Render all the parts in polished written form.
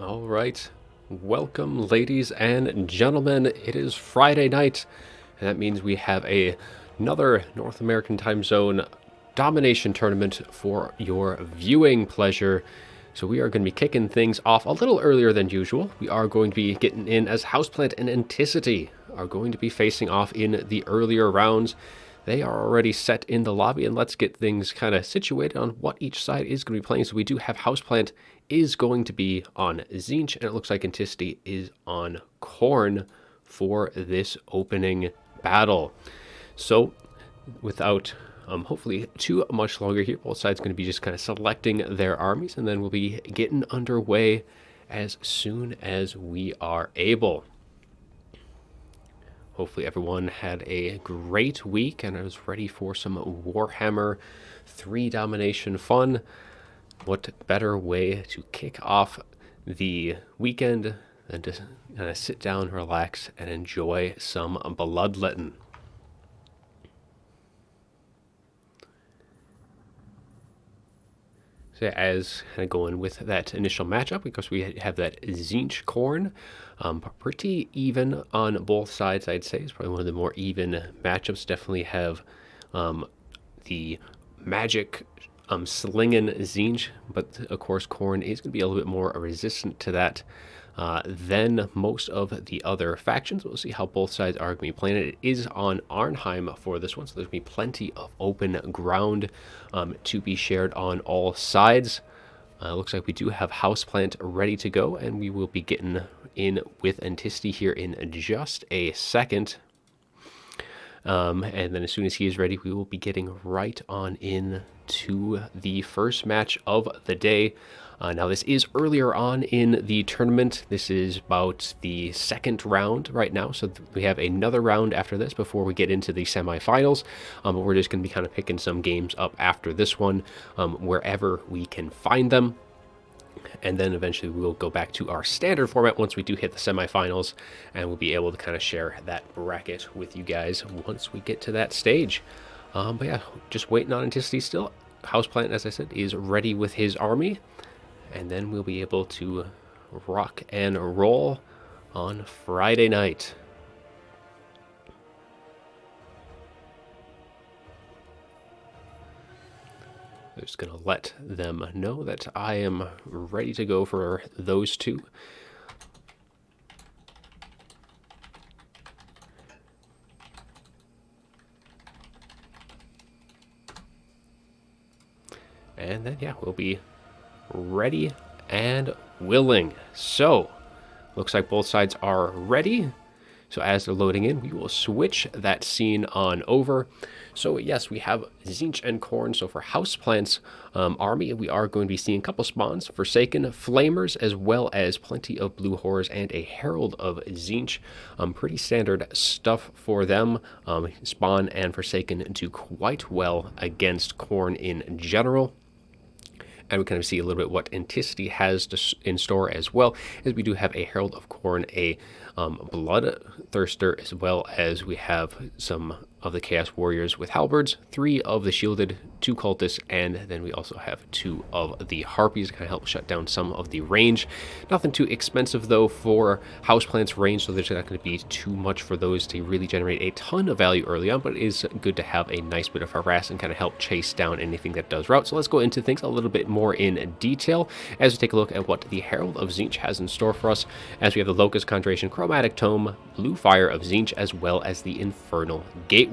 All right. Welcome, ladies and gentlemen. It is Friday night, and that means we have another North American time zone domination tournament for your viewing pleasure. So we are going to be kicking things off a little earlier than usual. We are going to be getting in as Houseplant and Anticity are going to be facing off in the earlier rounds. They are already set in the lobby, and let's get things kind of situated on what each side is going to be playing. So we do have Houseplant is going to be on Tzeentch, and it looks like Anticity is on Khorne for this opening battle. So without hopefully too much longer here, both sides going to be just kind of selecting their armies, and then we'll be getting underway as soon as we are able. Hopefully everyone had a great week and is ready for some Warhammer 3 domination fun. What better way to kick off the weekend than to kind of sit down, relax, and enjoy some bloodletting. So as kind of going with that initial matchup, because we have that Tzeentch Khorne, pretty even on both sides, I'd say. It's probably one of the more even matchups. Definitely have the magic slinging Tzeentch, but of course Khorne is going to be a little bit more resistant to that than most of the other factions. We'll see how both sides are going to be playing it. It is on Arnheim for this one, so there's going to be plenty of open ground to be shared on all sides. Looks like we do have Houseplant ready to go, and we will be getting in with Anticity here in just a second. And then as soon as he is ready, we will be getting right on in to the first match of the day. Now, this is earlier on in the tournament. This is about the second round right now, so we have another round after this before we get into the semifinals. But we're just going to be kind of picking some games up after this one, wherever we can find them. And then eventually we'll go back to our standard format once we do hit the semifinals, and we'll be able to kind of share that bracket with you guys once we get to that stage. But yeah, just waiting on Anticity still. Houseplant, as I said, is ready with his army, and then we'll be able to rock and roll on Friday night. I'm just going to let them know that I am ready to go for those two. And then, yeah, we'll be ready and willing. So, looks like both sides are ready. So as they're loading in, we will switch that scene on over. So yes, we have Tzeentch and Khorne. So for Houseplant's army, we are going to be seeing a couple spawns, Forsaken, Flamers, as well as plenty of Blue Horrors and a Herald of Tzeentch. Pretty standard stuff for them. Spawn and Forsaken do quite well against Khorne in general. And we kind of see a little bit what Anticity has in store as well, as we do have a Herald of Khorne, a Bloodthirster, as well as we have some of the Chaos Warriors with halberds, 3 of the Shielded, 2 Cultists, and then we also have 2 of the Harpies to kind of help shut down some of the range. Nothing too expensive, though, for Houseplant's range, so there's not going to be too much for those to really generate a ton of value early on, but it is good to have a nice bit of harass and kind of help chase down anything that does route. So let's go into things a little bit more in detail as we take a look at what the Herald of Tzeentch has in store for us, as we have the Locust Conjuration, Chromatic Tome, Blue Fire of Tzeentch, as well as the Infernal Gateway.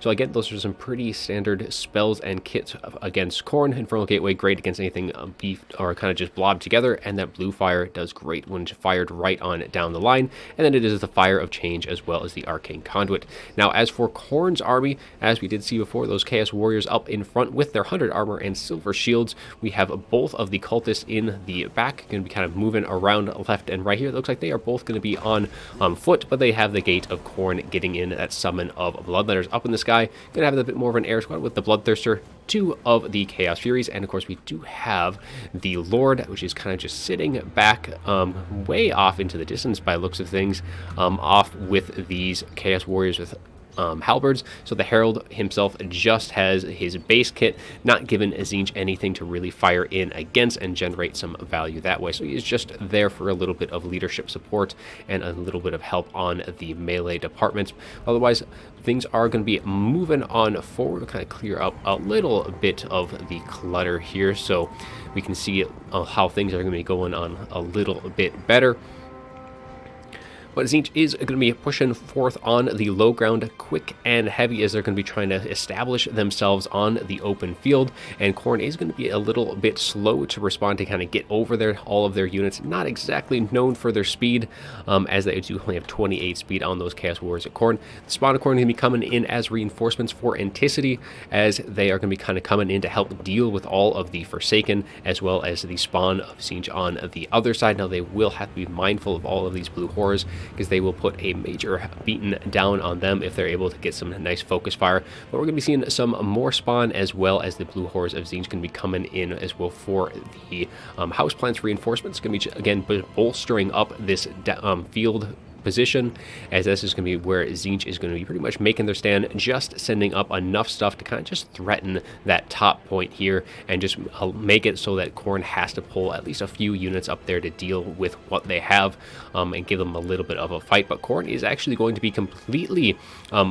So again, those are some pretty standard spells and kits against Khorne. Infernal Gateway, great against anything beefed or kind of just blobbed together, and that Blue Fire does great when fired right on down the line. And then it is the Fire of Change, as well as the Arcane Conduit. Now, as for Khorne's army, as we did see before, those Chaos Warriors up in front with their 100 armor and silver shields. We have both of the Cultists in the back, going to be kind of moving around left and right here. It looks like they are both going to be on foot, but they have the Gate of Khorne getting in that summon of Bloodletters up in the sky. Going to have a bit more of an air squad with the Bloodthirster, 2 of the Chaos Furies, and of course we do have the Lord, which is kind of just sitting back way off into the distance by looks of things, off with these Chaos Warriors with halberds, so the Herald himself just has his base kit, not given Tzeentch anything to really fire in against and generate some value that way. So he's just there for a little bit of leadership support and a little bit of help on the melee departments. Otherwise, things are going to be moving on forward. We'll kind of clear up a little bit of the clutter here so we can see how things are going to be going on a little bit better. But Tzeentch is going to be pushing forth on the low ground quick and heavy as they're going to be trying to establish themselves on the open field. And Khorne is going to be a little bit slow to respond to kind of get over there. All of their units not exactly known for their speed, as they do only have 28 speed on those Chaos Warriors at Khorne. The spawn of Khorne is going to be coming in as reinforcements for Anticity, as they are going to be kind of coming in to help deal with all of the Forsaken, as well as the spawn of Tzeentch on the other side. Now they will have to be mindful of all of these blue horrors, because they will put a major beaten down on them if they're able to get some nice focus fire. But we're going to be seeing some more spawn, as well as the blue horrors of Tzeentch going to be coming in as well for the Houseplant's reinforcements. Going to be, again, bolstering up this field position, as this is going to be where Tzeentch is going to be pretty much making their stand, just sending up enough stuff to kind of just threaten that top point here and just make it so that Khorne has to pull at least a few units up there to deal with what they have, and give them a little bit of a fight. But Khorne is actually going to be completely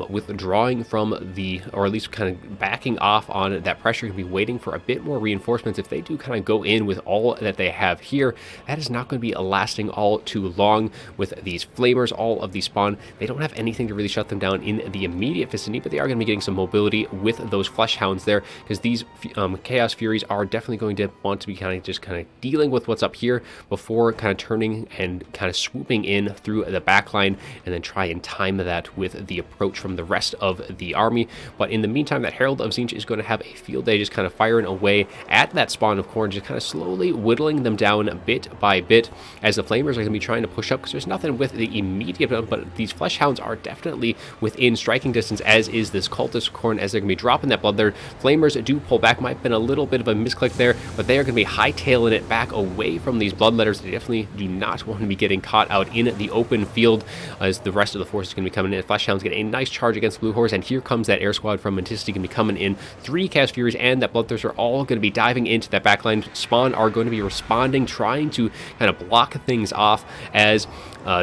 withdrawing from the, or at least kind of backing off on that pressure, going to be waiting for a bit more reinforcements. If they do kind of go in with all that they have here, that is not going to be lasting all too long with these flamers. All of the spawn, they don't have anything to really shut them down in the immediate vicinity, but they are going to be getting some mobility with those flesh hounds there, because these Chaos Furies are definitely going to want to be kind of dealing with what's up here before kind of turning and kind of swooping in through the back line, and then try and time that with the approach from the rest of the army. But in the meantime, that Herald of Tzeentch is going to have a field day, just kind of firing away at that spawn of Khorne, just kind of slowly whittling them down bit by bit, as the Flamers are going to be trying to push up, because there's nothing with the immediate, but these flesh hounds are definitely within striking distance, as is this cultist Khorne, as they're going to be dropping that blood there. Flamers do pull back. Might have been a little bit of a misclick there, but they are going to be hightailing it back away from these bloodletters. They definitely do not want to be getting caught out in the open field, as the rest of the force is going to be coming in. Flesh hounds get a nice charge against Blue Horse, and here comes that air squad from Anticity going to be coming in. 3 Chaos Furies and that Bloodthirster are all going to be diving into that backline. Spawn are going to be responding, trying to kind of block things off, as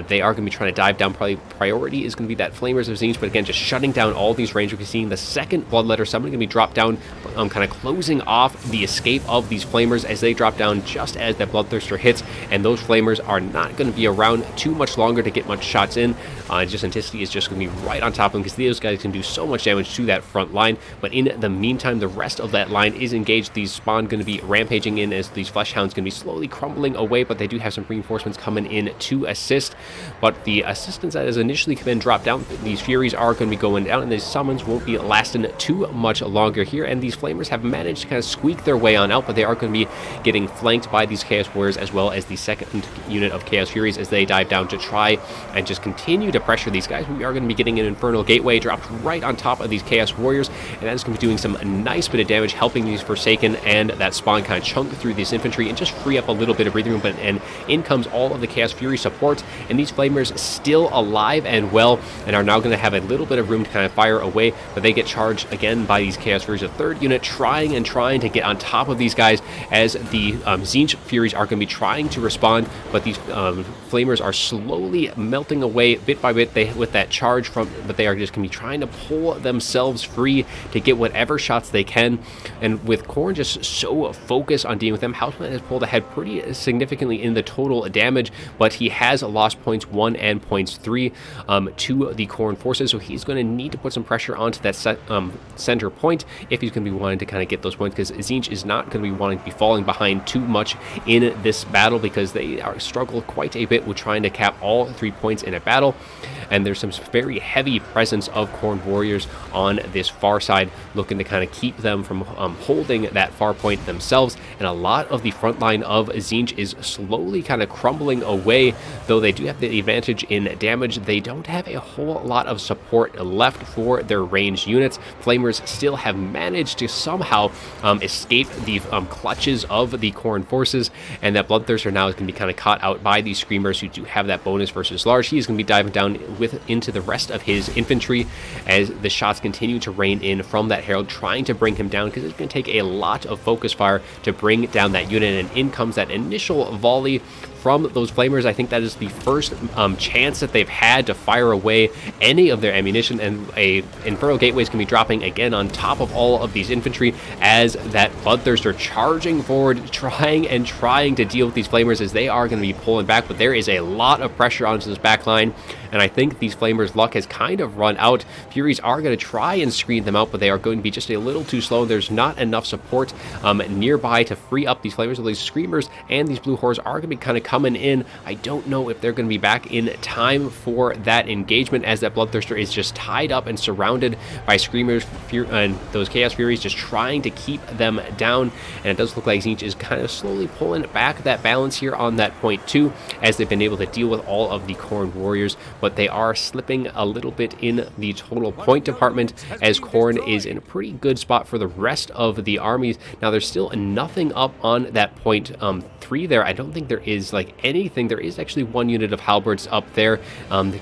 they are going to be trying to dive down. Probably priority is going to be that Flamers of Tzeentch, but again, just shutting down all these range. We're seeing the second Bloodletter Summon going to be dropped down, kind of closing off the escape of these Flamers as they drop down just as that Bloodthirster hits, and those Flamers are not going to be around too much longer to get much shots in. Just Anticity is just going to be right on top of them, because those guys can do so much damage to that front line. But in the meantime, the rest of that line is engaged. These spawn going to be rampaging in, as these Flesh Hounds going to be slowly crumbling away, but they do have some reinforcements coming in to assist. But the assistance that has initially been dropped down, these Furies are going to be going down, and these summons won't be lasting too much longer here. And these Flamers have managed to kind of squeak their way on out, but they are going to be getting flanked by these Chaos Warriors, as well as the second unit of Chaos Furies, as they dive down to try and just continue to pressure these guys. We are going to be getting an Infernal Gateway dropped right on top of these Chaos Warriors, and that is going to be doing some nice bit of damage, helping these Forsaken and that spawn kind of chunk through this infantry and just free up a little bit of breathing room. But and in comes all of the Chaos Fury support, and these Flamers still alive and well, and are now going to have a little bit of room to kind of fire away, but they get charged again by these Chaos Furies. A third unit trying to get on top of these guys, as the Tzeentch Furies are going to be trying to respond, but these Flamers are slowly melting away bit by bit with that charge but they are just going to be trying to pull themselves free to get whatever shots they can. And with Khorne just so focused on dealing with them, Houseplant has pulled ahead pretty significantly in the total damage, but he has lost points 1 and points 3 to the Khorne forces, so he's going to need to put some pressure onto that center point if he's going to be wanting to kind of get those points, because Tzeentch is not going to be wanting to be falling behind too much in this battle, because they struggle quite a bit with trying to cap all 3 points in a battle. And there's some very heavy presence of Khorne warriors on this far side, looking to kind of keep them from holding that far point themselves. And a lot of the front line of Tzeentch is slowly kind of crumbling away, though they do have the advantage in damage. They don't have a whole lot of support left for their ranged units. Flamers still have managed to somehow escape the clutches of the Khorne forces, and that Bloodthirster now is going to be kind of caught out by these Screamers who do have that bonus versus large. He is going to be diving down into the rest of his infantry as the shots continue to rain in from that Herald, trying to bring him down, because it's going to take a lot of focus fire to bring down that unit, and in comes that initial volley from those Flamers. I think that is the first chance that they've had to fire away any of their ammunition, and a Infernal Gateway is going to be dropping again on top of all of these infantry as that Bloodthirster charging forward, trying to deal with these Flamers as they are going to be pulling back, but there is a lot of pressure onto this back line, and I think these Flamers' luck has kind of run out. Furies are going to try and screen them out, but they are going to be just a little too slow. There's not enough support nearby to free up these Flamers, so these Screamers and these Blue Horrors are going to be kind of coming in. I don't know if they're going to be back in time for that engagement, as that Bloodthirster is just tied up and surrounded by Screamers and those Chaos Furies just trying to keep them down, and it does look like Tzeentch is kind of slowly pulling back that balance here on that point 2, as they've been able to deal with all of the Khorne warriors, but they are slipping a little bit in the total point department, as Khorne is in a pretty good spot for the rest of the armies. Now there's still nothing up on that point 3 there. I don't think there is like anything. There is actually one unit of halberds up there,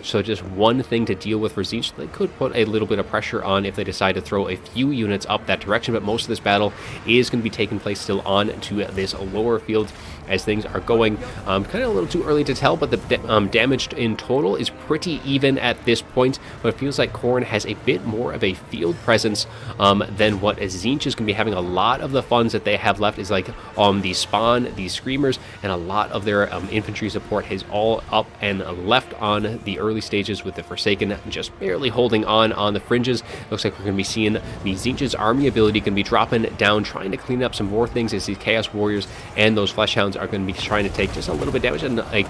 so just one thing to deal with for Tzeentch. They could put a little bit of pressure on if they decide to throw a few units up that direction, but most of this battle is going to be taking place still on to this lower field, as things are going kind of a little too early to tell, but the damage in total is pretty even at this point, but it feels like Khorne has a bit more of a field presence than what Tzeentch is going to be having. A lot of the funds that they have left is like the spawn, these Screamers, and a lot of their infantry support is all up and left on the early stages, with the Forsaken just barely holding on the fringes. Looks like we're going to be seeing the Tzeentch's army ability going to be dropping down, trying to clean up some more things, as these Chaos Warriors and those Fleshhounds are going to be trying to take just a little bit damage, and a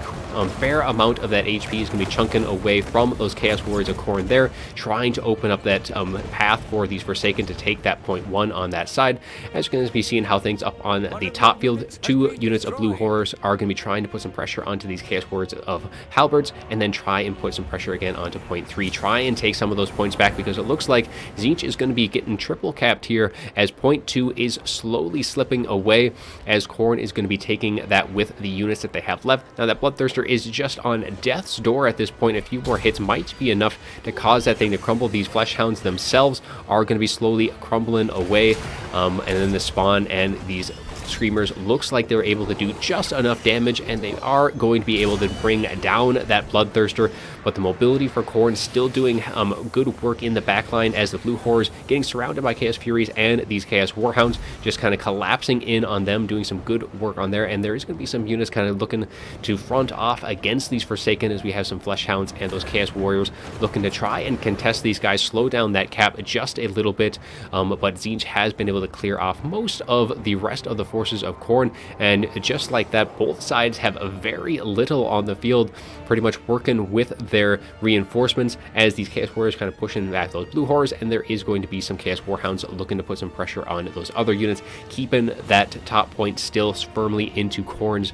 fair amount of that HP is going to be chunking away from those Chaos Warriors of Khorne there, trying to open up that path for these Forsaken to take that point 1 on that side. As you're going to be seeing how things up on the top field, 2 units of Blue Horrors are going to be trying to put some pressure onto these Chaos Warriors of Halberds, and then try and put some pressure again onto point 3, try and take some of those points back, because it looks like Tzeentch is going to be getting triple capped here, as point 2 is slowly slipping away, as Khorne is going to be taking that with the units that they have left. Now that Bloodthirster is just on death's door at this point. A few more hits might be enough to cause that thing to crumble. These Fleshhounds themselves are going to be slowly crumbling away, and then the spawn and these Screamers looks like they're able to do just enough damage, and they are going to be able to bring down that Bloodthirster. But the mobility for Khorne still doing good work in the backline, as the Blue Horrors getting surrounded by Chaos Furies and these Chaos Warhounds just kind of collapsing in on them, doing some good work on there. And there is going to be some units kind of looking to front off against these Forsaken, as we have some Fleshhounds and those Chaos Warriors looking to try and contest these guys, slow down that cap just a little bit. But Tzeentch has been able to clear off most of the rest of the forces of Khorne, and just like that, both sides have very little on the field, pretty much working with their reinforcements, as these Chaos Warriors kind of pushing back those Blue Horrors, and there is going to be some Chaos Warhounds looking to put some pressure on those other units, keeping that top point still firmly into Khorne's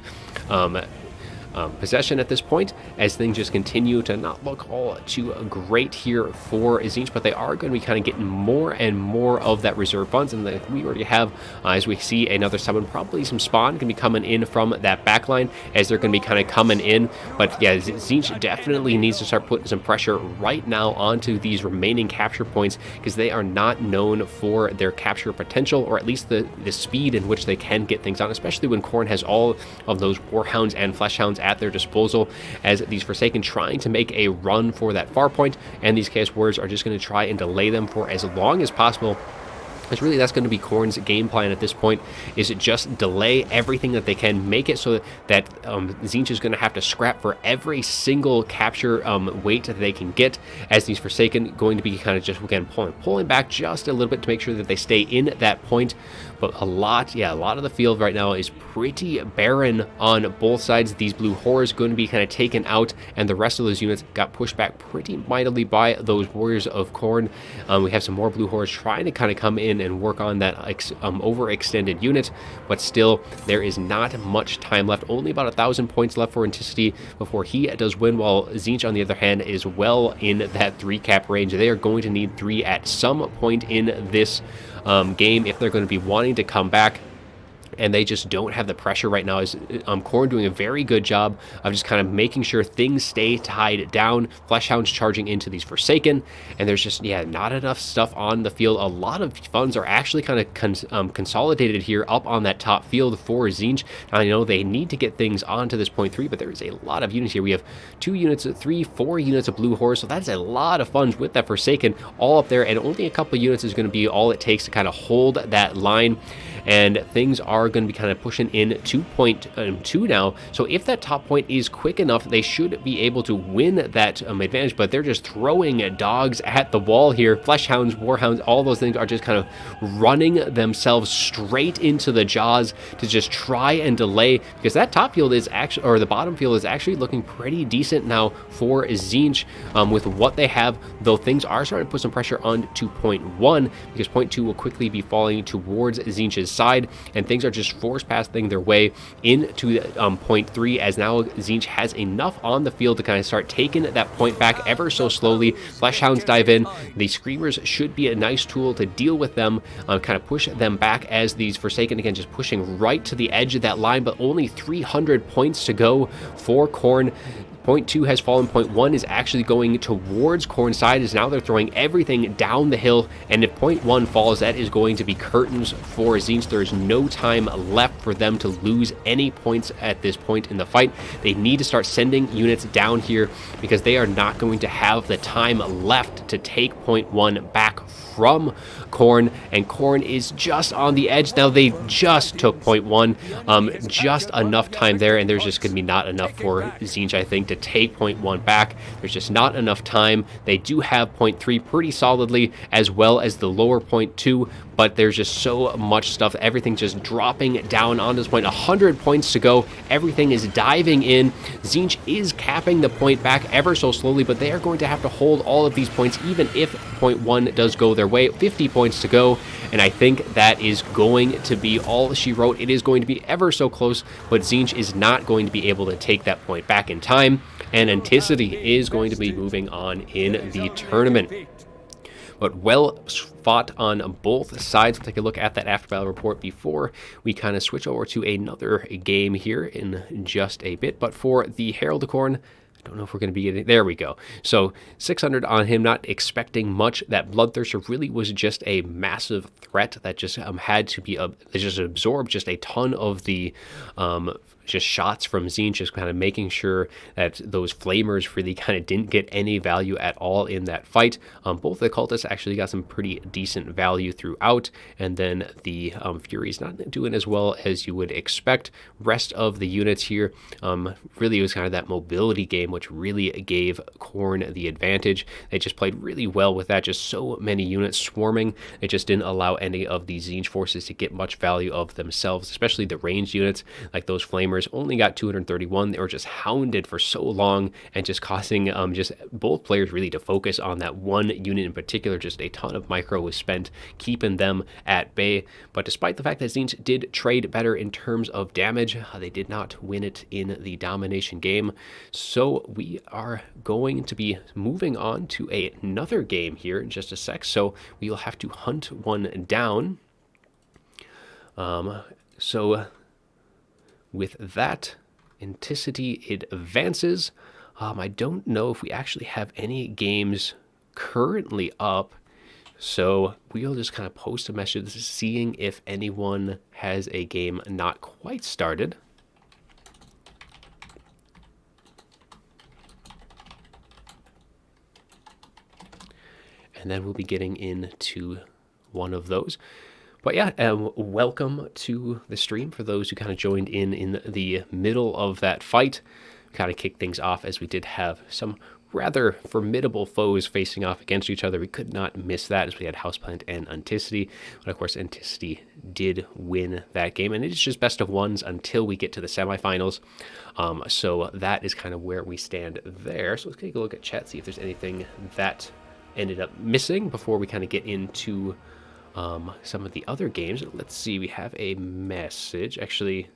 possession at this point, as things just continue to not look all too great here for Tzeentch, but they are going to be kind of getting more and more of that reserve funds, and we already have, as we see another summon, probably some spawn can be coming in from that backline, as they're going to be kind of coming in. But yeah, Tzeentch definitely needs to start putting some pressure right now onto these remaining capture points, because they are not known for their capture potential, or at least the speed in which they can get things on, especially when Khorne has all of those Warhounds and Fleshhounds at their disposal, as these Forsaken trying to make a run for that far point, and these Chaos Warriors are just going to try and delay them for as long as possible. Because really that's going to be Khorne's game plan at this point, is to just delay everything that they can, make it so that Tzeentch is going to have to scrap for every single capture weight that they can get, as these Forsaken going to be kind of just, again, pulling back just a little bit to make sure that they stay in that point. But a lot of the field right now is pretty barren on both sides. These Blue Horrors going to be kind of taken out, and the rest of those units got pushed back pretty mightily by those Warriors of Khorne. We have some more Blue Horrors trying to kind of come in in and work on that overextended unit, but still, there is not much time left. Only about 1,000 points left for Anticity before he does win, while Tzeentch, on the other hand, is well in that 3 cap range. They are going to need 3 at some point in this game if they're going to be wanting to come back. And they just don't have the pressure right now. Is Khorne doing a very good job of just kind of making sure things stay tied down. Fleshhounds charging into these Forsaken, and there's just, yeah, not enough stuff on the field. A lot of funds are actually kind of consolidated here up on that top field for Tzeentch. Now, I know they need to get things onto this point 3, but there is a lot of units here. We have 2 units, 3, 4 units of Blue Horse, so that's a lot of funds with that Forsaken all up there, and only a couple of units is going to be all it takes to kind of hold that line. And things are going to be kind of pushing in 2.2 now. So if that top point is quick enough, they should be able to win that advantage. But they're just throwing dogs at the wall here. Fleshhounds, Warhounds, all those things are just kind of running themselves straight into the jaws to just try and delay. Because that top field is actually, or the bottom field is actually looking pretty decent now for Tzeentch with what they have. Though things are starting to put some pressure on to point 1, because point 2 will quickly be falling towards Tzeentch's side, and things are just force passing their way into point 3, as now Tzeentch has enough on the field to kind of start taking that point back ever so slowly. Fleshhounds dive in. The Screamers should be a nice tool to deal with them, kind of push them back, as these Forsaken, again, just pushing right to the edge of that line, but only 300 points to go for Khorne. Point 2 has fallen. Point 1 is actually going towards Khorne's side, as now they're throwing everything down the hill, and if point 1 falls, that is going to be curtains for Tzeentch. There is no time left for them to lose any points at this point in the fight. They need to start sending units down here, because they are not going to have the time left to take point 1 back from Khorne, and Khorne is just on the edge now. They just took point 1, just enough time there, and there's just going to be not enough for Tzeentch, I think, to take point 1 back. There's just not enough time. They do have point 3 pretty solidly, as well as the lower point 2, but there's just so much stuff. Everything just dropping down on this point. 100 points to go. Everything is diving in. Tzeentch is capping the point back ever so slowly, but they are going to have to hold all of these points, even if point 1 does go their way. 50 points to go, and I think that is going to be all she wrote. It is going to be ever so close, but Tzeentch is not going to be able to take that point back in time, and Anticity is going to be moving on in the tournament. But well fought on both sides. We'll take a look at that after battle report before we kind of switch over to another game here in just a bit. But for the Herald of Khorne, I don't know if we're going to be getting... There we go. So 600 on him, not expecting much. That Bloodthirster really was just a massive threat that just had to be... just absorbed just a ton of the... just shots from Tzeentch, just kind of making sure that those Flamers really kind of didn't get any value at all in that fight. Both the Cultists actually got some pretty decent value throughout, and then the Furies not doing as well as you would expect. Rest of the units here, really it was kind of that mobility game which really gave Khorne the advantage. They just played really well with that, just so many units swarming. It just didn't allow any of the Tzeentch forces to get much value of themselves, especially the ranged units like those Flamers. Only got 231. They were just hounded for so long, and just causing just both players really to focus on that one unit in particular. Just a ton of micro was spent keeping them at bay. But despite the fact that Tzeentch did trade better in terms of damage, they did not win it in the domination game. So we are going to be moving on to another game here in just a sec. So we will have to hunt one down. With that, Anticity, it advances. I don't know if we actually have any games currently up, so we'll just kind of post a message seeing if anyone has a game not quite started. And then we'll be getting into one of those. But yeah, welcome to the stream for those who kind of joined in the middle of that fight. Kind of kicked things off, as we did have some rather formidable foes facing off against each other. We could not miss that, as we had Houseplant and Anticity. But of course, Anticity did win that game, and it's just best of ones until we get to the semifinals. So that is kind of where we stand there. So let's take a look at chat, see if there's anything that ended up missing before we kind of get into some of the other games. Let's see, we have a message actually.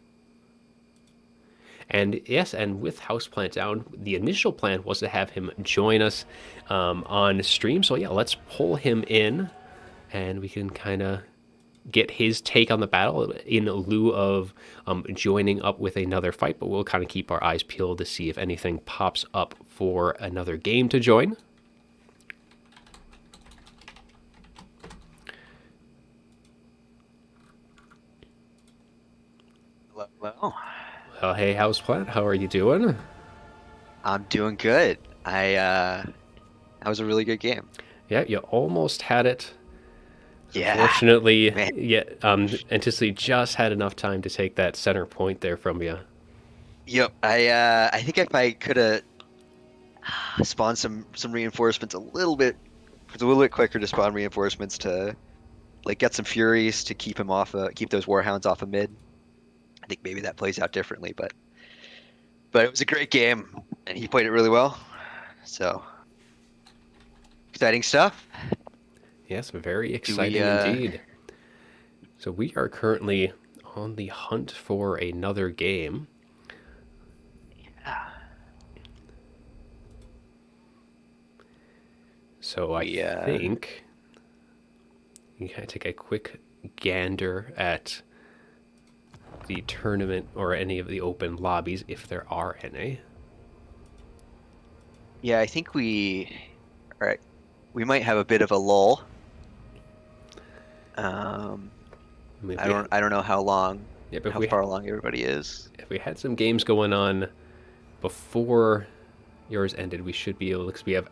And yes, and with Houseplant down, the initial plan was to have him join us on stream. So yeah, let's pull him in, and we can kind of get his take on the battle in lieu of joining up with another fight. But we'll kind of keep our eyes peeled to see if anything pops up for another game to join. Hello, hello. Well, hey, Houseplant, how are you doing? I'm doing good. That was a really good game. Yeah, you almost had it. Yeah, Unfortunately, man. yeah, Anticity just had enough time to take that center point there from you. Yep. I think if I could have spawned some reinforcements it's a little bit quicker to spawn reinforcements to like get some Furies to keep him keep those Warhounds off of mid. I think maybe that plays out differently, but it was a great game and he played it really well. So exciting stuff. Yes, very Do we exciting indeed. So we are currently on the hunt for another game. yeah, So I we think you kind of take a quick gander at the tournament or any of the open lobbies, if there are any. yeah, I think all right. We might have a bit of a lull. Um, I mean, I don't know yeah, but how far along everybody is. if we had some games going on before yours ended, we should be able to. Because we have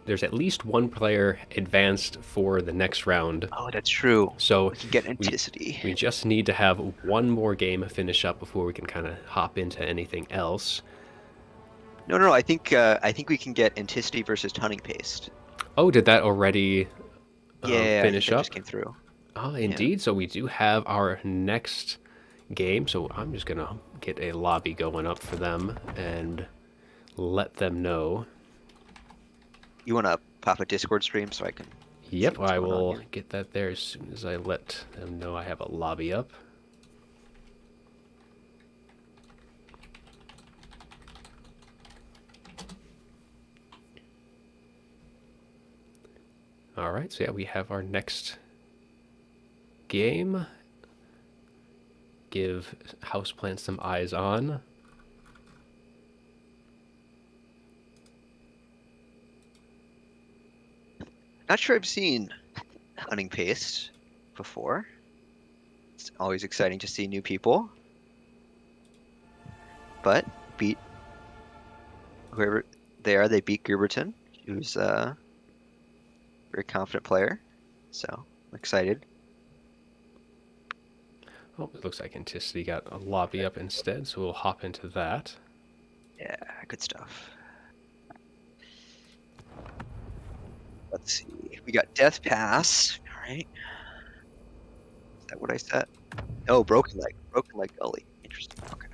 there's at least one player advanced for the next round. Oh, that's true. So We can get we Anticity. we just need to have one more game finish up before we can kind of hop into anything else. No, no, no. I think we can get Anticity versus Hunting Paste. Oh, did that already Yeah, I think finish that up? just came through. Oh, Yeah. indeed. So we do have our next game. So I'm just gonna get a lobby going up for them and let them know. You want to pop a Discord stream so I can see Yep, what's I going on will here? get that there as soon as I let them know I have a lobby up. All right, so yeah, we have our next game. Give Houseplant some eyes on. Not sure I've seen Hunting Paste before. It's always exciting to see new people. But beat whoever they are. They beat Gooberton, who's a very confident player. So I'm excited. Oh, it looks like Anticity got a lobby up instead, so we'll hop into that. Yeah, good stuff. Let's see. We got Death Pass. All right. Is that what I said? Oh, Broken Leg. Broken Leg Gully. Interesting. Okay.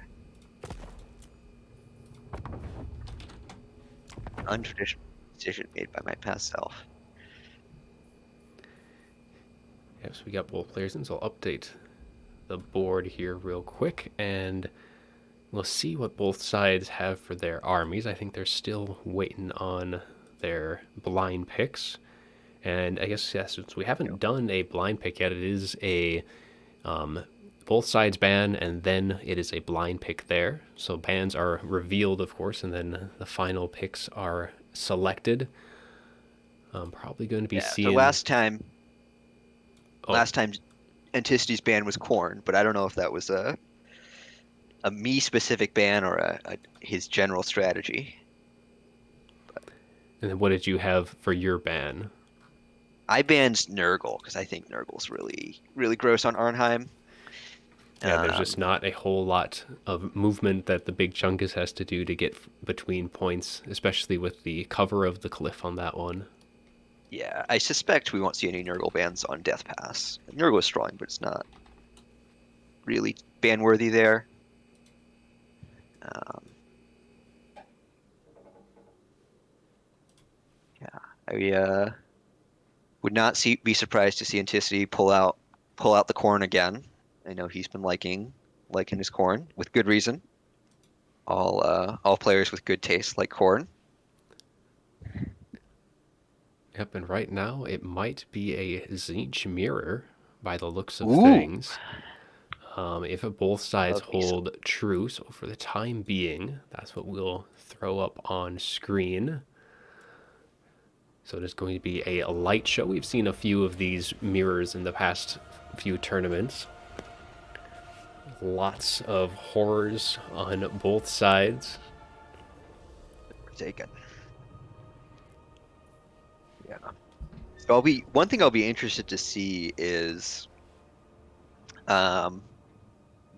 Untraditional decision made by my past self. Yep, so we got both players in, so I'll update the board here real quick, and we'll see what both sides have for their armies. I think they're still waiting on their blind picks. And I guess, yeah, since we haven't done a blind pick yet, it is a both sides ban, and then it is a blind pick there. So bans are revealed, of course, and then the final picks are selected. I'm probably going to be Yeah. So seeing. Oh, last time, Anticity's ban was Corn, but I don't know if that was a me specific ban or his general strategy. and then what did you have for your ban? I banned Nurgle because I think Nurgle's really gross on Arnheim. Yeah, there's just Um, not a whole lot of movement that the big chunkus has to do to get between points, especially with the cover of the cliff on that one. yeah, I suspect we won't see any Nurgle bans on Death Pass. Nurgle is strong, but it's not really ban worthy there. Um, yeah, Would not be surprised to see Anticity pull out the corn again. I know he's been liking his corn with good reason. All players with good taste like corn. Yep, and right now it might be a Zinch mirror by the looks of Ooh, things. If both sides love me some. hold true, so for the time being, that's what we'll throw up on screen. So there's going to be a light show. We've seen a few of these mirrors in the past few tournaments. Lots of horrors on both sides. Taken. Yeah. So one thing I'll be interested to see is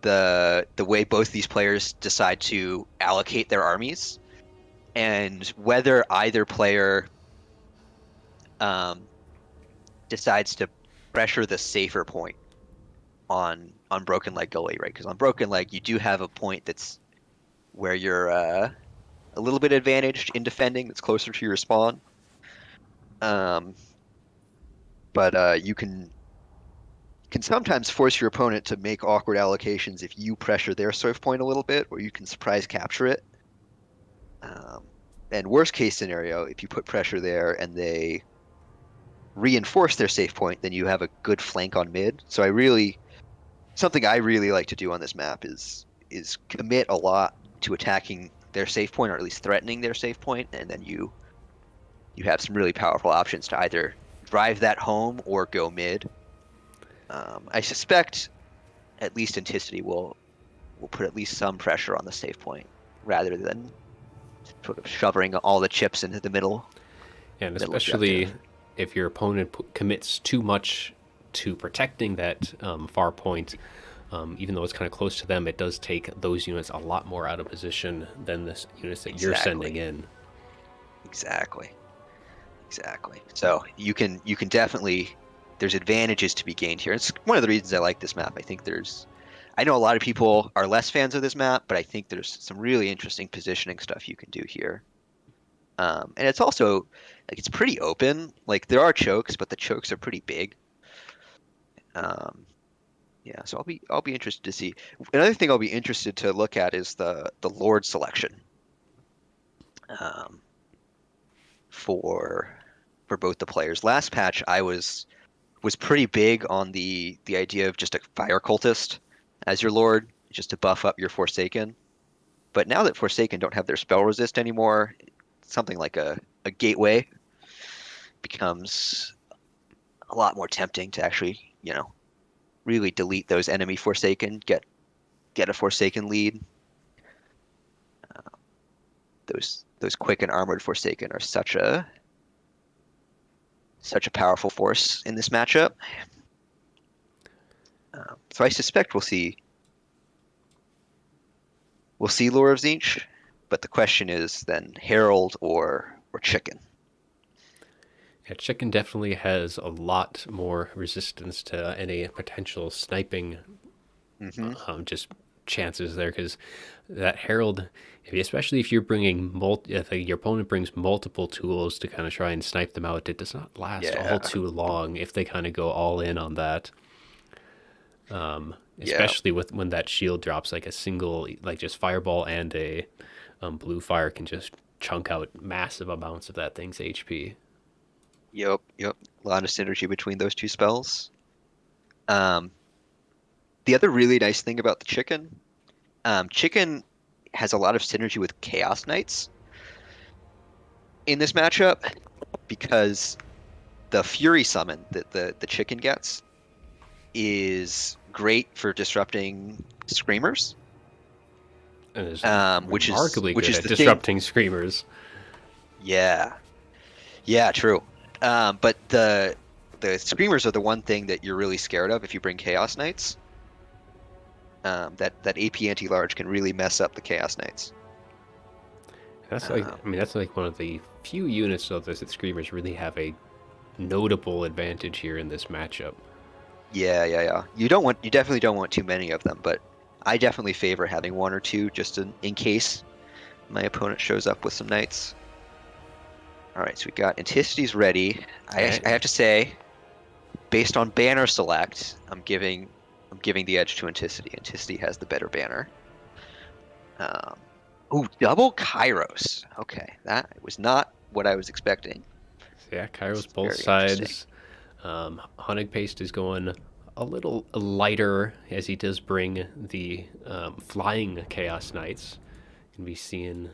the way both these players decide to allocate their armies, and whether either player decides to pressure the safer point on Broken Leg Gully, right? Because on Broken Leg you do have a point that's where you're a little bit advantaged in defending, that's closer to your spawn. But you can sometimes force your opponent to make awkward allocations if you pressure their safe point a little bit, or you can surprise capture it. And worst case scenario, if you put pressure there and they reinforce their safe point, then you have a good flank on mid. So something I really like to do on this map is commit a lot to attacking their safe point, or at least threatening their safe point, and then you have some really powerful options to either drive that home or go mid. I suspect at least Anticity will put at least some pressure on the safe point, rather than sort of shoving all the chips into the middle. And middle especially objective. if your opponent commits too much to protecting that far point, even though it's kind of close to them, it does take those units a lot more out of position than the units that you're sending in. Exactly. So you can definitely, there's advantages to be gained here. It's one of the reasons I like this map. I know a lot of people are less fans of this map, but I think there's some really interesting positioning stuff you can do here. And it's also like it's pretty open. Like there are chokes, but the chokes are pretty big. Yeah, so I'll be interested to see. Another thing I'll be interested to look at is the Lord selection. For both the players. Last patch I was pretty big on the idea of just a fire cultist as your Lord, just to buff up your Forsaken. But now that Forsaken don't have their spell resist anymore, something like a gateway becomes a lot more tempting to actually, really delete those enemy Forsaken, get a Forsaken lead. Those quick and armored Forsaken are such a powerful force in this matchup. So I suspect we'll see Lure of Tzeentch, but the question is then Herald or Chicken. Yeah, Chicken definitely has a lot more resistance to any potential sniping just chances there, because that Herald, especially if you're bringing if your opponent brings multiple tools to kind of try and snipe them out, it does not last all too long if they kind of go all in on that. Especially with when that shield drops, like a single, like just fireball and a blue fire can just chunk out massive amounts of that thing's HP. Yep. A lot of synergy between those two spells. The other really nice thing about the Chicken, Chicken has a lot of synergy with Chaos Knights in this matchup, because the Fury summon that the Chicken gets is great for disrupting Screamers. And is which remarkably good is at the disrupting thing. Screamers. Yeah, true. But the Screamers are the one thing that you're really scared of if you bring Chaos Knights. That AP anti-large can really mess up the Chaos Knights. That's that's like one of the few units of this that Screamers really have a notable advantage here in this matchup. Yeah. You definitely don't want too many of them, but I definitely favor having one or two just in case my opponent shows up with some knights. All right, so we got Anticities ready. Okay. I have to say, based on banner select, I'm giving the edge to Anticity. Anticity has the better banner. Um, ooh, double Kairos. Okay, that was not what I was expecting. So yeah, That's Kairos both very interesting. sides. Hunting Paste is going a little lighter as he does bring the flying Chaos Knights. You can be seeing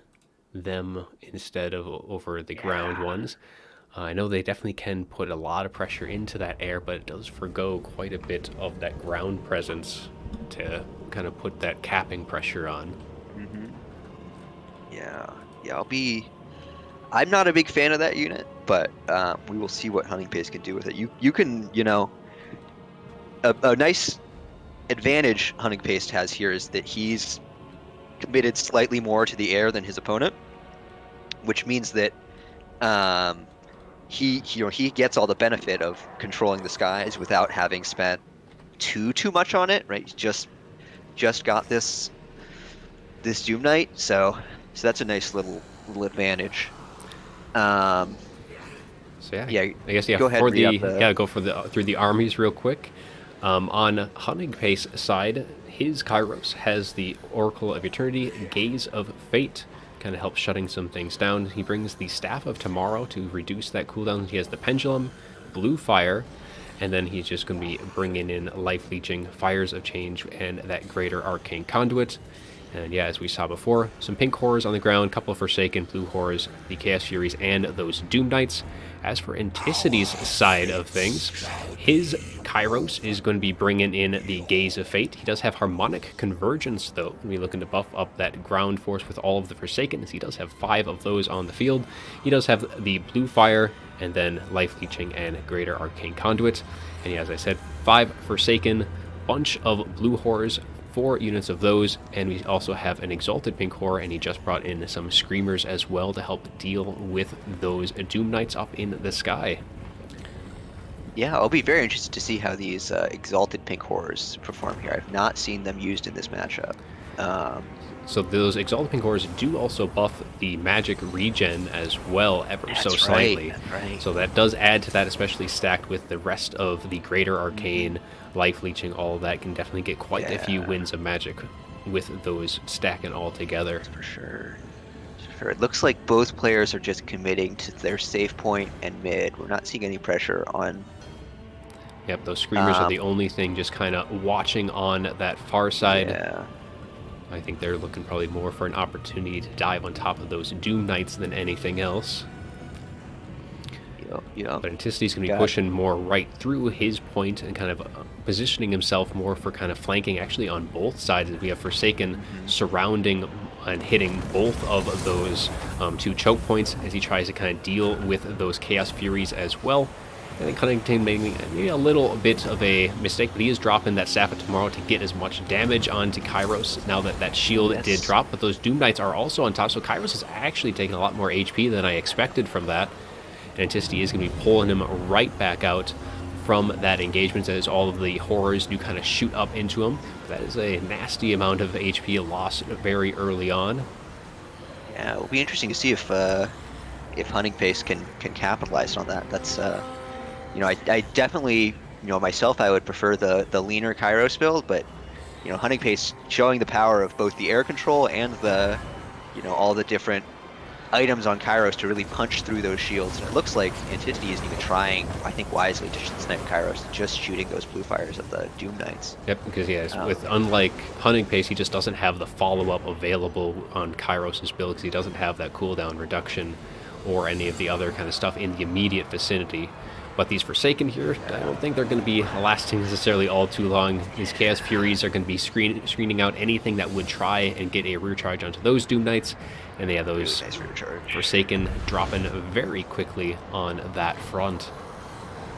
them instead of over the ground Yeah. ones. I know they definitely can put a lot of pressure into that air, but it does forgo quite a bit of that ground presence to kind of put that capping pressure on. hmm Yeah. Yeah, I'm not a big fan of that unit, but we will see what Hunting Pace can do with it. You can, a nice advantage Hunting Pace has here is that he's committed slightly more to the air than his opponent, which means that um, he gets all the benefit of controlling the skies without having spent too much on it, right? He's just got this Doom Knight, so that's a nice little advantage. Um, So yeah, yeah, I guess yeah go ahead for and read out the the. yeah go for the through the armies real quick. On Hunting Pace side, his Kairos has the Oracle of Eternity, Gaze of Fate, kind of helps shutting some things down. He brings the Staff of Tomorrow to reduce that cooldown. He has the Pendulum, Blue Fire, and then he's just going to be bringing in Life Leeching, Fires of Change, and that Greater Arcane Conduit. And yeah, as we saw before, some pink horrors on the ground, couple of Forsaken, blue horrors, the Chaos Furies, and those Doom Knights. As for Anticity's side of things, his Kairos is going to be bringing in the Gaze of Fate. He does have Harmonic Convergence, though. We're looking to buff up that ground force with all of the Forsakens. He does have 5 of those on the field. He does have the Blue Fire, and then Life Leeching and Greater Arcane Conduit. And yeah, as I said, 5 Forsaken, bunch of blue horrors, 4 units of those, and we also have an Exalted Pink Horror, and he just brought in some Screamers as well to help deal with those Doom Knights up in the sky. Yeah, I'll be very interested to see how these Exalted Pink Horrors perform here. I've not seen them used in this matchup. Um, So those Exalted Pink Horrors do also buff the magic regen as well, ever so that's slightly. right. That's right. So that does add to that, especially stacked with the rest of the Greater Arcane, Life Leeching, all of that can definitely get quite a few Yeah, wins of magic with those stacking all together. for sure. For sure. It looks like both players are just committing to their safe point and mid. We're not seeing any pressure on. Yep, those Screamers are Um, the only thing just kind of watching on that far side. yeah. I think they're looking probably more for an opportunity to dive on top of those Doom Knights than anything else. Yep. But Anticity's going to be Got pushing more right through his point and kind of positioning himself more for kind of flanking actually on both sides. We have Forsaken surrounding and hitting both of those 2 choke points as he tries to kind of deal with those Chaos Furies as well. And then Cunnington making maybe a little bit of a mistake, but he is dropping that Staff of Tomorrow to get as much damage onto Kairos now that that shield did drop. But those Doom Knights are also on top, so Kairos is actually taking a lot more HP than I expected from that. And Anticity is going to be pulling him right back out from that engagement as all of the horrors do kind of shoot up into him. That is a nasty amount of HP loss very early on. Yeah, it'll be interesting to see if Hunting Pace can capitalize on that. That's I definitely myself I would prefer the leaner Kairos build, but Hunting Pace showing the power of both the air control and the all the different items on Kairos to really punch through those shields. And it looks like Anticity isn't even trying, I think wisely, to snipe Kairos, just shooting those blue fires at the Doom Knights. Yep, because with unlike Hunting Pace, he just doesn't have the follow-up available on Kairos' build because he doesn't have that cooldown reduction or any of the other kind of stuff in the immediate vicinity. But these Forsaken here, I don't think they're going to be lasting necessarily all too long. These Chaos Furies are going to be screening out anything that would try and get a rear charge onto those Doom Knights. And they have those Nice rear charge. Forsaken dropping very quickly on that front.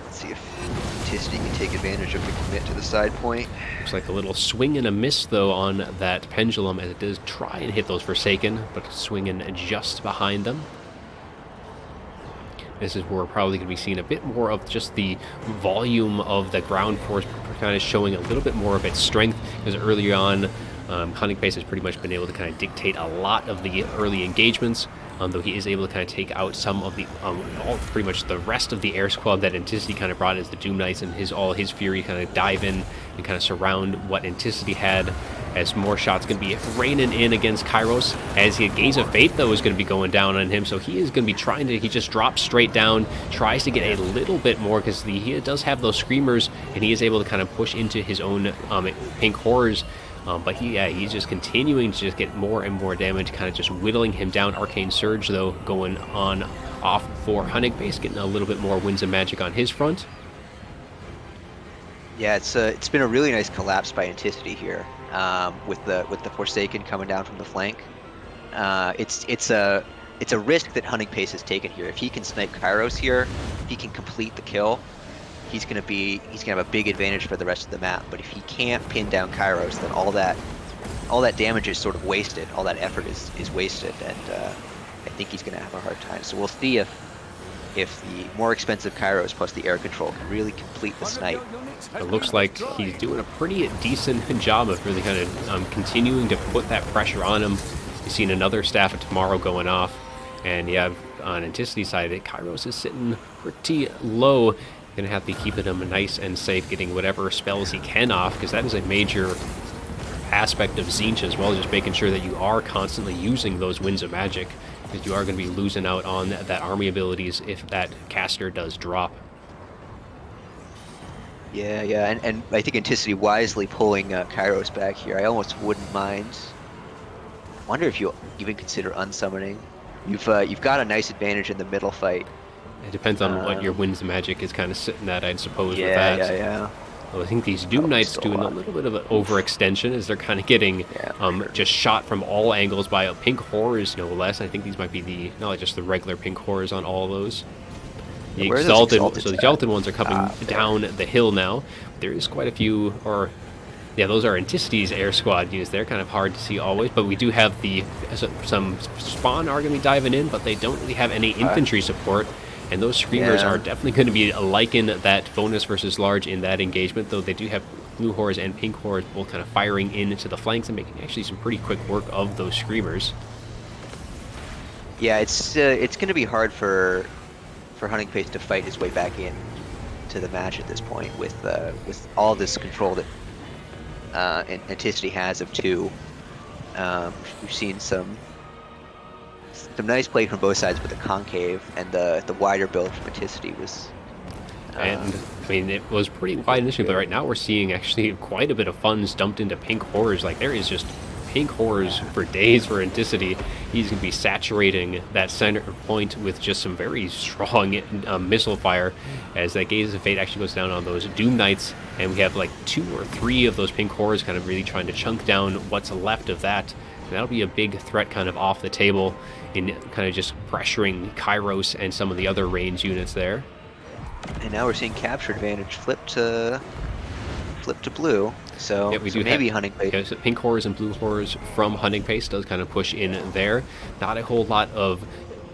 Let's see if Anticity can take advantage of the commit to the side point. Looks like a little swing and a miss, though, on that Pendulum as it does try and hit those Forsaken, but swinging just behind them. This is where we're probably going to be seeing a bit more of just the volume of the ground force kind of showing a little bit more of its strength, because early on, Hunting Pace has pretty much been able to kind of dictate a lot of the early engagements, though he is able to kind of take out some of the pretty much the rest of the air squad that Anticity kind of brought as the Doom Knights, and all his fury kind of dive in and kind of surround what Anticity had, as more shots going to be raining in against Kairos. As the Gaze of Fate, though, is going to be going down on him, so he is going to be trying to, he just drops straight down, tries to get a little bit more, because he does have those Screamers, and he is able to kind of push into his own Pink Horrors. But he's just continuing to just get more and more damage, kind of just whittling him down. Arcane Surge, though, going on off for Hunting Base, getting a little bit more Winds of Magic on his front. Yeah, it's been a really nice collapse by Anticity here, with the Forsaken coming down from the flank. It's a risk that Hunting Pace has taken here. If he can snipe Kairos here, if he can complete the kill, he's gonna have a big advantage for the rest of the map. But if he can't pin down Kairos, then all that damage is sort of wasted. All that effort is wasted, and I think he's gonna have a hard time. So we'll see if the more expensive Kairos plus the air control can really complete the snipe. It looks like he's doing a pretty decent job of really kind of continuing to put that pressure on him. You've seen another Staff of Tomorrow going off, and yeah, on Anticity side, Kairos is sitting pretty low. Gonna have to keep him nice and safe, getting whatever spells he can off, because that is a major aspect of Tzeentch as well, just making sure that you are constantly using those Winds of Magic, because you are going to be losing out on that army abilities if that caster does drop. Yeah, and I think Anticity wisely pulling Kairos back here. I almost wouldn't mind. I wonder if you'll even consider unsummoning. You've got a nice advantage in the middle fight. It depends on what your Winds of Magic is kind of sitting at, I'd suppose, with Yeah, that. yeah. Well, I think these Doom Knights doing a little bit of an overextension, as they're kind of getting sure. just shot from all angles by Pink Horrors, no less. I think these might be not just the regular Pink Horrors on all of those. The Where are those Exalted, Exalteds so the at? Exalted ones are coming down the hill now. There is quite a few, those are Anticity's air squad units. They're kind of hard to see always, but we do have some spawn are going to be diving in, but they don't really have any infantry support. And those Screamers are definitely going to be liking that bonus versus large in that engagement, though they do have Blue Horrors and Pink Horrors both kind of firing into the flanks and making actually some pretty quick work of those Screamers. Yeah, it's going to be hard for Hunting Pace to fight his way back in to the match at this point with all this control that Anticity has of two. We've seen some nice play from both sides, but the concave and the wider build from Anticity was. And I mean, it was pretty wide initially, but right now we're seeing actually quite a bit of funds dumped into Pink Horrors. Like, there is just Pink Horrors for days for Anticity. He's going to be saturating that center point with just some very strong missile fire, as that Gaze of Fate actually goes down on those Doom Knights, and we have like 2 or 3 of those Pink Horrors kind of really trying to chunk down what's left of that. And that'll be a big threat kind of off the table in kind of just pressuring Kairos and some of the other range units there. And now we're seeing capture advantage flip to blue. So, yeah, we do maybe have, Hunting Pace. Yeah, so Pink Horrors and Blue Horrors from Hunting Pace does kind of push in there. Not a whole lot of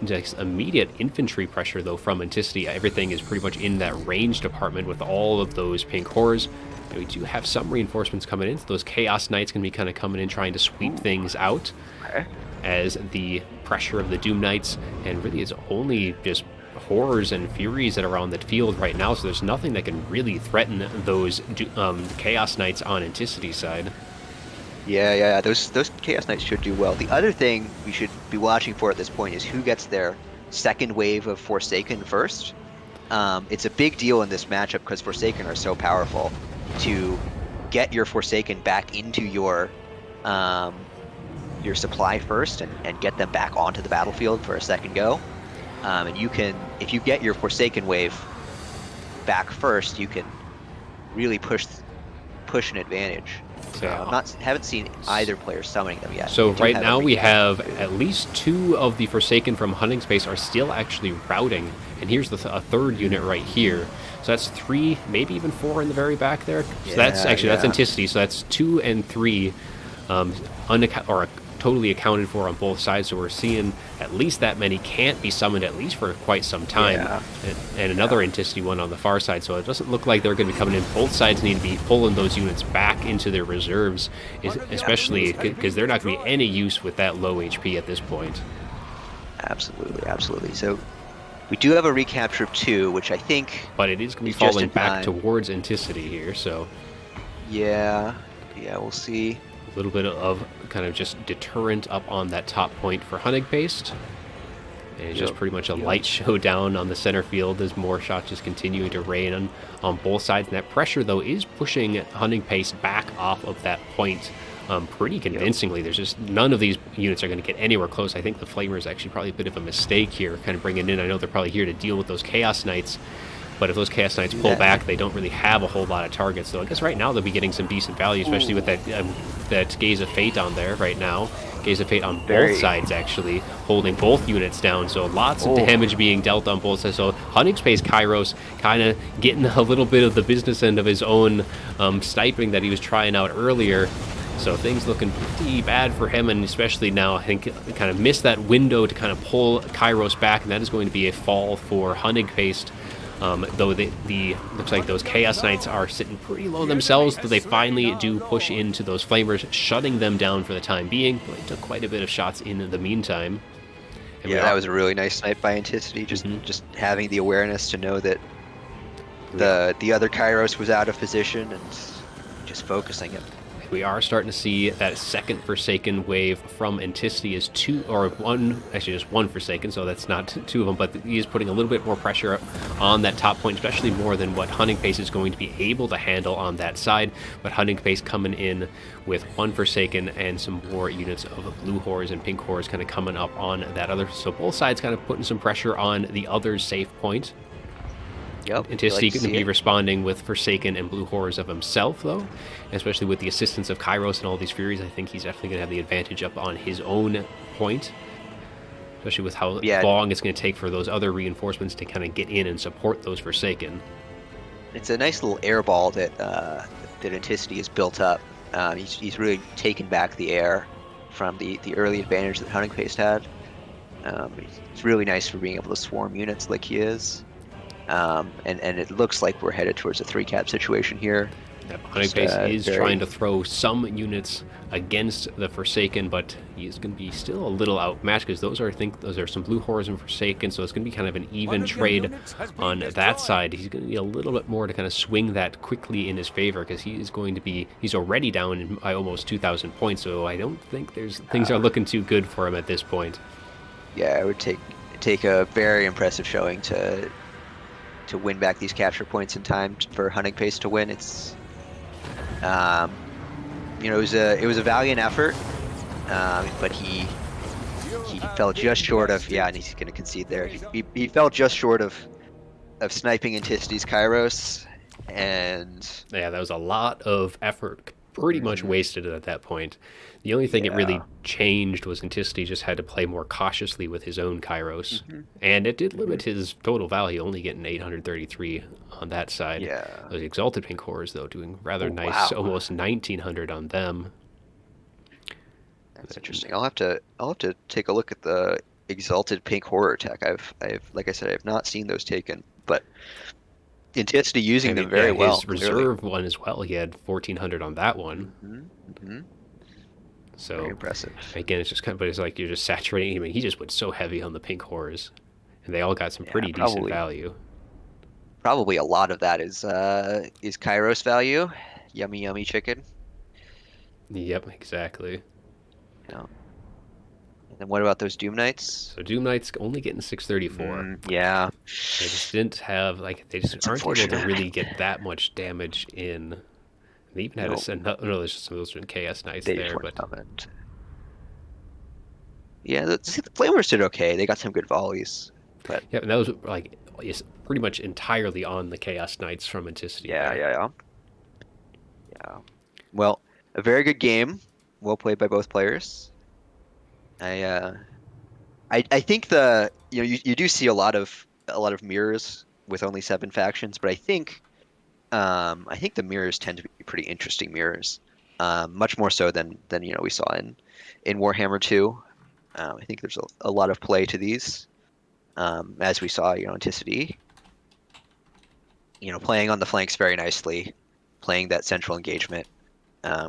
just immediate infantry pressure, though, from Anticity. Everything is pretty much in that range department with all of those Pink Horrors. And we do have some reinforcements coming in. So those Chaos Knights going to be kind of coming in trying to sweep things out. Okay. As the pressure of the Doom Knights, and really it's only just Horrors and Furies that are on the field right now, so there's nothing that can really threaten those Chaos Knights on Anticity's side. Yeah, those Chaos Knights should do well. The other thing we should be watching for at this point is who gets their second wave of Forsaken first. It's a big deal in this matchup because Forsaken are so powerful. To get your Forsaken back into your supply first and get them back onto the battlefield for a second go. And you can, if you get your Forsaken wave back first, you can really push an advantage. So haven't seen either player summoning them yet. So right now we have at least 2 of the Forsaken from Hunting Space are still actually routing, and here's a third unit right here. So that's 3, maybe even 4 in the very back there. So that's Anticity. So that's 2 and 3 totally accounted for on both sides. So we're seeing at least that many can't be summoned at least for quite some time. And another Anticity one on the far side. So it doesn't look like they're going to be coming in. Both sides need to be pulling those units back into their reserves, especially because they're not going to be any use with that low HP at this point. Absolutely, absolutely. So we do have a recapture of 2, which I think But it is going to be is just falling in back time. towards Anticity here, so Yeah, yeah, we'll see. a little bit of kind of just deterrent up on that top point for Hunting Paste. And it's just Yep, pretty much a yep. light showdown on the center field as more shots just continuing to rain on both sides. And that pressure, though, is pushing Hunting Paste back off of that point pretty Yep. convincingly. There's just none of these units are going to get anywhere close. I think the Flamer is actually probably a bit of a mistake here, kind of bringing in. I know they're probably here to deal with those Chaos Knights, but if those Chaos Knights Do pull that. back, they don't really have a whole lot of targets. So I guess right now they'll be getting some decent value, especially with Ooh, that Gaze of Fate on there right now. Gaze of Fate on both very. sides, actually, holding both units down. So lots of Oh, damage being dealt on both sides. So Hunting Space Kairos kind of getting a little bit of the business end of his own sniping that he was trying out earlier. So things looking pretty bad for him, and especially now, I think kind of missed that window to kind of pull Kairos back, and that is going to be a fall for Hunting Paste. Though the looks like those Chaos Knights are sitting pretty low themselves, though they finally do push into those Flamers, shutting them down for the time being. But they took quite a bit of shots in the meantime. And we yeah, are, that was a really nice snipe by Anticity. Just having the awareness to know that we are the other Kairos was out of position and just focusing it. we are starting to see that second Forsaken wave from Anticity is just one Forsaken, so that's not 2 of them, but he is putting a little bit more pressure on that top point, especially more than what Hunting Pace is going to be able to handle on that side. But Hunting Pace coming in with 1 Forsaken and some more units of Blue Horrors and Pink Horrors kind of coming up on that other. So both sides kind of putting some pressure on the other's safe point. Yep, you Anticity like to going to see be it. responding with Forsaken and Blue Horrors of himself, though, especially with the assistance of Kairos and all these Furies. I think he's definitely going to have the advantage up on his own point, especially with how Yeah, long it's going to take for those other reinforcements to kind of get in and support those Forsaken. it's a nice little air ball that that Anticity has built up. He's really taken back the air from the early advantage that Hunting Paste had. It's really nice for being able to swarm units like he is. And it looks like we're headed towards a 3-cap situation here. Hunting Just, Pace is very- trying to throw some units against the Forsaken, but he's going to be still a little outmatched because I think those are some Blue Horrors and Forsaken, so it's going to be kind of an even trade on that side. He's going to need a little bit more to kind of swing that quickly in his favor because he's already down by almost 2,000 points, so I don't think things are looking too good for him at this point. Yeah, it would take a very impressive showing to win back these capture points in time for Hunting Pace to win. It's it was a valiant effort, but he fell just short of, yeah, and he's going to concede there. He fell just short of sniping Anticity's Kairos, and Yeah, that was a lot of effort, pretty much wasted at that point. The only thing it really yeah. changed was Anticity just had to play more cautiously with his own Kairos. Mhm. And it did limit his total value, only getting 833 on that side. Yeah. Those Exalted Pink Horrors, though, doing rather Oh, nice, wow. almost 1900 on them. That's interesting. I'll have to take a look at the Exalted Pink Horror attack. Like I said, I've not seen those taken, but Anticity using them very well. His reserve one as well, he had 1400 on that one. Mm-hmm. So Very impressive. again, it's just kind of, but it's like you're just saturating him. He just went so heavy on the Pink Horrors, and they all got some Yeah, pretty decent value. Probably a lot of that is Kairos value. Yummy, yummy chicken. Yep, exactly. Yeah. And then what about those Doom Knights? So Doom Knight's only getting 634. Yeah. They just didn't have they just That's aren't able to unfortunate. really get that much damage in. They even had no, there's just some of those Chaos Knights They just there, weren't but coming. Yeah, the Flamers did okay. They got some good volleys, but yeah, and that was like it's pretty much entirely on the Chaos Knights from Anticity. yeah. Well, a very good game. Well played by both players. I think you do see a lot of mirrors with only 7 factions, but I think the mirrors tend to be pretty interesting mirrors, much more so than we saw in Warhammer 2. I think there's a lot of play to these, as we saw, Anticity, playing on the flanks very nicely, playing that central engagement,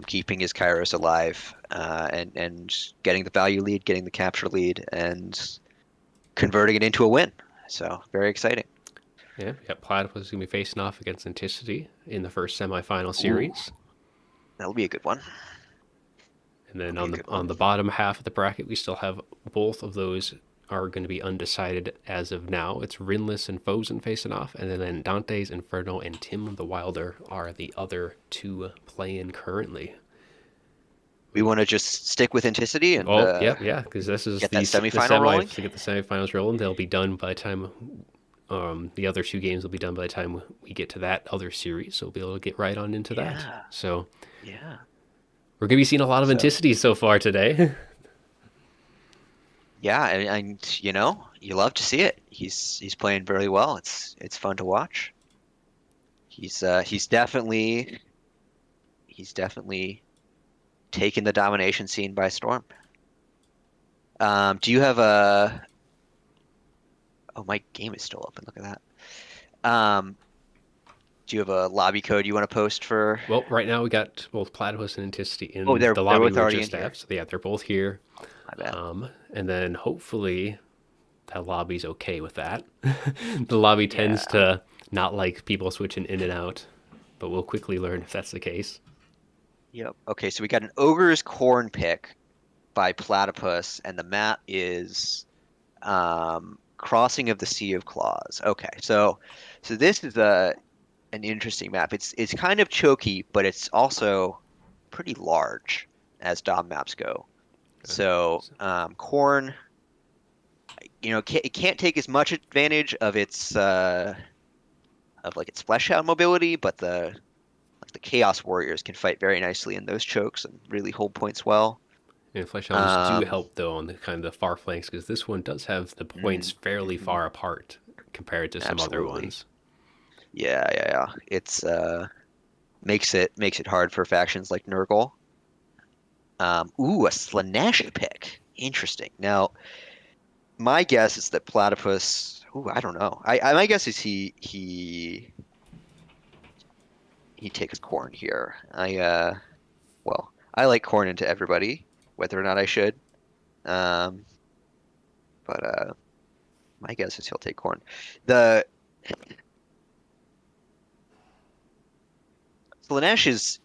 keeping his Kairos alive, and getting the value lead, getting the capture lead, and converting it into a win. So very exciting. Yeah, Platypus is going to be facing off against Anticity in the first semifinal Ooh, series. that'll be a good one. And then That'll be a on the good one. bottom half of the bracket, we still have both of those are going to be undecided as of now. It's Rinless and Fosen facing off, and then Dante's Inferno and Tim the Wilder are the other two playing currently. We want to just stick with Anticity and Oh, yeah, because this is get that the semifinal rolling. semis to get the semifinals rolling. They'll be done by the time the other two games will be done by the time we get to that other series. So we'll be able to get right on into that. Yeah, So yeah. we're going to be seeing a lot of So Anticity so far today. yeah, and you know, you love to see it. He's playing very well. It's fun to watch. He's definitely taken the domination scene by storm. Do you have a? Oh, my game is still open. Look at that. Do you have a lobby code you want to post for? Well, right now we got both Platypus and Anticity Oh, in they're the they're lobby both we were already in just here. at. So yeah, they're both here. My bad. And then hopefully that lobby's okay with that. The lobby tends Yeah. to not like people switching in and out, but we'll quickly learn if that's the case. Yep. Okay, so we got an ogre's corn pick by Platypus, and the map is Crossing of the Sea of Claws. Okay, so this is a an interesting map. It's kind of choky, but it's also pretty large as Dom maps go. Okay. So corn, it can't take as much advantage of like its flesh out mobility, but the Chaos Warriors can fight very nicely in those chokes and really hold points well. And flesh hounds do Um, help though on the kind of the far flanks because this one does have the points fairly mhm, far apart compared to some other absolutely. ones. Yeah. It's makes it hard for factions like Nurgle. Ooh, a Slanesh pick. Interesting. Now, my guess is that Platypus. Ooh, I don't know. My guess is he takes corn here. Well, I like corn into everybody, whether or not I should. Um, but my guess is he'll take corn. The Slanesh is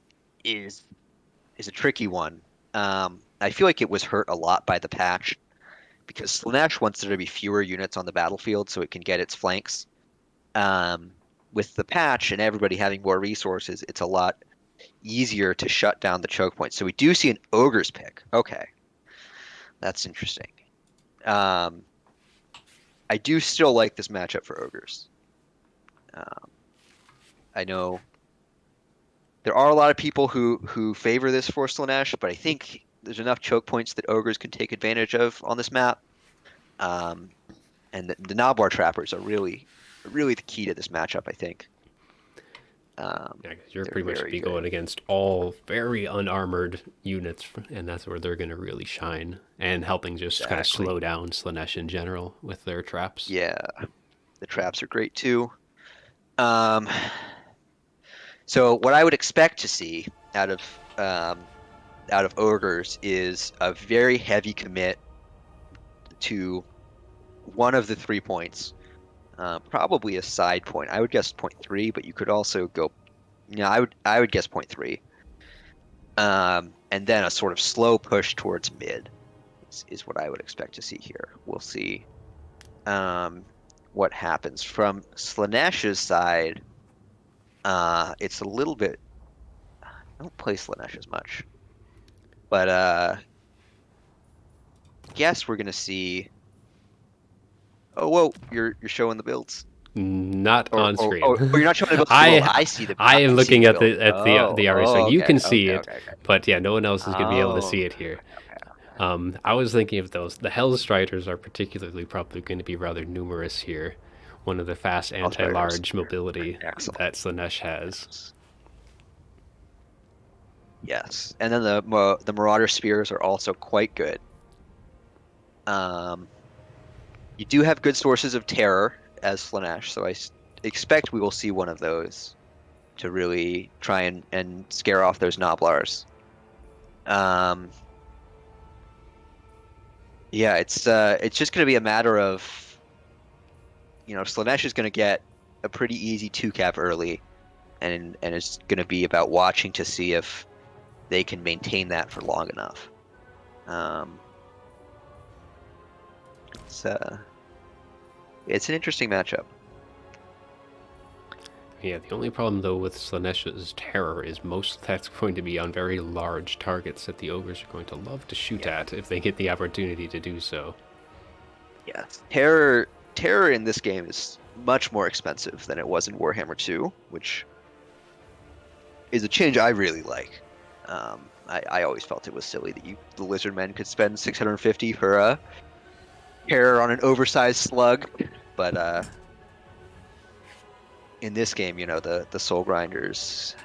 is a tricky one. I feel like it was hurt a lot by the patch because Slanesh wants there to be fewer units on the battlefield so it can get its flanks. Um, with the patch and everybody having more resources, it's a lot easier to shut down the choke points. So we do see an ogre's pick. Okay, that's interesting. Um, I do still like this matchup for ogres. Um, I know there are a lot of people who favor this for Slanesh, but I think there's enough choke points that ogres can take advantage of on this map. Um, and the Nablar trappers are really the key to this matchup, I think. Yeah, 'cause you're They're pretty much very be going good. against all very unarmored units, and that's where they're going to really shine, and helping just kind of Exactly. slow down Slanesh in general with their traps. Yeah, the traps are great too. Um, so what I would expect to see out of um, out of ogres is a very heavy commit to one of the 3 points. Probably a side point. I would guess point 0.3, but you could also go. Yeah, I would guess point 0.3. And then a sort of slow push towards mid is what I would expect to see here. We'll see what happens from Slanesh's side. It's a little bit. I don't play Slanesh as much, but guess we're gonna see. Oh, whoa! You're showing the builds. Not Or, on or, screen. or, or you're not showing the builds. Well, I I see the I am I'm seeing looking the at build. the RA, so you Okay, can see okay, it, okay, okay. but yeah, no one else is going to be able to see Oh, it here. okay. I was thinking of those. The Hellstriders are particularly probably going to be rather numerous here. One of the fast Outriders. anti-large mobility Excellent. that Slanesh has. Yes, and then the Marauder Spears are also quite good. Um, you do have good sources of terror as Slanesh, so expect we will see one of those to really try and scare off those Noblars. Um, Yeah, it's just going to be a matter of, Slanesh is going to get a pretty easy 2-cap early, and it's going to be about watching to see if they can maintain that for long enough. Um, it's it's an interesting matchup. Yeah, the only problem though with Slanesh's terror is most of that's going to be on very large targets that the ogres are going to love to shoot Yeah. at if they get the opportunity to do so. Yeah, terror in this game is much more expensive than it was in Warhammer 2, which is a change I really like. I always felt it was silly that the lizard men could spend 650 for a terror on an oversized slug, but in this game, the soul grinders,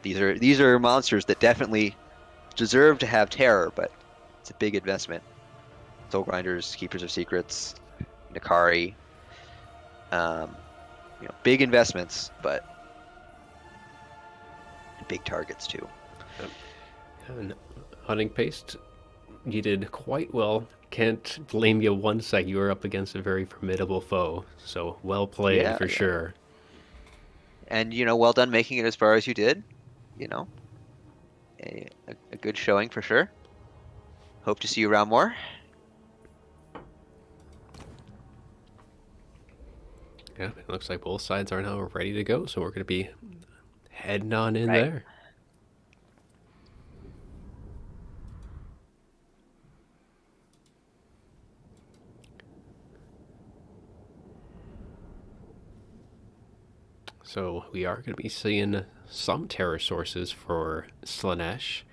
these are monsters that definitely deserve to have terror, but it's a big investment. Soul grinders, keepers of secrets, Nakari, big investments, but big targets too. And hunting paste, you did quite well. Can't blame you one sec. You were up against a very formidable foe, so well played Yeah, for yeah. sure. And well done making it as far as you did. You know, a good showing for sure. Hope to see you around more. Yeah, it looks like both sides are now ready to go, so we're going to be heading on in Right. there. So we are going to be seeing some terror sources for Slanesh.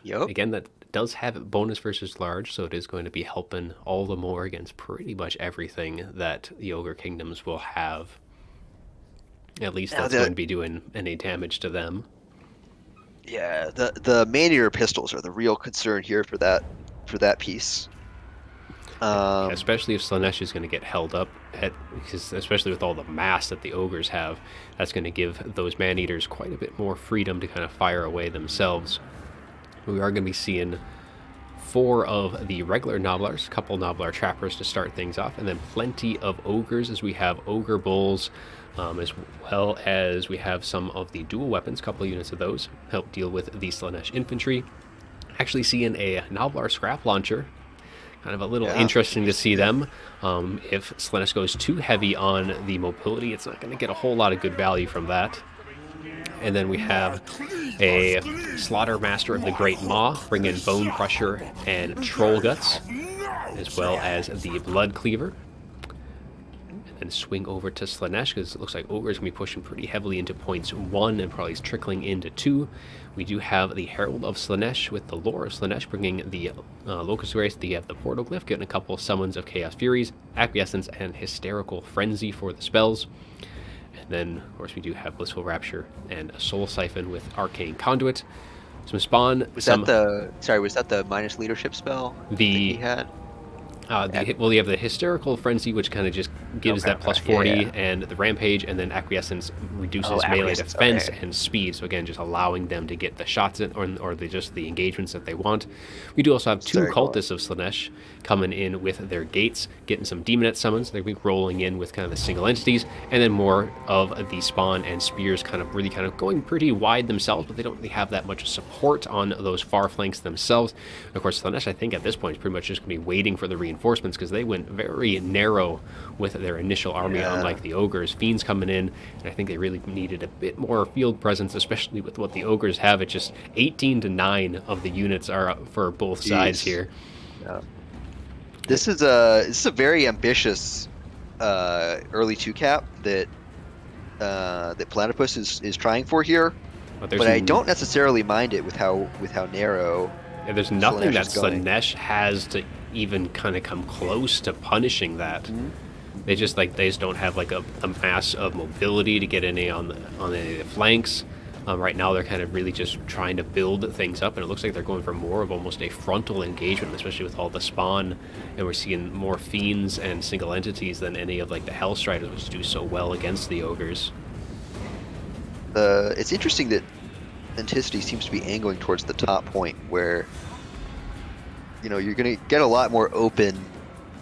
Yup. Again, that does have bonus versus large, so it is going to be helping all the more against pretty much everything that the Ogre Kingdoms will have. At least Now that's going to be doing any damage to them. the Maneater pistols are the real concern here for that piece. Yeah, especially if Slanesh is going to get held up, because especially with all the mass that the ogres have, that's going to give those man-eaters quite a bit more freedom to kind of fire away themselves. We are going to be seeing 4 of the regular Nobblars, a couple Nobblar trappers to start things off, and then plenty of ogres as we have ogre bulls, as well as we have some of the dual weapons, a couple units of those, help deal with the Slanesh infantry. Actually seeing a Nobblar scrap launcher, kind of a little interesting to see them. If Slanesh goes too heavy on the mobility, it's not going to get a whole lot of good value from that. And then we have a Slaughter Master of the Great Maw, bring in Bone Crusher and Troll Guts, as well as the Blood Cleaver. And then swing over to Slanesh, because it looks like Ogre is going to be pushing pretty heavily into points 1 and probably trickling into 2. We do have the Herald of Slanesh with the Lore of Slanesh, bringing the Locust Race, the Portal Glyph, getting a couple summons of Chaos Furies, Acquiescence, and Hysterical Frenzy for the spells. And then, of course, we do have Blissful Rapture and a Soul Siphon with Arcane Conduit. Some spawn. Was that the minus leadership spell that he had? Well, you have the Hysterical Frenzy, which kind of just gives that plus 40, and the Rampage, and then Acquiescence reduces melee defense and speed. So again, just allowing them to get the shots in, or just the engagements that they want. We do also have 2 Cultists of Slanesh coming in with their gates, getting some Demonette summons. They're going to be rolling in with kind of the single entities, and then more of the Spawn and Spears kind of going pretty wide themselves, but they don't really have that much support on those far flanks themselves. And of course, Slanesh, I think at this point, is pretty much just going to be waiting for the reinforcements, because they went very narrow with their initial army, unlike the ogres. Fiends coming in, and I think they really needed a bit more field presence, especially with what the ogres have. It's just 18 to 9 of the units are up for both sides here. Yeah. This is a very ambitious early 2-cap that Platypus is trying for here, but I don't necessarily mind it with how narrow. Yeah, there's nothing that Slanesh has to even kind of come close to punishing that. Mm-hmm. They just don't have like a mass of mobility to get any on any of the flanks. Right now, they're kind of really just trying to build things up, and it looks like they're going for more of almost a frontal engagement, especially with all the spawn, and we're seeing more fiends and single entities than any of like the Hellstriders, which do so well against the ogres. It's interesting that Anticity seems to be angling towards the top point, where you're gonna get a lot more open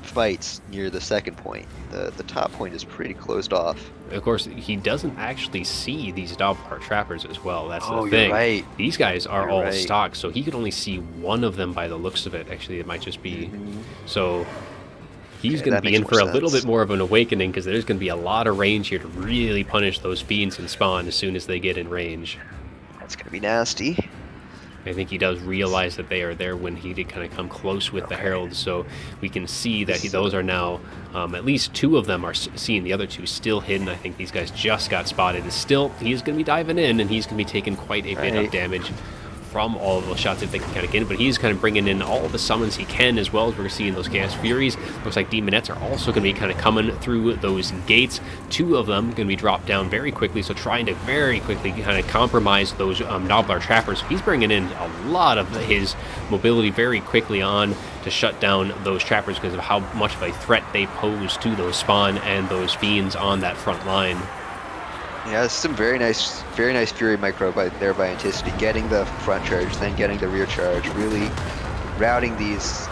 fights near the second point. The top point is pretty closed off. Of course, he doesn't actually see these Doppler trappers as well. That's the Oh, you're thing. right. These guys are You're all right. stocked, so he could only see one of them by the looks of it. Actually, it might just be Mhm. so. He's Okay, going to that be makes in more for a little bit sense. more of an awakening because there's going to be a lot of range here to really punish those fiends and spawn as soon as they get in range. That's gonna be nasty. I think he does realize that they are there when he did kind of come close with the Okay. heralds, so we can see that This, those are now, at least two of them are seen, the other two still hidden. I think these guys just got spotted. And still, he's going to be diving in, and he's going to be taking quite a bit of right. damage from all of those shots if they can kind of get in, but he's kind of bringing in all the summons he can, as well as we're seeing those Chaos Furies. Looks like Demonettes are also going to be kind of coming through those gates. Two of them going to be dropped down very quickly, so trying to very quickly kind of compromise those Nobblar Trappers. He's bringing in a lot of his mobility very quickly on to shut down those Trappers because of how much of a threat they pose to those Spawn and those Fiends on that front line. Yeah, it's some very nice Fury micro by Anticity, getting the front charge, then getting the rear charge, really routing these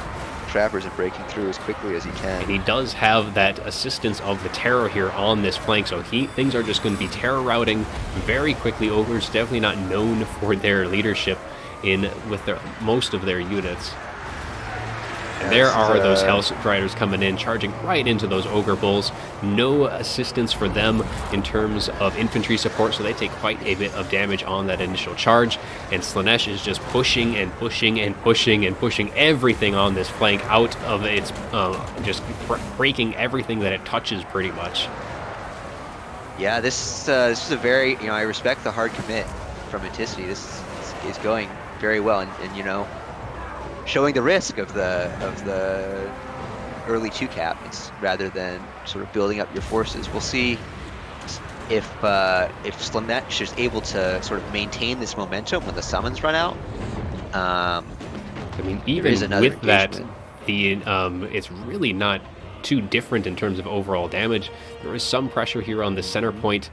trappers and breaking through as quickly as he And can. he does have that assistance of the terror here on this flank, so things are just going to be terror routing very quickly. Ogre's definitely not known for their leadership with most of their units. And there are those Hell's Riders coming in, charging right into those Ogre Bulls. No assistance for them in terms of infantry support, so they take quite a bit of damage on that initial charge. And Slaanesh is just pushing and pushing and pushing and pushing everything on this flank out of its, just breaking everything that it touches pretty much. Yeah, this is a very, I respect the hard commit from Anticity. This is going very well, and showing the risk of the early 2 cap rather than sort of building up your forces. We'll see if Slaanesh is able to sort of maintain this momentum when the summons run out. I mean, even with that, it's really not too different in terms of overall damage. There is some pressure here on the center point,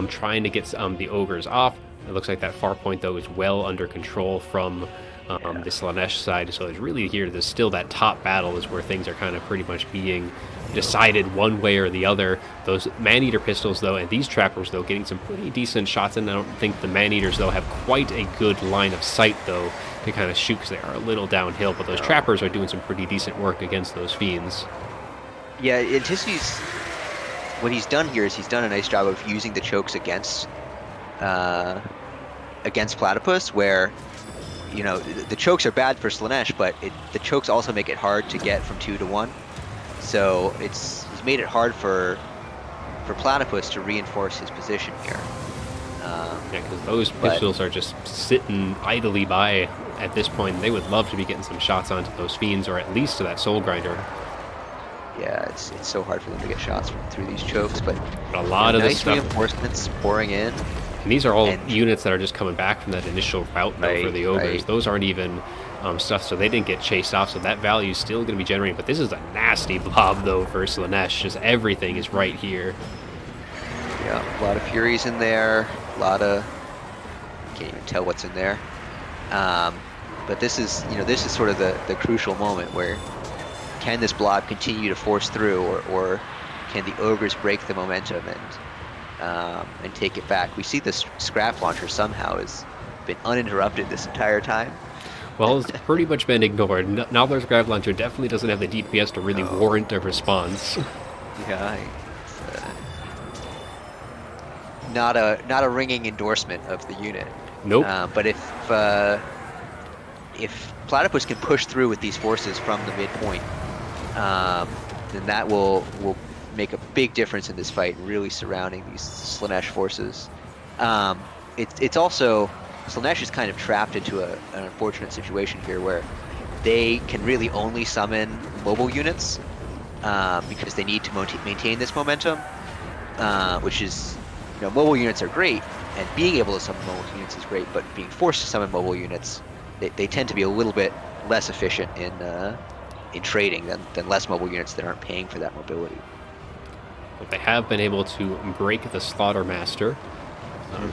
trying to get the ogres off. It looks like that far point, though, is well under control from the Slaanesh side, so it's really here, there's still that top battle is where things are kind of pretty much being decided one way or the other. Those Man-Eater pistols, though, and these trappers, though, getting some pretty decent shots, and I don't think the Man-Eaters, though, have quite a good line of sight, though, to kind of shoot, because they are a little downhill, but those trappers are doing some pretty decent work against those fiends. Yeah, Anticity's, what he's done here is he's done a nice job of using the chokes against Platypus, where the chokes are bad for Slaanesh, but the chokes also make it hard to get from 2 to 1. So he's made it hard for Platypus to reinforce his position here. Yeah, because those pistols are just sitting idly by at this point. They would love to be getting some shots onto those fiends, or at least to that Soul Grinder. Yeah, it's so hard for them to get shots through these chokes, but a lot of nice this stuff, reinforcements pouring in. and these are all units that are just coming back from that initial route, though, for the ogres. Right. Those aren't even stuff, so they didn't get chased off, so that value is still going to be generated. But this is a nasty blob, though, for Slaanesh. Just everything is right here. Yeah, a lot of Furies in there, a lot of, can't even tell what's in there. But this is sort of the crucial moment where, can this blob continue to force through, or can the ogres break the momentum and take it back? We see this scrap launcher somehow has been uninterrupted this entire time. Well, it's pretty much been ignored. Nobbler's Grab Launcher definitely doesn't have the DPS to really warrant a response. Yeah, not a ringing endorsement of the unit. Nope. But if Platypus can push through with these forces from the midpoint, then that will make a big difference in this fight, really surrounding these Slaanesh forces. It's also, Slaanesh is kind of trapped into an unfortunate situation here where they can really only summon mobile units because they need to maintain this momentum, which is, mobile units are great, and being able to summon mobile units is great, but being forced to summon mobile units, they tend to be a little bit less efficient in trading than less mobile units that aren't paying for that mobility. But they have been able to break the Slaughtermaster.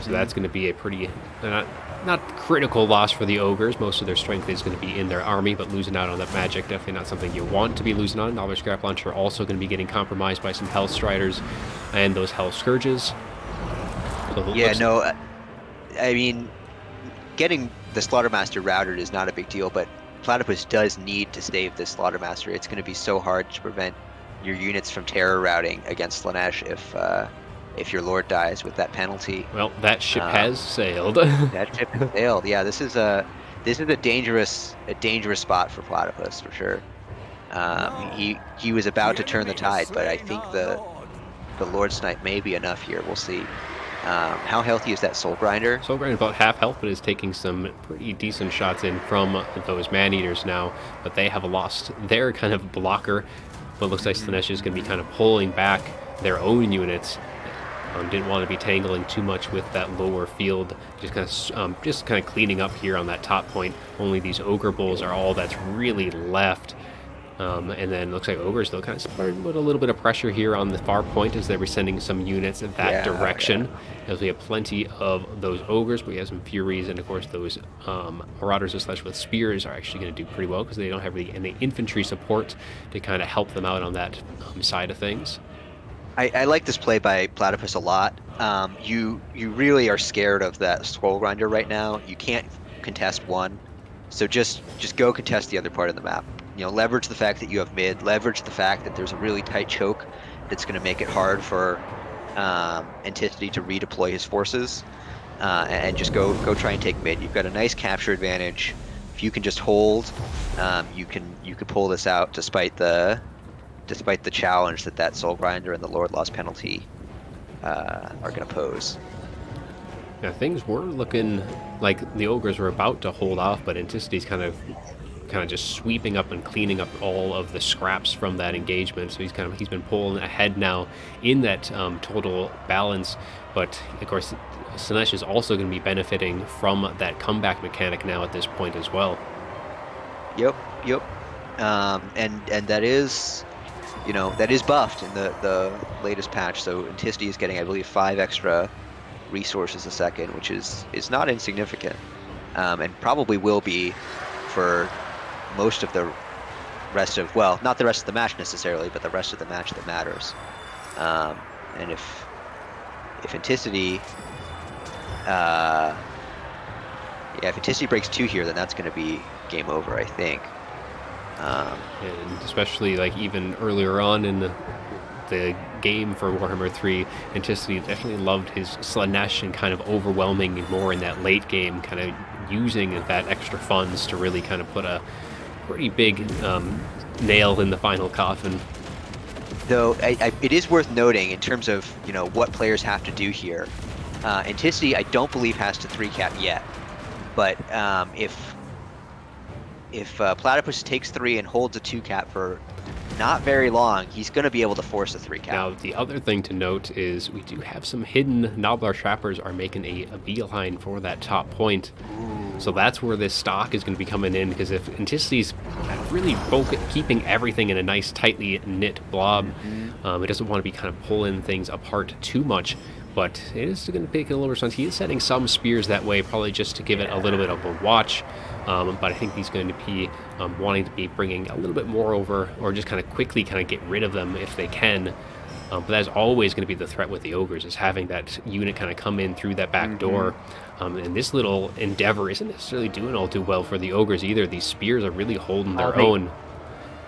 So that's going to be a pretty not critical loss for the ogres. Most of their strength is going to be in their army, but losing out on that magic, definitely not something you want to be losing on. Now their scrap launcher also going to be getting compromised by some health striders and those hell scourges. So yeah, no, I mean, getting the Slaughtermaster routed is not a big deal, but Platypus does need to save this Slaughtermaster. It's going to be so hard to prevent your units from terror routing against Slanesh if your lord dies with that penalty. Well, that ship has sailed. That ship has sailed. Yeah, this is a dangerous spot for Platypus for sure. He was about to turn the tide, but I think the Lord Snipe may be enough here. We'll see. How healthy is that Soul Grinder? Soul Grinder about half health, but is taking some pretty decent shots in from those Man-Eaters now. But they have lost their kind of blocker. But it looks like Slanesh is going to be kind of pulling back their own units. Didn't want to be tangling too much with that lower field. Just kind of cleaning up here on that top point. Only these Ogre Bulls are all that's really left. And then looks like Ogres still kind of starting with a little bit of pressure here on the far point as they were sending some units in that direction. As we have plenty of those Ogres, but we have some Furies, and of course those Marauders with spears are actually going to do pretty well because they don't have really any infantry support to kind of help them out on that side of things. I like this play by Platypus a lot. You really are scared of that Scroll Grinder right now. You can't contest one, so just go contest the other part of the map. You know, leverage the fact that you have mid, leverage the fact that there's a really tight choke that's going to make it hard for Antiquity to redeploy his forces, and just go try and take mid. You've got a nice capture advantage. If you can just hold, you can pull this out despite the challenge that Soul Grinder and the Lord Lost penalty are going to pose. Yeah, things were looking like the Ogres were about to hold off, but Anticity's kind of just sweeping up and cleaning up all of the scraps from that engagement. So he's been pulling ahead now in that total balance. But of course, Slanesh is also going to be benefiting from that comeback mechanic now at this point as well. Yep. And that is, that is buffed in the latest patch. So Anticity is getting, I believe, 5 extra resources a second, which is not insignificant, and probably will be for most of the rest of, well, not the rest of the match necessarily, but the rest of the match that matters. And if Anticity, if Anticity breaks 2 here, then that's going to be game over, I think. And especially like even earlier on in the game for Warhammer 3, Anticity definitely loved his Slanesh and kind of overwhelming more in that late game, kind of using that extra funds to really kind of put a pretty big nail in the final coffin. Though it is worth noting in terms of what players have to do here. Anticity, I don't believe, has to 3-cap yet, but if Platypus takes 3 and holds a 2-cap for not very long, he's going to be able to force a 3-cap. Now, the other thing to note is we do have some hidden Nobblar Trappers are making a beeline for that top point. So that's where this stock is going to be coming in, because if Anticity's really keeping everything in a nice tightly knit blob, it doesn't want to be kind of pulling things apart too much, but it is going to take a little response. He is setting some spears that way, probably just to give it a little bit of a watch, but I think he's going to be wanting to be bringing a little bit more over, or just kind of quickly kind of get rid of them if they can. But that's always going to be the threat with the Ogres, is having that unit kind of come in through that back door. And this little endeavor isn't necessarily doing all too well for the Ogres either. These spears are really holding their own.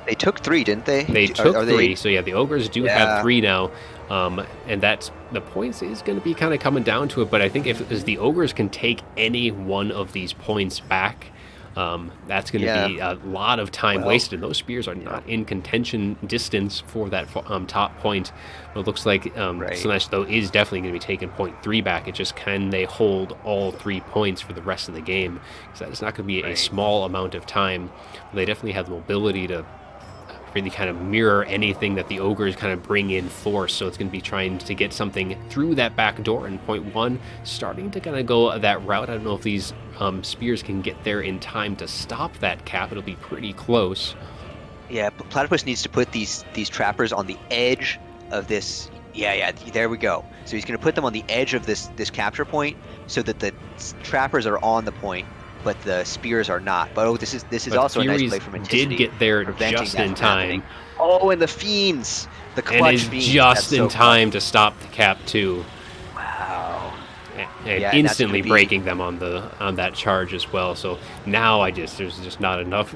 They took 3, didn't they? They took 3, so yeah, the Ogres do have 3 now. And that's, the points is going to be kind of coming down to it, but I think as the Ogres can take any one of these points back, that's going to be a lot of time wasted. Those spears are not in contention distance for that top point. But it looks like Slanesh, though, is definitely going to be taking point 3 back. It just, can they hold all 3 points for the rest of the game? Because that is not going to be a small amount of time. They definitely have the mobility to really kind of mirror anything that the Ogres kind of bring in force. So it's going to be trying to get something through that back door, and point 1 starting to kind of go that route. I don't know if these spears can get there in time to stop that cap. It'll be pretty close. Yeah, Platypus needs to put these trappers on the edge of this Yeah, there we go. So he's going to put them on the edge of this capture point so that the trappers are on the point, but the spears are not. But oh, this is But the also a nice Furies play from did Anticity, get there preventing just that in from happening. time, Oh, and the fiends, the and clutch is fiends. That's just in so time clutch. to stop the Cap 2. Wow. And Yeah, and that's going instantly to be breaking them on that charge as well. So now there's just not enough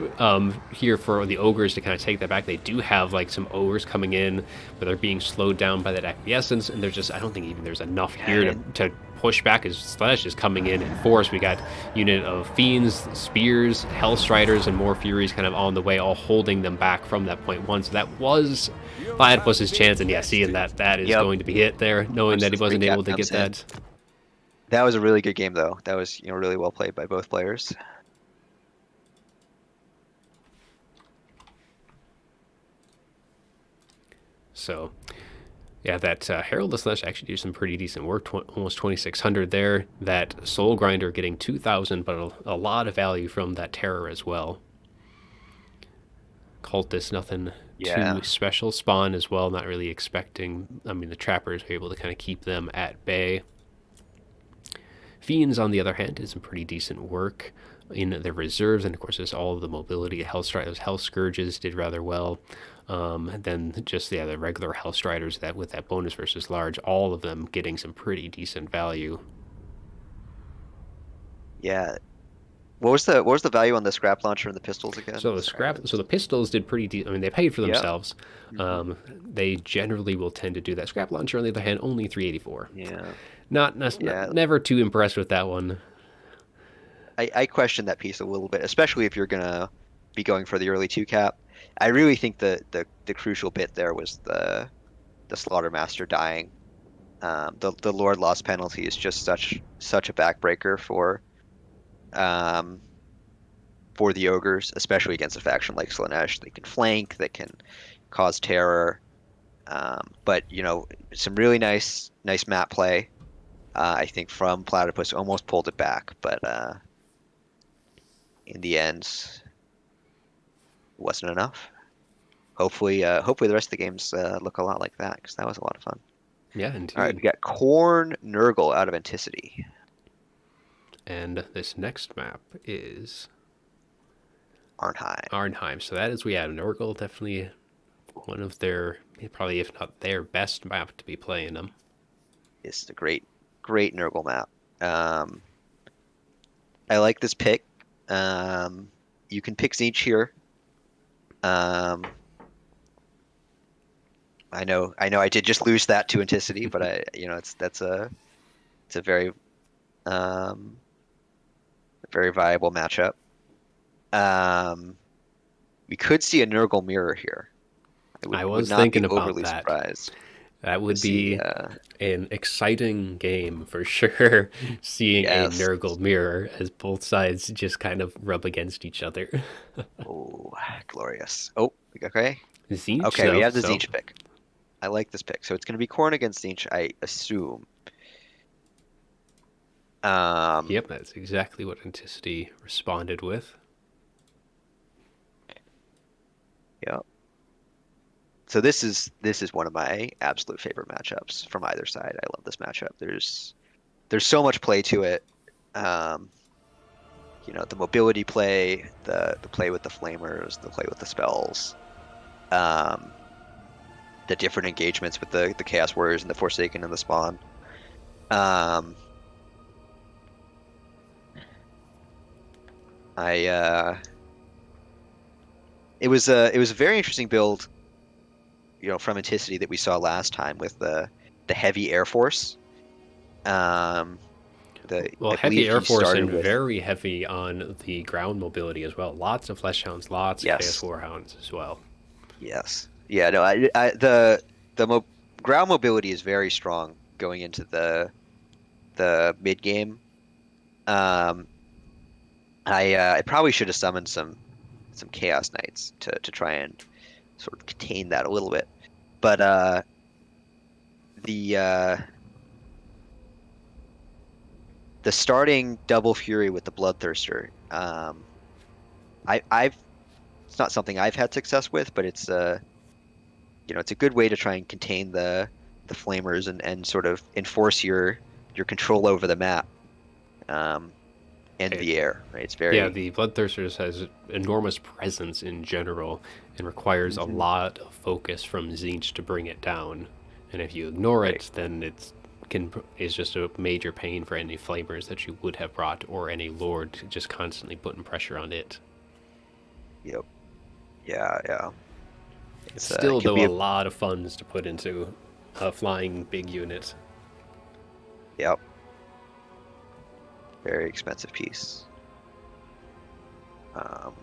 here for the ogres to kind of take that back. They do have like some ogres coming in, but they're being slowed down by that acquiescence, and there's just I don't think even there's enough here and to push back as Slash is coming in force. We got unit of fiends, spears, hellstriders, and more furies kind of on the way, all holding them back from that point one. So that was Platypus's chance, and yeah, seeing that is yep. going to be hit there, knowing Once that the he free wasn't cap able to comes get in. that. That was a really good game, though. That was, really well played by both players. So, yeah, that Herald of Slash actually did some pretty decent work, almost 2,600 there. That Soul Grinder getting 2,000, but a lot of value from that Terror as well. Cultist, nothing Yeah. too special. Spawn as well, not really expecting. I mean, the Trappers were able to kind of keep them at bay. Fiends, on the other hand, did some pretty decent work in their reserves, and of course, there's all of the mobility. Those Hell Scourges did rather well. Then just the regular Hellstriders that with that bonus versus large, all of them getting some pretty decent value. Yeah. What was the value on the scrap launcher and the pistols again? So the pistols did pretty. I mean, they paid for Yep. themselves. Mhm. They generally will tend to do that. Scrap launcher, on the other hand, only 384. Yeah. Not Yeah. never too impressed with that one. I question that piece a little bit, especially if you're gonna be going for the early two cap. I really think the crucial bit there was the Slaughtermaster dying. The Lord loss penalty is just such a backbreaker um, for the ogres, especially against a faction like Slanesh. They can flank, they can cause terror. But some really nice map play. I think from Platypus almost pulled it back, but in the end, it wasn't enough. Hopefully the rest of the games look a lot like that because that was a lot of fun. Yeah, All right, we indeed. got Corn Nurgle out of Anticity. And this next map is Arnheim. Arnheim. So that is we had an Oracle, definitely one of their, probably if not their best map to be playing them. This is a great Nurgle map. I like this pick. You can pick Tzeentch here. I know I did just lose that to Anticity, but it's a very viable matchup. We could see a Nurgle mirror here. I I would was not thinking be about overly that. surprised That to would see. be an exciting game for sure, seeing a Yes. Nurgle mirror as both sides just kind of rub against each other. Oh, glorious. Oh, okay. Tzeentch, Okay, we though, have the so Tzeentch pick. I like this pick. So it's going to be Corn against Tzeentch, I assume. yep, that's exactly what Anticity responded with. Yeah. So this is one of my absolute favorite matchups from either side. I love this matchup. There's so much play to it. Um, the mobility play, the play with the flamers, the play with the spells, um, the different engagements with the Chaos Warriors and the Forsaken and the Spawn. It was a very interesting build, from Anticity that we saw last time with the heavy Air Force. Well, I heavy believe Air he Force started and with very heavy on the ground mobility as well. Lots of Flesh Hounds, lots of Chaos yes, Warhounds as well. yes, yeah. No, the ground mobility is very strong going into the mid game. Um, I probably should have summoned some Chaos Knights to try and sort of contain that a little bit, but the uh, the starting double fury with the Bloodthirster. I've it's not something I've had success with, but it's a good way to try and contain the the flamers and sort of enforce your control over the map, and the air. Right? It's Yeah, very the Bloodthirsters has enormous presence in general and requires a Mhm. lot of focus from Tzeentch to bring it down. And if you ignore Right. it, then is just a major pain for any flamers that you would have brought or any lord just constantly putting pressure on it. Yep. Yeah. Yeah. It's It still can though be a a lot of funds to put into a flying big unit. yep. Very expensive piece. Um,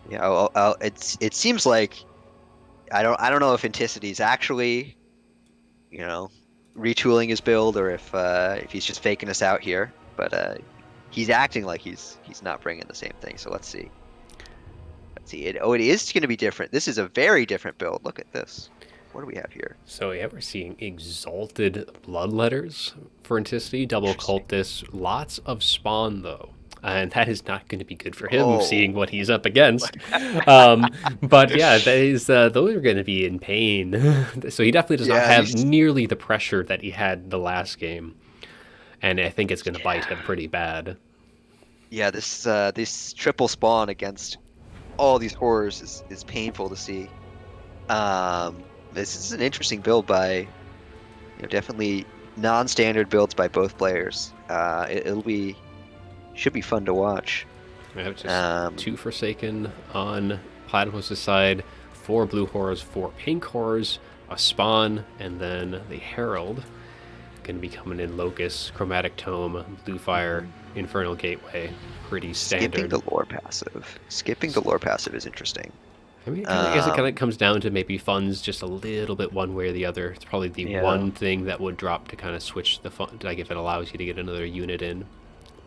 yeah. It seems like I don't know if Anticity is actually retooling his build or if he's just faking us out here. But he's acting like he's not bringing the same thing. So let's see. Let's see. It is going to be different. This is a very different build. Look at this. What do we have here? So yeah, we're seeing exalted bloodletters for Anticity, double Interesting. cultists, lots of spawn though. And that is not going to be good for him, seeing Oh. what he's up against. But yeah, those are going to be in pain. So he definitely does not Yeah, have these. nearly the pressure that he had the last game, and I think it's going to bite Yeah, him pretty bad. yeah. This triple spawn against all these horrors is painful to see. This is an interesting build by definitely non-standard builds by both players. It'll be should be fun to watch. We have just Um, 2 Forsaken on Platypus' side, 4 blue horrors, 4 pink horrors, a spawn, and then the Herald. Going to be coming in Locust, Chromatic Tome, Blue Fire, Infernal Gateway. Pretty skipping standard. the lore passive. Skipping the lore passive is interesting. I mean, I guess it kind Um, of comes down to maybe funds just a little bit one way or the other. It's probably the yeah. one thing that would drop to kind of switch the fund, like if it allows you to get another unit in.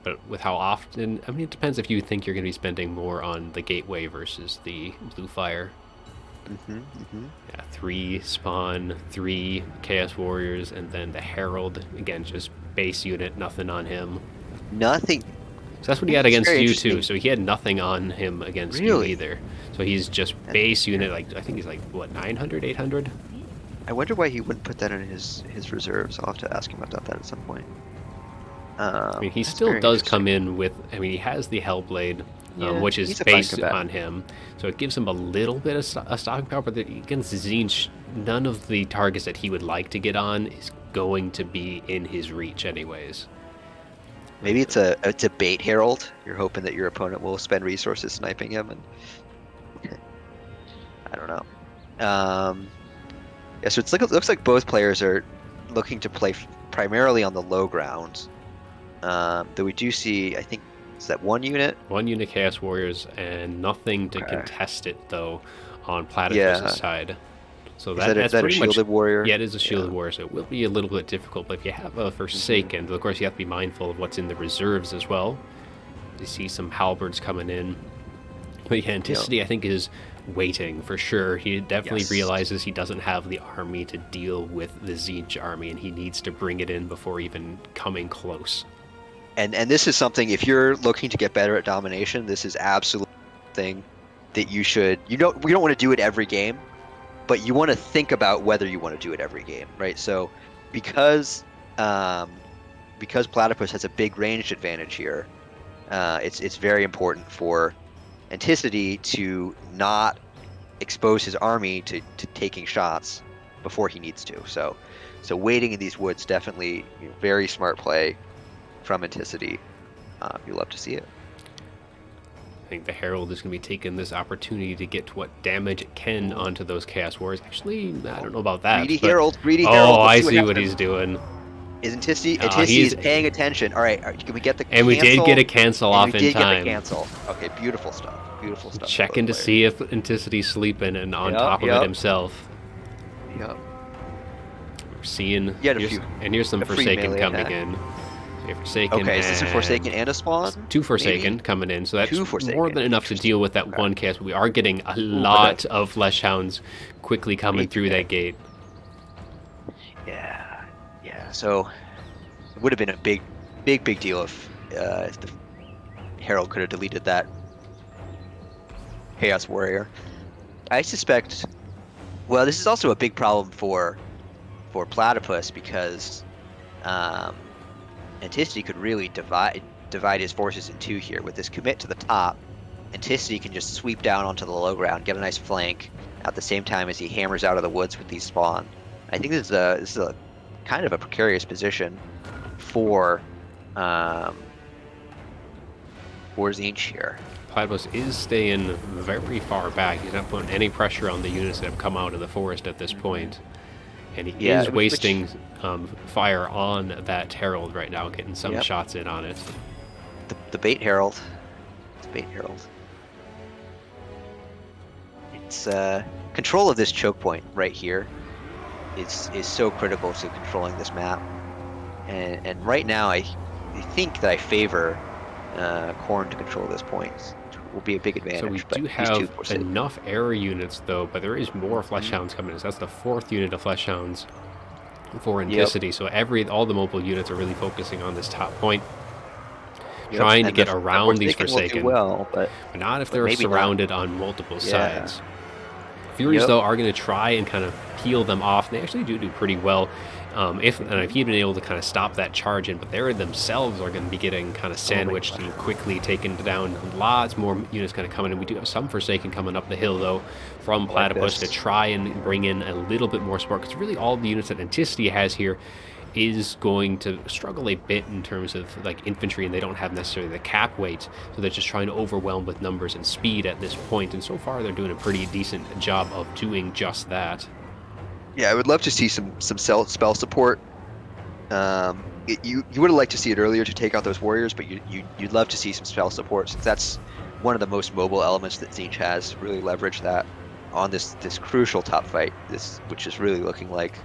But with how often, I mean, it depends if you think you're going to be spending more on the Gateway versus the Blue Fire. Hmm. Yeah, 3 spawn, 3 Chaos Warriors, and then the Herald. Again, just base unit, nothing on him. Nothing. So that's what he Yeah, had it's against very you too. interesting. So he had nothing on him against you Really? either. So he's just That's base unit. weird. Like I think he's like what 900, 800. I wonder why he wouldn't put that in his reserves. I'll have to ask him about that at some point. I mean, he That's still very does interesting. come in with. I mean, he has the Hellblade, Yeah, which is he's a fine based combatant. on him. So it gives him a little bit of a stocking power. But against Tzeentch, none of the targets that he would like to get on is going to be in his reach, anyways. Maybe it's a bait herald. You're hoping that your opponent will spend resources sniping him, and I don't know. Yeah, so it looks like both players are looking to play primarily on the low ground. Though we do see, I think, is that one unit? 1 unit Chaos Warriors and nothing to Okay. contest it though on Platypus' Yeah. side. So Is that that's a pretty much shielded warrior? yeah, it is a shielded Yeah. warrior, so it will be a little bit difficult. But if you have a Forsaken, of course you have to be mindful of what's in the reserves as well. You see some halberds coming in. But yeah, Anticity I think is waiting for sure. He definitely Yes. realizes he doesn't have the army to deal with the Tzeentch army, and he needs to bring it in before even coming close. And this is something, if you're looking to get better at domination, this is absolutely something that you should. We don't want to do it every game, but you want to think about whether you want to do it every game, right? So because Platypus has a big ranged advantage here, it's very important for Anticity to not expose his army to taking shots before he needs to. So waiting in these woods, definitely very smart play from Anticity. You love to see it. I think the Herald is going to be taking this opportunity to get what damage it can onto those Chaos Warriors. Actually, I don't know about that. Greedy but- Herald, greedy Oh, Herald. Let's I see what happens. he's doing. Is Anticity he's- is paying attention. All right, can we get the And we did cancel? get a cancel And off we in did get time. the cancel. Okay, beautiful stuff. Beautiful stuff. Checking to see if Anticity's sleeping and on top of it Yep. himself. Yeah. We're seeing. He had a few- and here's some a free Forsaken melee coming attack. in. So Forsaken. Okay, is this a and Forsaken and a spawn? 2 Forsaken Maybe? coming in, so that's 2 Forsaken. more than enough to Interesting. deal with that Okay. one cast. We are getting a but lot of Flesh Hounds quickly coming through Okay. that gate. Yeah. Yeah. So it would have been a big deal if the Herald could have deleted that Chaos Warrior. I suspect Well, this is also a big problem for Platypus because um, Anticity could really divide his forces in two here. With this commit to the top, Anticity can just sweep down onto the low ground, get a nice flank at the same time as he hammers out of the woods with these spawn. I think this is a kind of a precarious position for Zinch here. Platypus is staying very far back. He's not putting any pressure on the units that have come out of the forest at this point. And he is wasting fire on that Herald right now, getting some shots in on it. The Bait Herald. The Bait Herald. It's control of this choke point right here is so critical to controlling this map. And right now I think that I favor Khorne to control this point. It will be a big advantage. So we do have enough air units though, but there is more Fleshhounds coming in. So that's the 4th unit of Fleshhounds for Anticity. So all the mobile units are really focusing on this top point, trying to get around these Forsaken. But not if they're surrounded on multiple sides. Furies though are going to try and kind of peel them off. They actually do pretty well. If he'd been able to kind of stop that charge in, but they themselves are going to be getting kind of sandwiched and quickly taken down. Lots more units kind of coming in. We do have some Forsaken coming up the hill though from Platypus to try and bring in a little bit more support, because really all the units that Anticity has here is going to struggle a bit in terms of like infantry, and they don't have necessarily the cap weight, so they're just trying to overwhelm with numbers and speed at this point, and so far they're doing a pretty decent job of doing just that. Yeah, I would love to see some spell support. You would have liked to see it earlier to take out those warriors, but you'd love to see some spell support, since that's one of the most mobile elements that Zinch has. Really leverage that on this crucial top fight, which is really looking like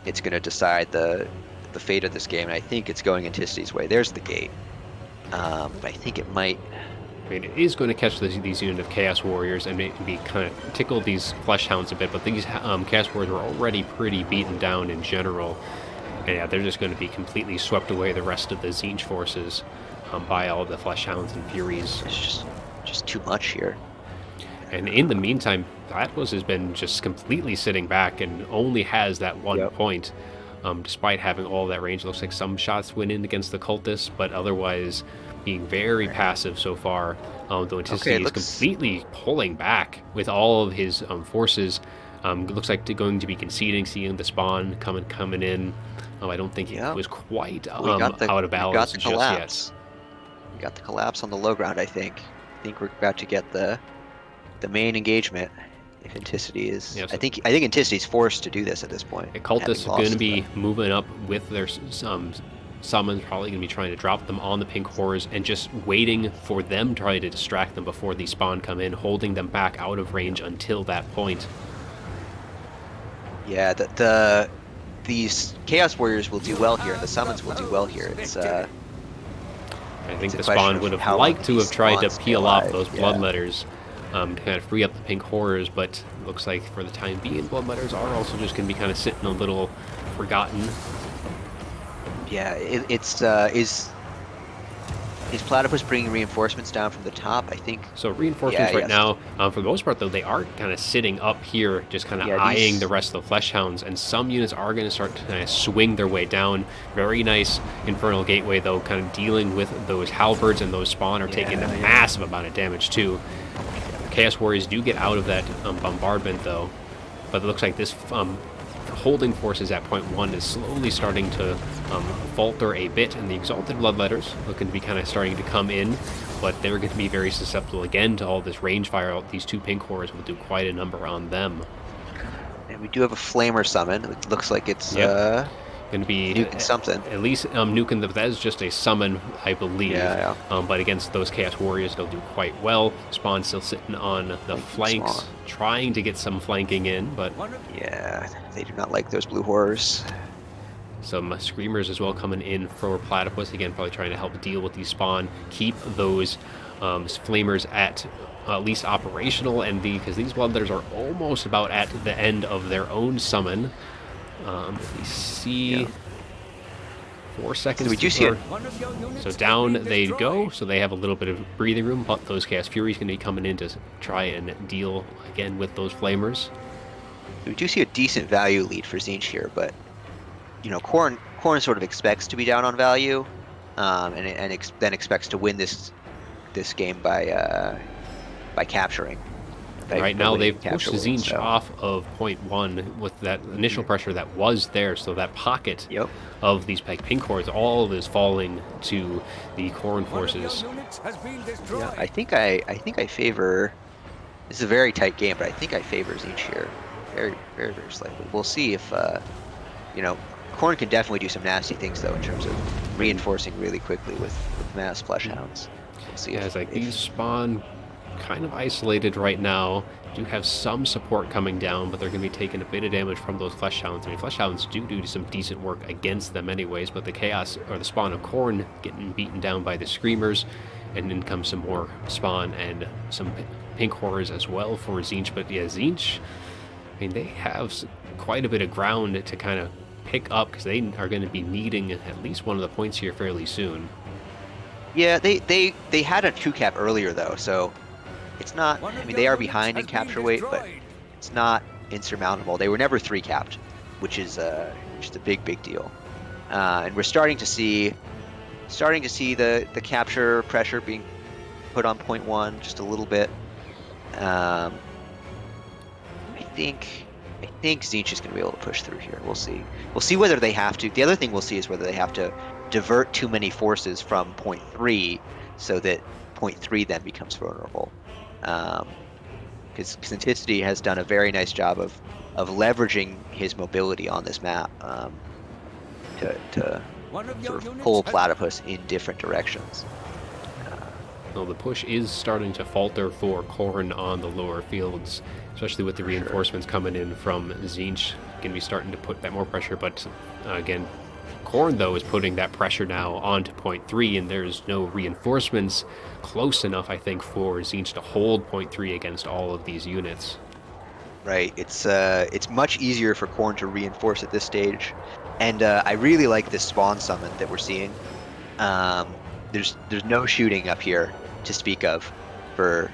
it's going to decide the fate of this game. And I think it's going Anticity's way. There's the gate. I think it might. I mean, it is going to catch these unit of Chaos Warriors and maybe kind of tickle these Fleshhounds a bit, but these Chaos Warriors were already pretty beaten down in general. And yeah, they're just going to be completely swept away the rest of the Zinch forces by all the Fleshhounds and Furies. It's just too much here. And in the meantime, Platypus has been just completely sitting back and only has that one point, despite having all that range. It looks like some shots went in against the Cultists, but otherwise being very passive so far. Though Anticity is completely pulling back with all of his forces. It looks like they're going to be conceding, seeing the spawn coming in. I don't think it was quite out of balance just yet. We got the collapse on the low ground, I think. I think we're about to get the main engagement. If Anticity is, I think Anticity's forced to do this at this point. The Cultists are going to be moving up with their summons, probably going to be trying to drop them on the pink horrors and just waiting for them to try to distract them before the spawn come in, holding them back out of range until that point. Yeah, these Chaos Warriors will do well here, and the summons will do well here. It's I think the spawn would have liked to have tried to peel off those bloodletters. To kind of free up the pink horrors, but looks like for the time being, bloodletters are also just going to be kind of sitting a little forgotten. Yeah, is Platypus bringing reinforcements down from the top? I think so. Reinforcements right now, for the most part though, they are kind of sitting up here, just kind of eyeing the rest of the Fleshhounds, and some units are going to start to kind of swing their way down. Very nice Infernal Gateway though, kind of dealing with those halberds, and those spawn are taking a massive amount of damage too. Chaos Warriors do get out of that bombardment though, but it looks like this holding forces at point 1 is slowly starting to falter a bit, and the Exalted Bloodletters looking to be kind of starting to come in, but they're going to be very susceptible again to all this range fire. These two pink horrors will do quite a number on them. And we do have a Flamer summon. It looks like it's going to be nuking something. At least nuking that is just a summon, I believe. But against those Chaos Warriors, they'll do quite well. Spawn still sitting on the flanks, trying to get some flanking in, but yeah, they do not like those blue horrors. Some Screamers as well coming in for Platypus, again probably trying to help deal with these spawn, keep those Flamers at least operational, and because these Bloodletters are almost about at the end of their own summon. If we see 4 seconds. So we do see it. So down they go. So they have a little bit of breathing room. But those Chaos Furies going to be coming in to try and deal again with those flamers. We do see a decent value lead for Zinch here, but Khorne sort of expects to be down on value, then expects to win this game by capturing. Right now they've pushed Zinch off of point 1 with that initial pressure that was there, so that pocket of these pink cores, all is falling to the Khorne forces. Yeah, I think I favor. This is a very tight game, but I think I favor Zinch here, very, very, very slightly. We'll see if Khorne can definitely do some nasty things though in terms of reinforcing really quickly with mass flesh hounds. We'll see. Yeah, it's like these spawn kind of isolated right now. Do have some support coming down, but they're going to be taking a bit of damage from those flesh hounds. I mean, flesh hounds do some decent work against them anyways, but the chaos or the spawn of Khorne getting beaten down by the screamers, and then comes some more spawn and some pink horrors as well for Zinch. But yeah, Zinch, I mean, they have quite a bit of ground to kind of pick up because they are going to be needing at least one of the points here fairly soon. Yeah, they had a 2-cap earlier though, so it's not. I mean, they are behind in capture weight, but it's not insurmountable. They were never 3-capped, which is a big deal. And we're starting to see the capture pressure being put on point 1 just a little bit. I think Zinch is going to be able to push through here. We'll see. We'll see whether they have to. The other thing we'll see is whether they have to divert too many forces from point 3 so that point 3 then becomes vulnerable. Because Anticity has done a very nice job of leveraging his mobility on this map to sort of pull Platypus in different directions. Well, the push is starting to falter for Khorne on the lower fields, especially with the reinforcements coming in from Zinch. Going to be starting to put that more pressure, but again, Khorne though is putting that pressure now onto point 3, and there's no reinforcements close enough, I think, for Zinch to hold point 3 against all of these units. Right. It's much easier for Khorne to reinforce at this stage, and I really like this spawn summon that we're seeing. There's no shooting up here to speak of for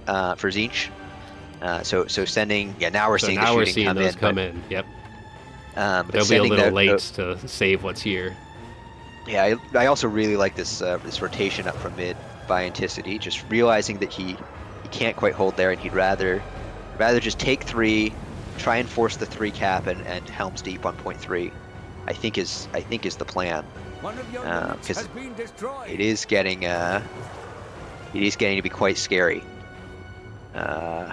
Zinch. So sending, now we're seeing the shooting come in. Yep. They'll be a little late to save what's here. Yeah, I also really like this rotation up from mid by Anticity, just realizing that he can't quite hold there, and he'd rather just take 3, try and force the 3-cap and Helm's Deep on point 3. I think is the plan, because it is getting to be quite scary. It's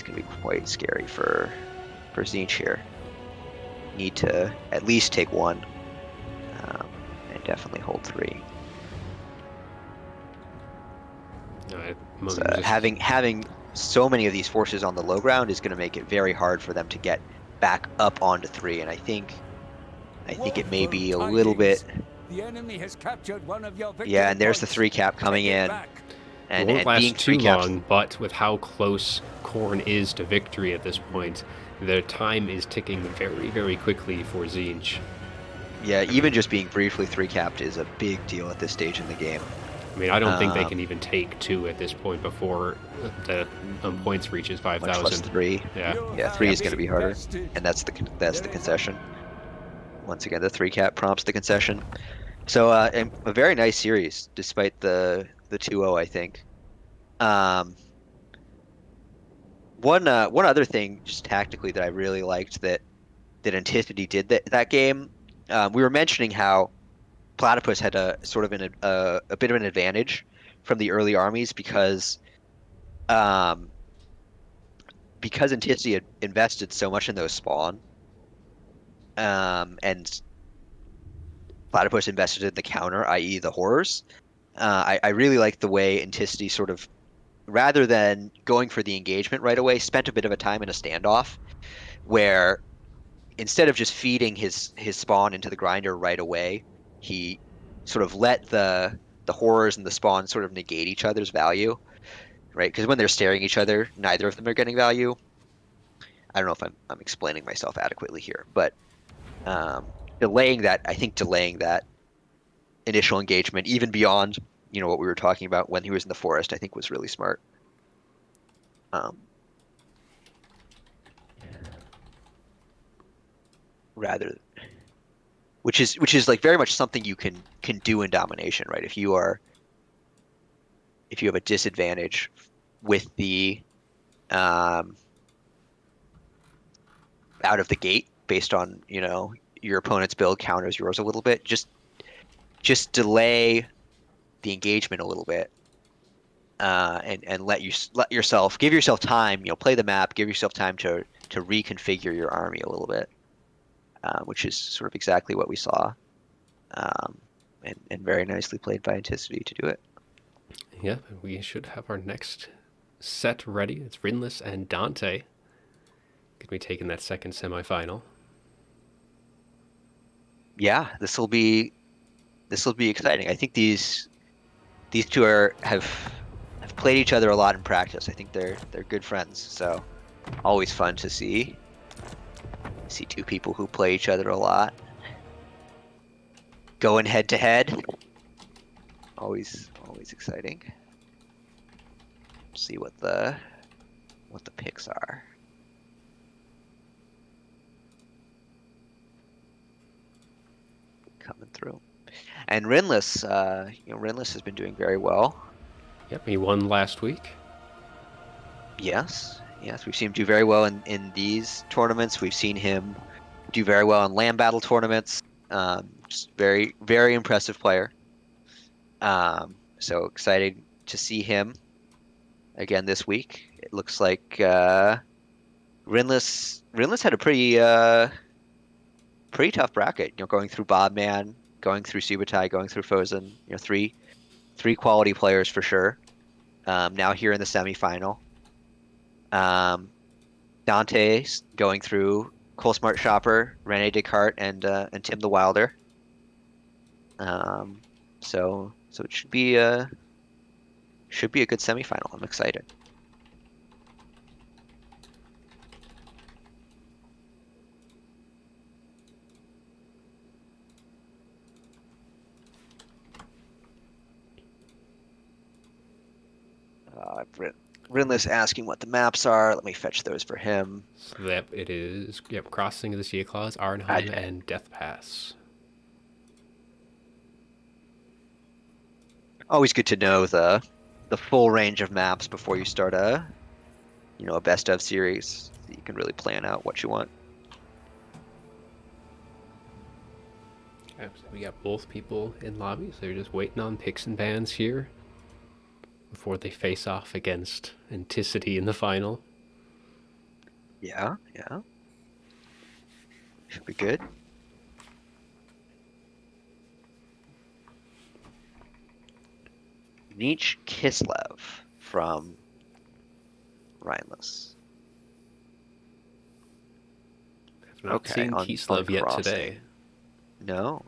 going to be quite scary for Zinch here. Need to at least take 1, and definitely hold 3. So having so many of these forces on the low ground is going to make it very hard for them to get back up onto 3, and I think it may be a little bit. The enemy has captured one of your yeah, and there's the 3-cap coming in. And it won't last too long, but with how close Khorne is to victory at this point, the time is ticking very, very quickly for Zinch. Yeah, even just being briefly 3-capped is a big deal at this stage in the game. I mean, I don't think they can even take 2 at this point before the points reaches 5,000. Much less 3. Yeah, 3 is going to be harder, and that's the concession. Once again, the 3-cap prompts the concession. So a very nice series, despite the 2-0, I think. One other thing, just tactically, that I really liked that Anticity did that game. We were mentioning how Platypus had a sort of a bit of an advantage from the early armies because Anticity had invested so much in those spawn, and Platypus invested in the counter, i.e. the horrors. I really liked the way Anticity sort of, rather than going for the engagement right away, spent a bit of a time in a standoff where instead of just feeding his spawn into the grinder right away, he sort of let the horrors and the spawn sort of negate each other's value, right? Because when they're staring at each other, neither of them are getting value. I don't know if I'm explaining myself adequately here, but delaying that initial engagement, even beyond, what we were talking about when he was in the forest, I think was really smart. Um, rather, which is like very much something you can do in domination, right? If you have a disadvantage with the out of the gate based on, your opponent's build counters yours a little bit, just delay the engagement a little bit, and let yourself give yourself time, play the map, give yourself time to reconfigure your army a little bit, which is sort of exactly what we saw, um, and very nicely played by Anticity to do it. Yeah, we should have our next set ready. It's Rinless and Dante. Could be taking that second semifinal. Yeah, this will be exciting. I think these two have played each other a lot in practice. I think they're good friends, so always fun to see two people who play each other a lot going head to head. Always exciting. See what the picks are. Coming through. And Rinless, Rinless has been doing very well. Yep, he won last week. Yes, we've seen him do very well in these tournaments. We've seen him do very well in land battle tournaments. Just very, very impressive player. So excited to see him again this week. It looks like Rinless had a pretty tough bracket. Going through Bobman, going through Subutai, going through Fozen. Three quality players for sure. Now here in the semifinal. Dante going through Cole Smart Shopper, Rene Descartes, and Tim the Wilder. So it should be a good semifinal. I'm excited. Rinless asking what the maps are. Let me fetch those for him. So that it is, Crossing of the Sea Claws, Arnheim, and Death Pass. Always good to know the full range of maps before you start a best of series, so you can really plan out what you want. We got both people in lobby, so they're just waiting on picks and bans here before they face off against Anticity in the final. Yeah. Should be good. Nietzsche Kislev from Rhineless. I've not seen Kislev yet today. No.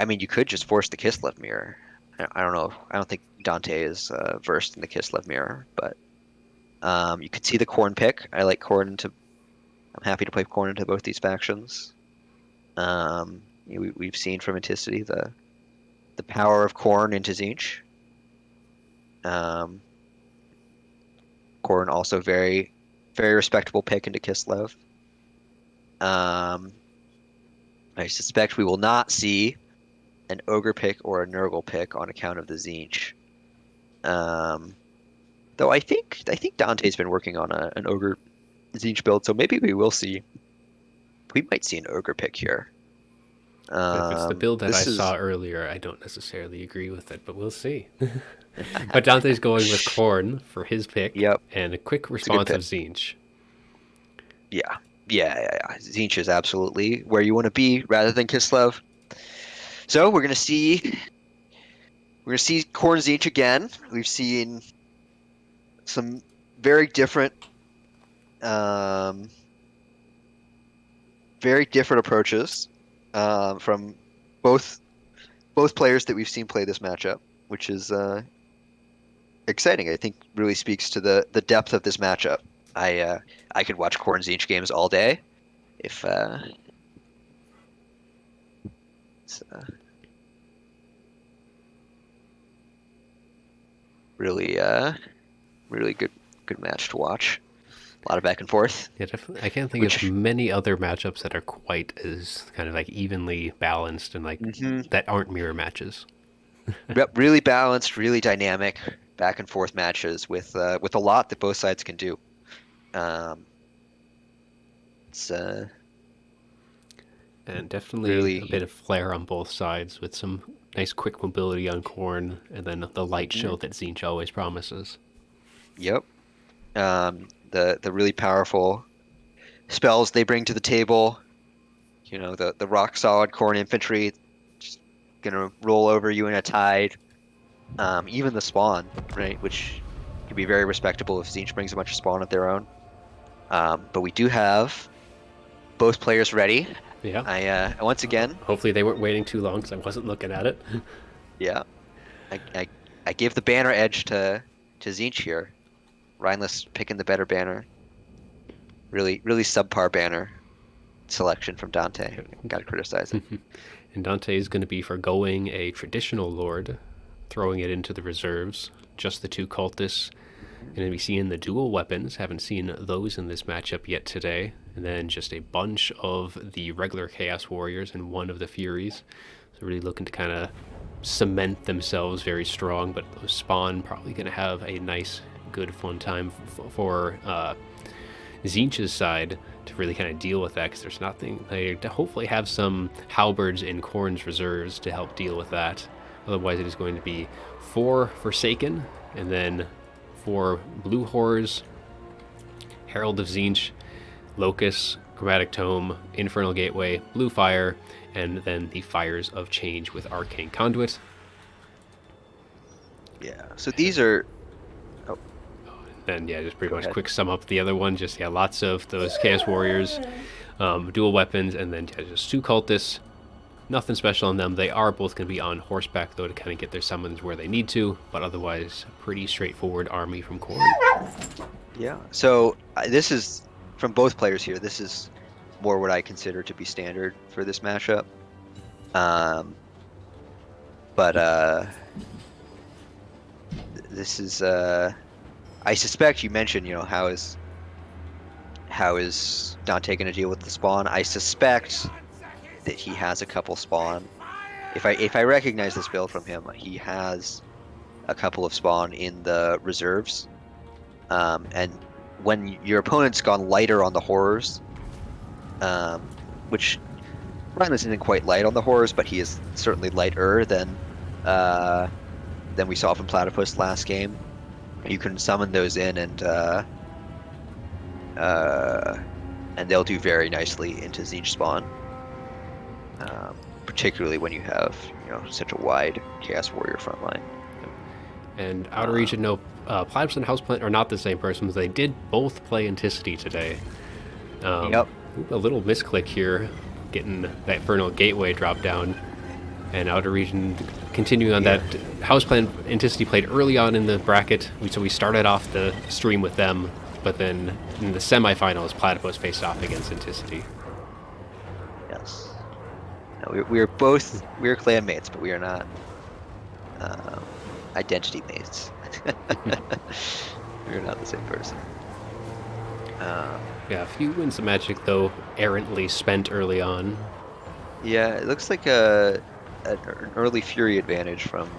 I mean, you could just force the Kislev mirror. I don't know. I don't think Dante is versed in the Kislev mirror, but you could see the Khorne pick. I like Khorne I'm happy to play Khorne into both these factions. We've seen from Anticity the power of Khorne into Tzeentch. Khorne also very, very respectable pick into Kislev. I suspect we will not see an Ogre pick or a Nurgle pick on account of the Tzeentch. Though I think Dante's been working on an Ogre Tzeentch build, so maybe we might see an Ogre pick here. If it's the build that I saw earlier, I don't necessarily agree with it, but we'll see. But Dante's going with Khorne for his pick. Yep. And a quick response of Tzeentch. Yeah. Tzeentch is absolutely where you want to be rather than Kislev. So we're gonna see Khorne Tzeentch again. We've seen some very different approaches from both players that we've seen play this matchup, which is exciting. I think really speaks to the depth of this matchup. I could watch Khorne Tzeentch games all day if It's really really good match to watch. A lot of back and forth. Yeah, definitely. I can't think of many other matchups that are quite as kind of like evenly balanced and like that aren't mirror matches. Yep, really balanced, really dynamic back and forth matches with a lot that both sides can do. It's And definitely really a bit of flair on both sides with some nice quick mobility on Khorne and then the light show that Tzeentch always promises. Yep. The really powerful spells they bring to the table. You know, the rock solid Khorne infantry just gonna roll over you in a tide. Even the spawn, right, which could be very respectable if Tzeentch brings a bunch of spawn of their own. But we do have both players ready. Yeah. I once again. Hopefully they weren't waiting too long because I wasn't looking at it. Yeah. I give the banner edge to Tzeentch here. Rhineless picking the better banner. Really subpar banner selection from Dante. Gotta criticize it. And Dante is going to be forgoing a traditional lord, throwing it into the reserves. Just the two cultists. Going to be seeing the dual weapons. Haven't seen those in this matchup yet today. And then just a bunch of the regular Chaos Warriors and one of the Furies. So really looking to kind of cement themselves very strong. But Spawn probably going to have a nice, good, fun time for Tzeentch's side to really kind of deal with that, because there's nothing. They hopefully have some halberds in Khorne's reserves to help deal with that. Otherwise, it is going to be 4 Forsaken, and then 4 Blue Horrors, Herald of Tzeentch, Locust, Chromatic Tome, Infernal Gateway, Blue Fire, and then the Fires of Change with Arcane Conduit. Yeah. So these are. Then, yeah, just pretty much quick sum up the other one. Just, yeah, lots of those Chaos Warriors, dual weapons, and then just 2 cultists. Nothing special on them. They are both going to be on horseback, though, to kind of get their summons where they need to. But otherwise, pretty straightforward army from Khorne. Yeah. So this is, from both players here, this is more what I consider to be standard for this matchup. But this is... I suspect you mentioned, you know, how is Dante going to deal with the spawn? I suspect that he has a couple spawn. If I recognize this build from him, he has a couple of spawn in the reserves. And when your opponent's gone lighter on the horrors, which Rhineless isn't quite light on the horrors, but he is certainly lighter than we saw from Platypus last game. You can summon those in, and they'll do very nicely into Tzeentch spawn. Particularly when you have, you know, such a wide Chaos Warrior front line. And Outer Region, no, Platypus and Houseplant are not the same person. They did both play Anticity today. Yep. A little misclick here, getting that Infernal Gateway drop down. And Outer Region continuing on that. Houseplant Anticity played early on in the bracket, so we started off the stream with them, but then in the semifinals, Platypus faced off against Anticity. Yes. No, we are clan mates, but we are not identity mates. We're not the same person. Yeah, a few wins of Magic, though, errantly spent early on. Yeah, it looks like an early Fury advantage from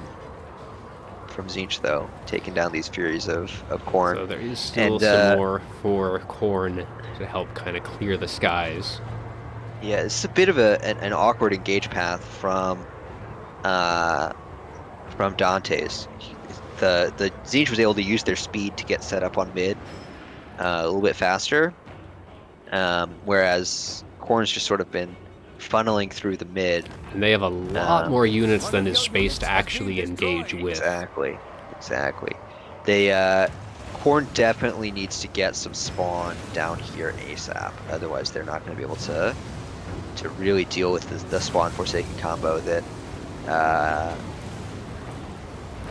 Tzeentch, though, taking down these Furies of Khorne. So there is still some more for Khorne to help kind of clear the skies. Yeah, it's a bit of an awkward engage path from Dante's. The Tzeentch was able to use their speed to get set up on mid a little bit faster, whereas Khorne's just sort of been funneling through the mid. And they have a lot more units than is space to actually engage with. Exactly. They Khorne definitely needs to get some spawn down here ASAP. Otherwise, they're not going to be able to really deal with the spawn Forsaken combo that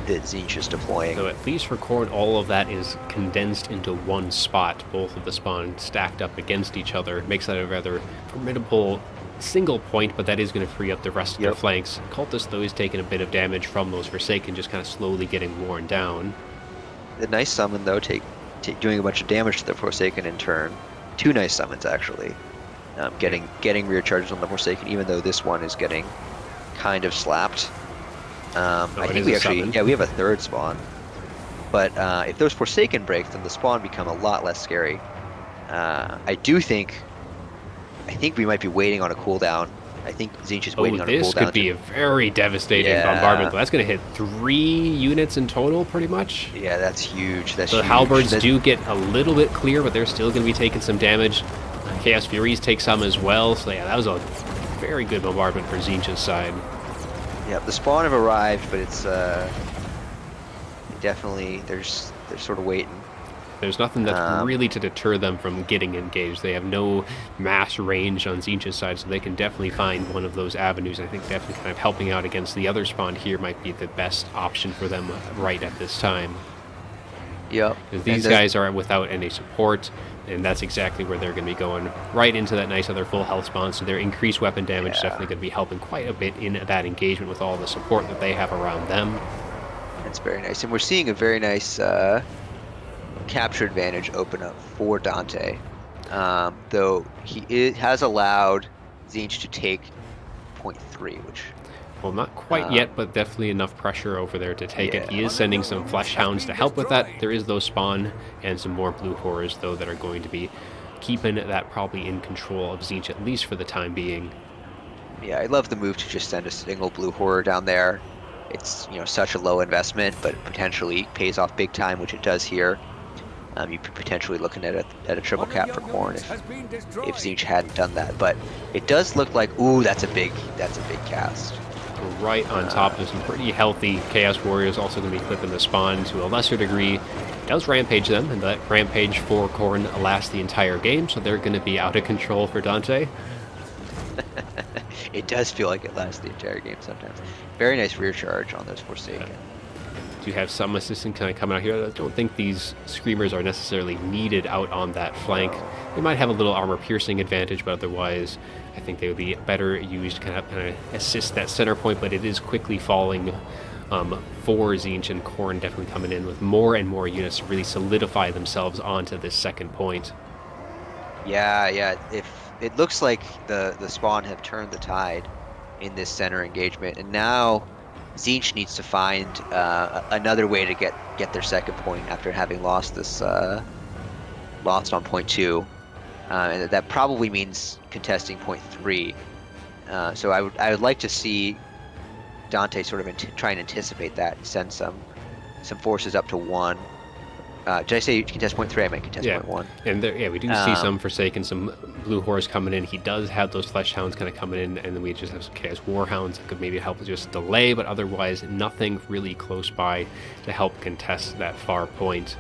Tzeentch is deploying. So at least for Khorne, all of that is condensed into one spot. Both of the spawn stacked up against each other. It makes that a rather formidable single point, but that is going to free up the rest of their Yep. flanks. Cultist, though, is taking a bit of damage from those Forsaken, just kind of slowly getting worn down. The nice summon though, doing a bunch of damage to the Forsaken in turn. 2 nice summons actually. Getting rear charges on the Forsaken, even though this one is getting kind of slapped. I it think is we a actually, summon. yeah, we have a 3rd spawn. But if those Forsaken break, then the spawn become a lot less scary. I think we might be waiting on a cooldown. I think Tzeentch is waiting on a cooldown. This could be a very devastating bombardment. That's going to hit 3 units in total, pretty much. Yeah, that's huge. That's So the huge. halberds do get a little bit clear, but they're still going to be taking some damage. Chaos Furies take some as well. So yeah, that was a very good bombardment for Tzeentch's side. Yeah, the spawn have arrived, but it's definitely they're sort of waiting. There's nothing that's really to deter them from getting engaged. They have no mass range on Tzeentch's side, so they can definitely find one of those avenues. I think definitely kind of helping out against the other spawn here might be the best option for them right at this time. Yep. Because these guys are without any support, and that's exactly where they're going to be going, right into that nice other full health spawn. So their increased weapon damage is definitely going to be helping quite a bit in that engagement with all the support that they have around them. That's very nice, and we're seeing a very nice capture advantage open up for Dante, though he has allowed Tzeentch to take 0.3, which... Well, not quite yet, but definitely enough pressure over there to take it. He is sending some Flesh Hounds to help with that. There is those spawn and some more Blue Horrors, though, that are going to be keeping that probably in control of Tzeentch, at least for the time being. Yeah, I love the move to just send a single Blue Horror down there. It's, such a low investment, but potentially pays off big time, which it does here. You'd be potentially looking at a triple cap for Khorne if Tzeentch hadn't done that. But it does look like, ooh, that's a big cast. Right on top of some pretty healthy Chaos Warriors, also going to be clipping the spawn to a lesser degree. Does rampage them, and that rampage for Khorne lasts the entire game, so they're going to be out of control for Dante. It does feel like it lasts the entire game sometimes. Very nice rear charge on those Forsaken. Do have some assistance kind of coming out here. I don't think these Screamers are necessarily needed out on that flank. They might have a little armor piercing advantage, but otherwise I think they would be better used to kind of assist that center point, but it is quickly falling for Tzeentch, and Khorne definitely coming in with more and more units to really solidify themselves onto this second point. Yeah. If it looks like the spawn have turned the tide in this center engagement, and now Tzeentch needs to find another way to get their second point after having lost this lost on point 2, and that probably means contesting point 3. So I would like to see Dante sort of try and anticipate that, and send some forces up to 1. Did I say contest point 3? I meant contest point 1. And there, we do see some Forsaken, some Blue Horse coming in. He does have those Flesh Hounds kind of coming in, and then we just have some Chaos Warhounds that could maybe help just delay, but otherwise nothing really close by to help contest that far point.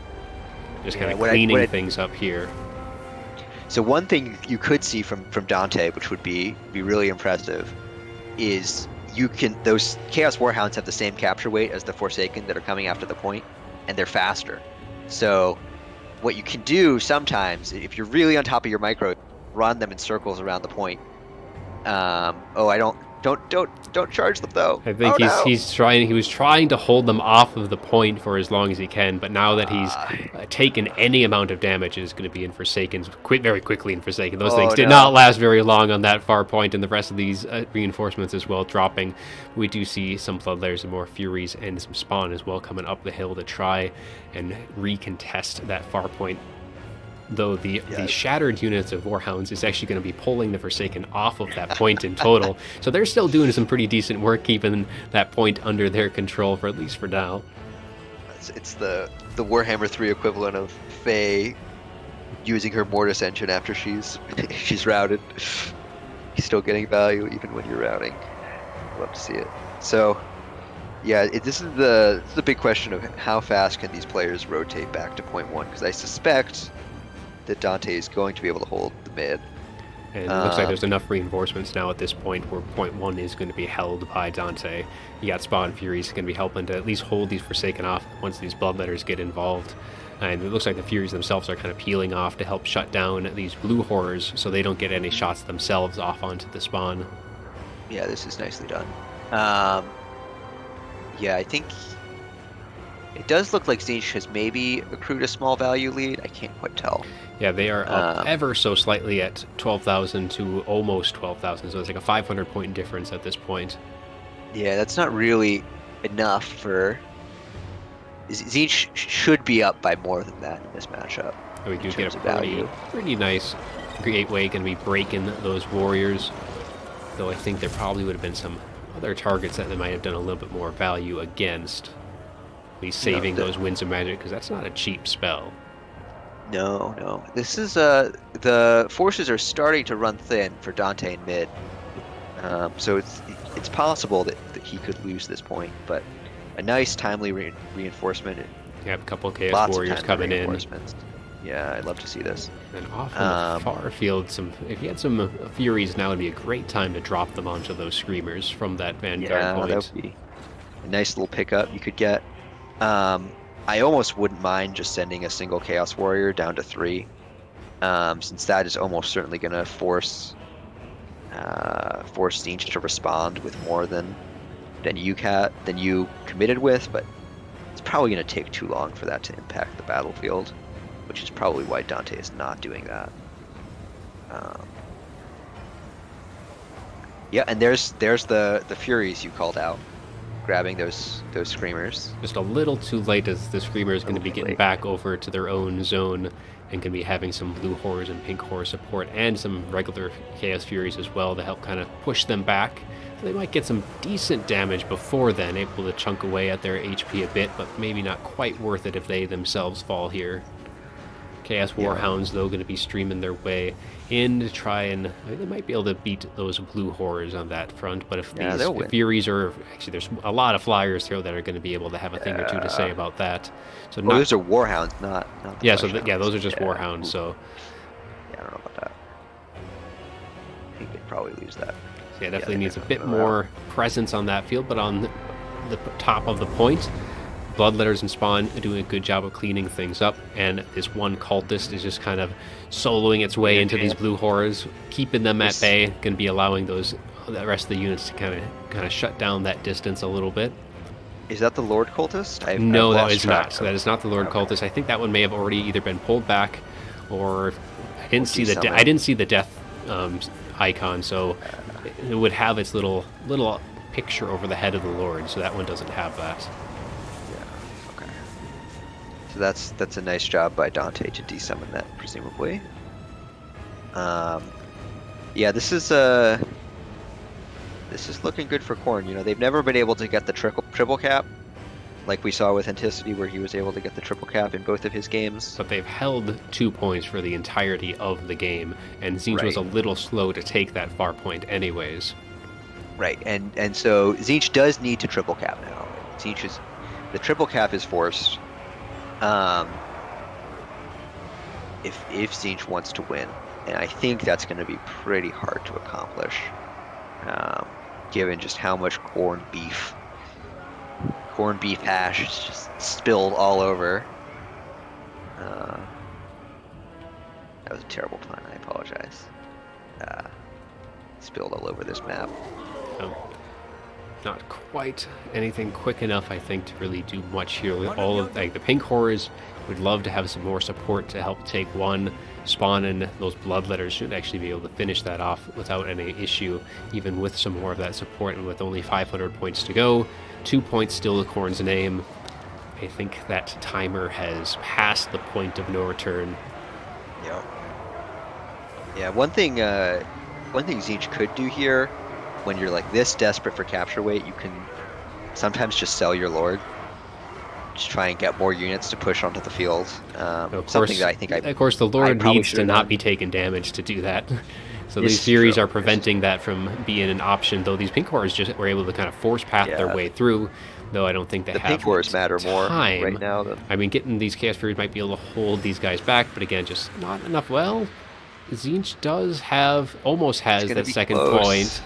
Just kind of cleaning things up here. So one thing you could see from Dante, which would be really impressive, is those Chaos Warhounds have the same capture weight as the Forsaken that are coming after the point, and they're faster. So what you can do sometimes, if you're really on top of your micro, run them in circles around the point. Don't charge them though. I think he was trying to hold them off of the point for as long as he can, but now that he's taken any amount of damage, is going to be in Forsaken's very quickly in Forsaken. Those things did not last very long on that far point, and the rest of these reinforcements as well dropping. We do see some Floodlayers and more Furies and some spawn as well coming up the hill to try and recontest that far point. Though the shattered units of Warhounds is actually going to be pulling the Forsaken off of that point in total. So they're still doing some pretty decent work keeping that point under their control, for at least for now. It's the Warhammer 3 equivalent of Faye using her Mortis engine after she's routed. You're still getting value even when you're routing. Love to see it. So yeah, this is the big question of how fast can these players rotate back to point 1, because I suspect that Dante is going to be able to hold the mid. And it looks like there's enough reinforcements now at this point where point 1 is going to be held by Dante. You got Spawn Furies going to be helping to at least hold these Forsaken off once these Bloodletters get involved. And it looks like the Furies themselves are kind of peeling off to help shut down these blue horrors so they don't get any shots themselves off onto the spawn. Yeah, this is nicely done. Yeah, I think it does look like Tzeentch has maybe accrued a small value lead. I can't quite tell. Yeah, they are up ever so slightly at 12,000 to almost 12,000, so it's like a 500 point difference at this point. Yeah, that's not really enough for... Tzeentch should be up by more than that in this matchup. And we do get a value. pretty nice gateway, going to be breaking those warriors, though I think there probably would have been some other targets that they might have done a little bit more value against. At least saving those Winds of Magic, because that's not a cheap spell. No. This is the forces are starting to run thin for Dante in mid, so it's possible that he could lose this point. But a nice timely reinforcement. You have a couple of Chaos Warriors coming in. Yeah, I'd love to see this. And off on the far field, if you had some Furies, now would be a great time to drop them onto those Screamers from that Vanguard point. That would be a nice little pickup you could get. I almost wouldn't mind just sending a single Chaos Warrior down to 3, since that is almost certainly going to force Tzeentch to respond with more than you committed with, but it's probably going to take too long for that to impact the battlefield, which is probably why Dante is not doing that. Yeah, and there's the Furies you called out, grabbing those Screamers. Just a little too late, as the Screamer is going to be getting back over to their own zone and can be having some blue horrors and pink horror support and some regular Chaos Furies as well to help kind of push them back. They might get some decent damage before then, able to chunk away at their HP a bit, but maybe not quite worth it if they themselves fall here. Chaos Warhounds, though, going to be streaming their way in to try and... they might be able to beat those blue horrors on that front, but if these Furies are... Actually, there's a lot of flyers here that are going to be able to have a thing or two to say about that. So those are Warhounds, not the those are just Warhounds, so... Yeah, I don't know about that. I think they'd probably lose that. Yeah, definitely needs a bit more presence on that field, but on the top of the point, Bloodletters and Spawn are doing a good job of cleaning things up, and this one cultist is just kind of soloing its way into these blue horrors, keeping them at bay, going to be allowing the rest of the units to kind of shut down that distance a little bit. Is that the Lord Cultist? No, that is not. So that is not the Lord Cultist. I think that one may have already either been pulled back, or I didn't see the death icon, so it would have its little picture over the head of the Lord, so that one doesn't have that. So that's a nice job by Dante to desummon that, presumably. Yeah, this is looking good for Khorne. You know, they've never been able to get the triple cap, like we saw with Anticity, where he was able to get the triple cap in both of his games. But they've held 2 points for the entirety of the game, and Tzeentch was a little slow to take that far point anyways. Right, and so Tzeentch does need to triple cap now. The triple cap is forced. If Tzeentch wants to win, and I think that's going to be pretty hard to accomplish, given just how much corned beef hash is just spilled all over. That was a terrible pun. I apologize. Spilled all over this map. Not quite anything quick enough, I think, to really do much here. All of the pink horrors would love to have some more support to help take one. Spawn and those Bloodletters should actually be able to finish that off without any issue, even with some more of that support. And with only 500 points to go, 2 points still to Khorne's name, I think that timer has passed the point of no return. Yeah. One thing Tzeentch could do here, when you're like this desperate for capture weight, you can sometimes just sell your Lord. Just try and get more units to push onto the field. Of course, the Lord needs to not be taking damage to do that. So these Furies are preventing that from being an option, though these pink horrors just were able to kind of force path their way through, though I don't think they have the pink horrors matter more right now. I mean, getting these Chaos Furies might be able to hold these guys back, but again, just not enough. Well, Zinch does have, almost It's has gonna that be second close. point.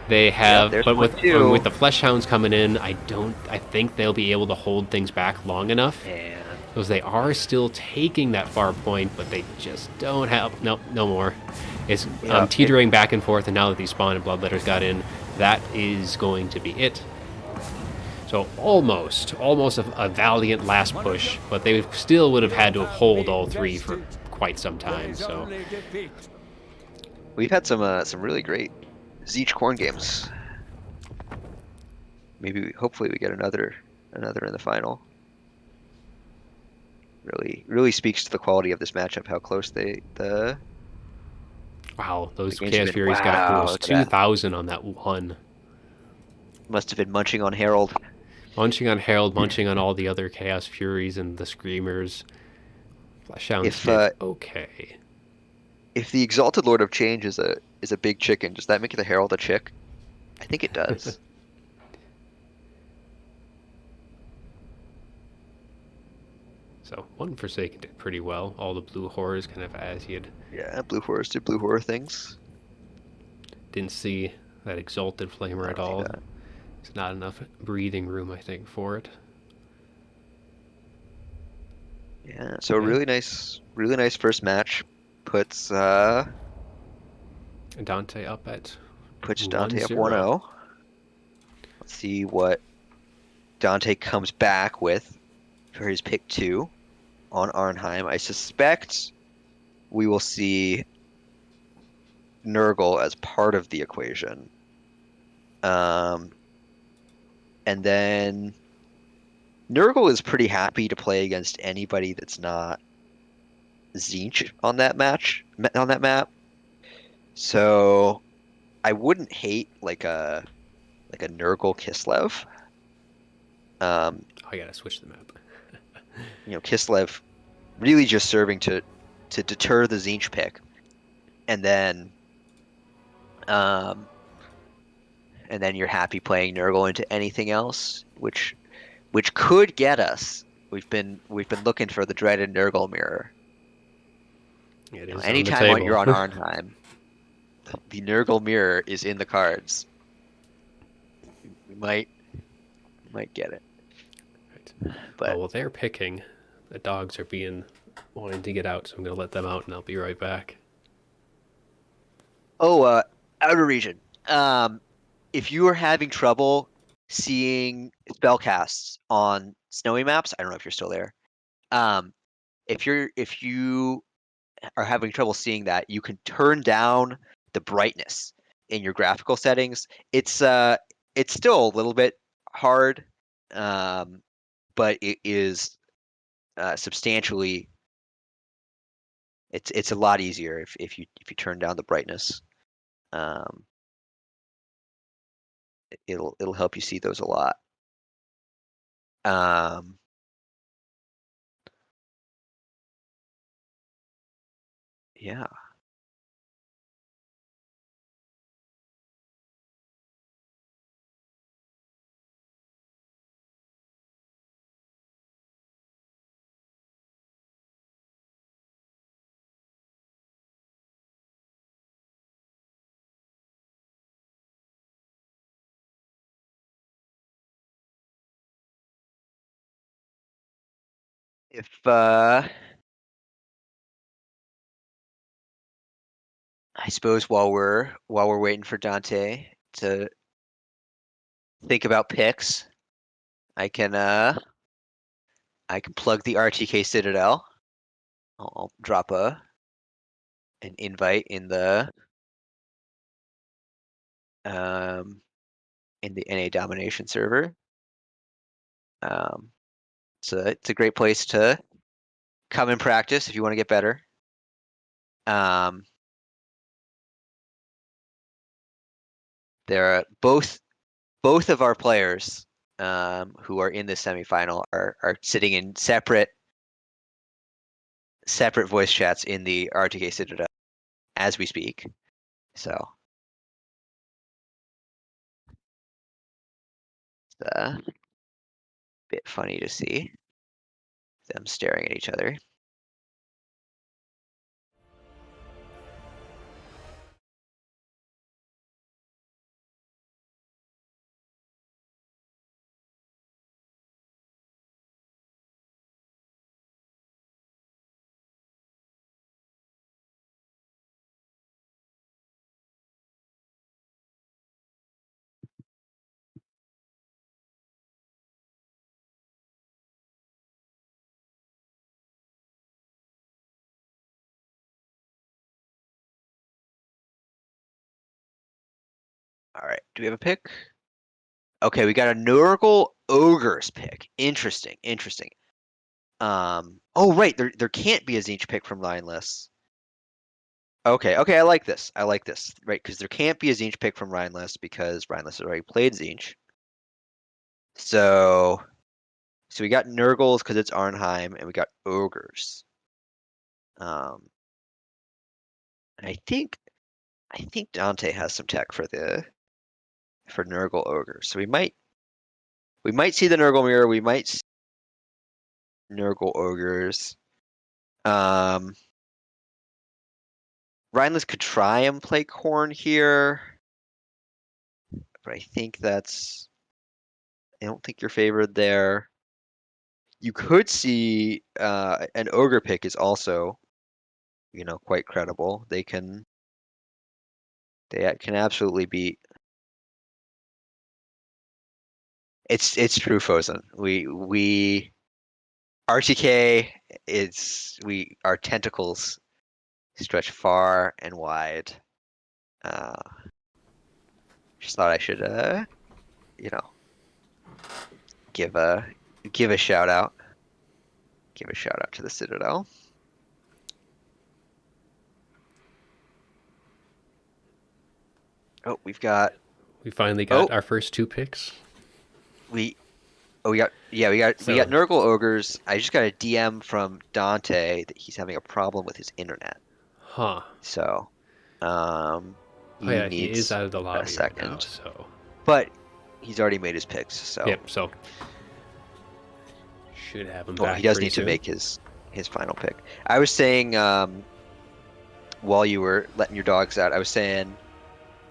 They Yep, have, there's but point with two. the Flesh Hounds coming in, I think they'll be able to hold things back long enough. Man. Because they are still taking that far point, but they just don't have, no more. It's Yeah, teetering back and forth, and now that these Spawn and Bloodletters got in, that is going to be it. So almost a valiant last push, but they still would have had to hold all three for quite some time. So we've had some really great Zeech corn games. Maybe, hopefully, we get another in the final. Really speaks to the quality of this matchup. How close the wow, those games have Chaos been. Furies got Wow, close. look at that. 2,000 on that one. Must have been munching on Harold. Munching on Harold, munching on all the other Chaos Furies and the Screamers. Flesh Hounds If did okay. if the Exalted Lord of Change is a big chicken, does that make the Herald a chick? I think it does. So one Forsaken did pretty well. All the blue horrors kind of as you'd Yeah, blue horrors do blue horror things. didn't see that Exalted Flamer I at don't see all. that. There's not enough breathing room, I think, for it. Yeah, so Okay. really nice first match. Puts Dante up at Dante up 1-0. 1-0. Let's see what Dante comes back with for his pick 2 on Arnheim. I suspect we will see Nurgle as part of the equation. And then Nurgle is pretty happy to play against anybody that's not Zinch on that map. So I wouldn't hate like a Nurgle Kislev. I gotta switch the map. Kislev really just serving to deter the Zinch pick, and then you're happy playing Nurgle into anything else, which could get us. We've been looking for the dreaded Nurgle mirror. It is on the Anytime table. you're on Arnheim, the Nurgle mirror is in the cards. We might get it. Right. But Well, they're picking. The dogs are wanting to get out, so I'm gonna let them out, and I'll be right back. outer region. If you are having trouble seeing spellcasts on snowy maps, I don't know if you're still there. If you are having trouble seeing that, you can turn down the brightness in your graphical settings. It's still a little bit hard, but it is substantially. It's a lot easier if you turn down the brightness. Um, it'll help you see those a lot. Um, yeah. If I suppose while we're waiting for Dante to think about picks, I can plug the RTK Citadel. I'll drop an invite um in the NA Domination server. It's a great place to come and practice if you want to get better. There are both of our players who are in the semifinal are sitting in separate voice chats in the RTK Citadel as we speak. So it's a bit funny to see them staring at each other. All right. Do we have a pick? Okay, we got a Nurgle Ogres pick. Interesting. Interesting. Oh right, there can't be a Zinch pick from Rhineless. Okay, okay, I like this. I like this. Right, because there can't be a Zinch pick from Rhineless because Rhineless has already played Zinch. So we got Nurgles because it's Arnheim, and we got Ogres. Um, I think Dante has some tech for Nurgle Ogres. So we might see the Nurgle Mirror. We might see Nurgle Ogres. Rhineless could try and play Corn here, but I think that's. I don't think you're favored there. You could see an Ogre pick is also, quite credible. They can absolutely beat. It's true, Fozen. We RTK our tentacles stretch far and wide. Just thought I should give a shout out. Give a shout out to the Citadel. Oh, we finally got our first 2 picks. We got Nurgle Ogres. I just got a DM from Dante that he's having a problem with his internet. Huh. So, he is out of the lobby a second. right now, so. But he's already made his picks, so. Yep, so should have him well, back he does pretty need soon. to make his final pick. I was saying while you were letting your dogs out, I was saying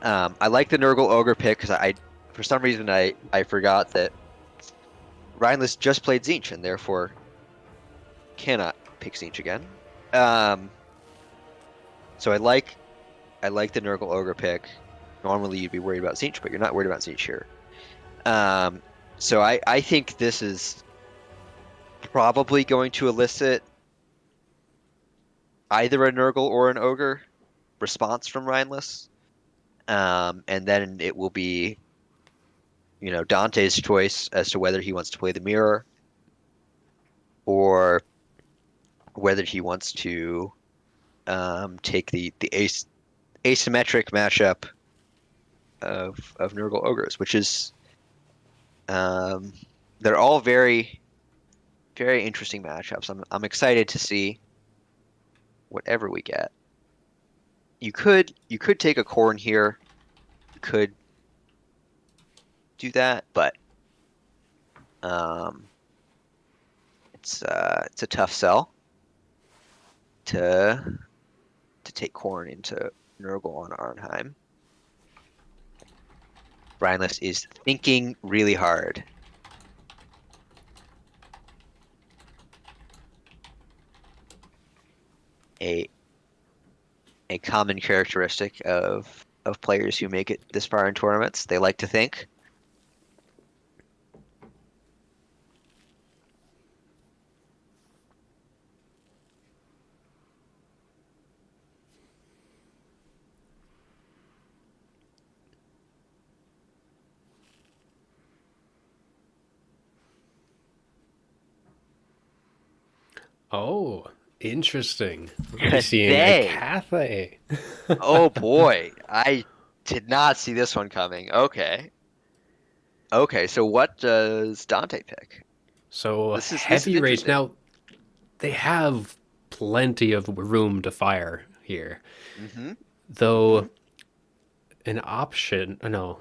I like the Nurgle Ogre pick because for some reason I forgot that Rhineless just played Zinch and therefore cannot pick Zinch again. So I like the Nurgle Ogre pick. Normally you'd be worried about Zinch, but you're not worried about Zinch here. So I think this is probably going to elicit either a Nurgle or an Ogre response from Rhineless. And then it will be, Dante's choice as to whether he wants to play the mirror or whether he wants to take the asymmetric mashup of Nurgle Ogres, which is they're all very, very interesting matchups. I'm excited to see whatever we get. You could take a Corn here. You could do that, but it's a tough sell to take Corn into Nurgle on Arnheim. Rhineless is thinking really hard. A common characteristic of players who make it this far in tournaments. They like to think. Oh, interesting. We're seeing a Cathay. Oh boy, I did not see this one coming. Okay. Okay, so what does Dante pick? So This is heavy rage. interesting. Now, they have plenty of room to fire here. Mm-hmm. Though, an option. No.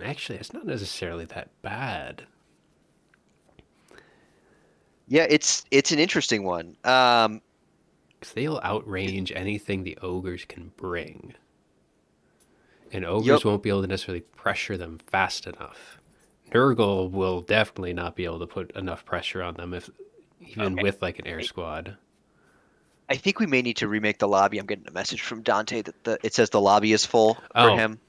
Actually, it's not necessarily that bad. Yeah, it's an interesting one. Because they'll outrange anything the ogres can bring. And ogres won't be able to necessarily pressure them fast enough. Nurgle will definitely not be able to put enough pressure on them, even with like an air squad. I think we may need to remake the lobby. I'm getting a message from Dante that it says the lobby is full for him.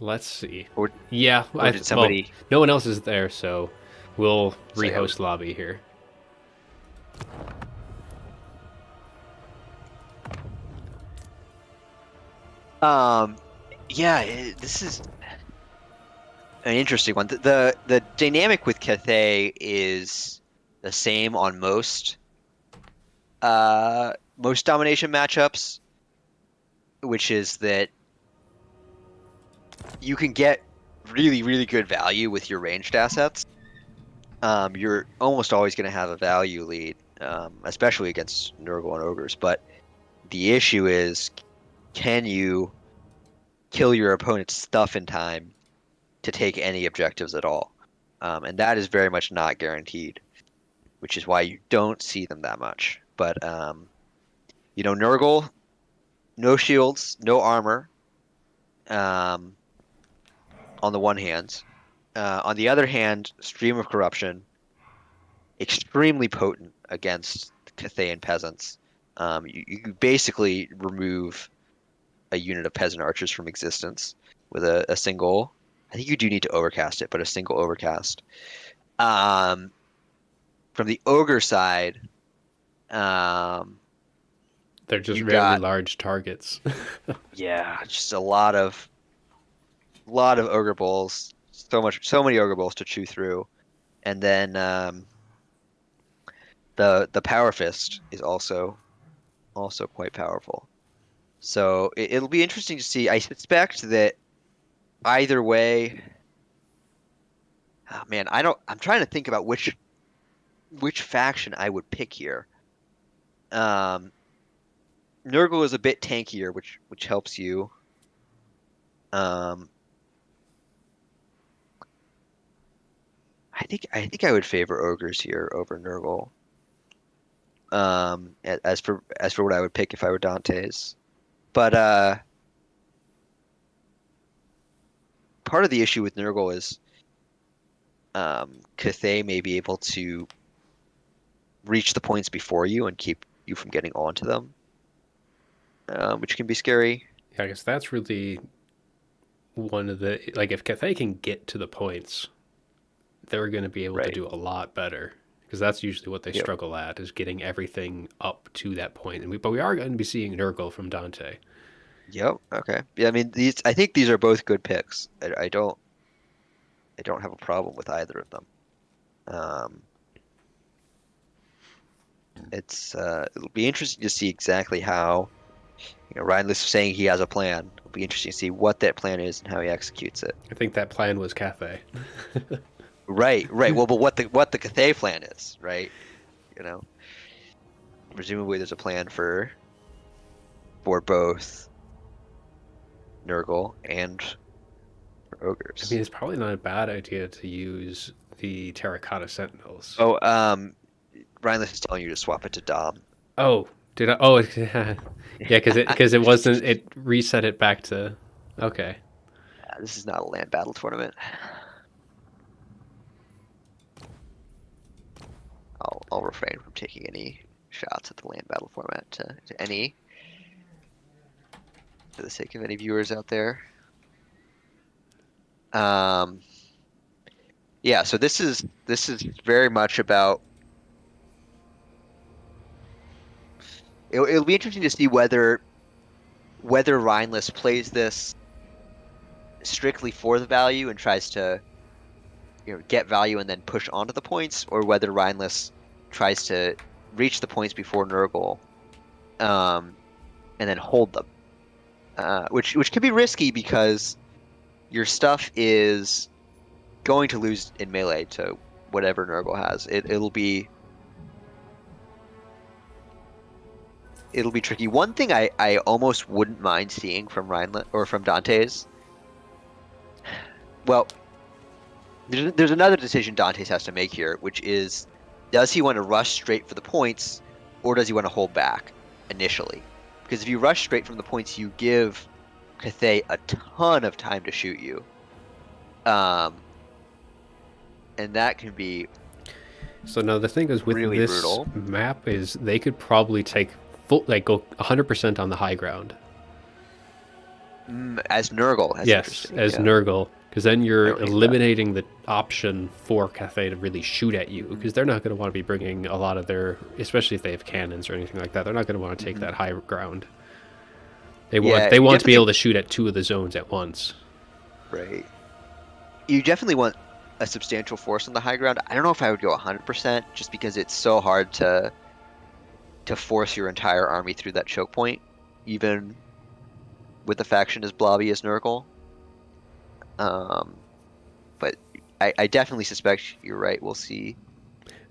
Let's see. Or did somebody? Well, no one else is there, so we'll rehost lobby here. Yeah, this is an interesting one. The dynamic with Cathay is the same on most domination matchups, which is that you can get really, really good value with your ranged assets. You're almost always going to have a value lead, especially against Nurgle and Ogres. But the issue is, can you kill your opponent's stuff in time to take any objectives at all? And that is very much not guaranteed, which is why you don't see them that much. But Nurgle, no shields, no armor, on the one hand. On the other hand, Stream of Corruption, extremely potent against Cathayan peasants. You basically remove a unit of peasant archers from existence with a single. I think you do need to overcast it, but a single overcast. From the ogre side, They're just you really got large targets. yeah, just a lot of ogre bowls, so many ogre bowls to chew through, and then the power fist is also quite powerful. So it'll be interesting to see. I suspect that either way, oh man, I'm trying to think about which faction I would pick here. Nurgle is a bit tankier, which helps you. I think I would favor ogres here over Nurgle. As for what I would pick if I were Dante's, but part of the issue with Nurgle is Cathay may be able to reach the points before you and keep you from getting onto them, which can be scary. Yeah, I guess that's really one of the, like, if Cathay can get to the points, they're going to be able to Right. do a lot better, because that's usually what they Yep. struggle at, is getting everything up to that point. But we are going to be seeing Nurgle from Dante. Yep. Okay. Yeah. I mean, I think these are both good picks. I don't have a problem with either of them. It'll be interesting to see exactly how, Ryan is saying he has a plan. It'll be interesting to see what that plan is and how he executes it. I think that plan was Cathay. Right. Well, but what the Cathay plan is, right? Presumably there's a plan for both Nurgle and for I ogres. mean, it's probably not a bad idea to use the Terracotta Sentinels. Oh, Ryan is telling you to swap it to Dom. Oh, did I? Oh, yeah, because it wasn't. It reset it back to. Okay. This is not a land battle tournament. I'll refrain from taking any shots at the land battle format to any, for the sake of any viewers out there. Yeah. So this is very much about. It'll be interesting to see whether Rhineless plays this strictly for the value and tries to get value and then push onto the points, or whether Rhineless tries to reach the points before Nurgle, and then hold them, which can be risky because your stuff is going to lose in melee to whatever Nurgle has. It'll be tricky. One thing I almost wouldn't mind seeing from Rhineless or from Dante's. Well, there's another decision Dante's has to make here, which is, does he want to rush straight for the points, or does he want to hold back initially? Because if you rush straight from the points, you give Cathay a ton of time to shoot you, and that can be So now the thing is with really this brutal. map is they could probably take full, like, go 100% on the high ground. As Nurgle. That's Yes, interesting. as Yeah. Nurgle, because then you're like that. eliminating the option for Cathay to really shoot at you, because they're not going to want to be bringing a lot of their, especially if they have cannons or anything like that. They're not going to want to take that high ground. They Yeah, want they you want to be definitely able to shoot at 2 of the zones at once. right. You definitely want a substantial force on the high ground. I don't know if I would go 100% just because it's so hard to force your entire army through that choke point, even with a faction as blobby as Nurgle. But I definitely suspect you're right. We'll see.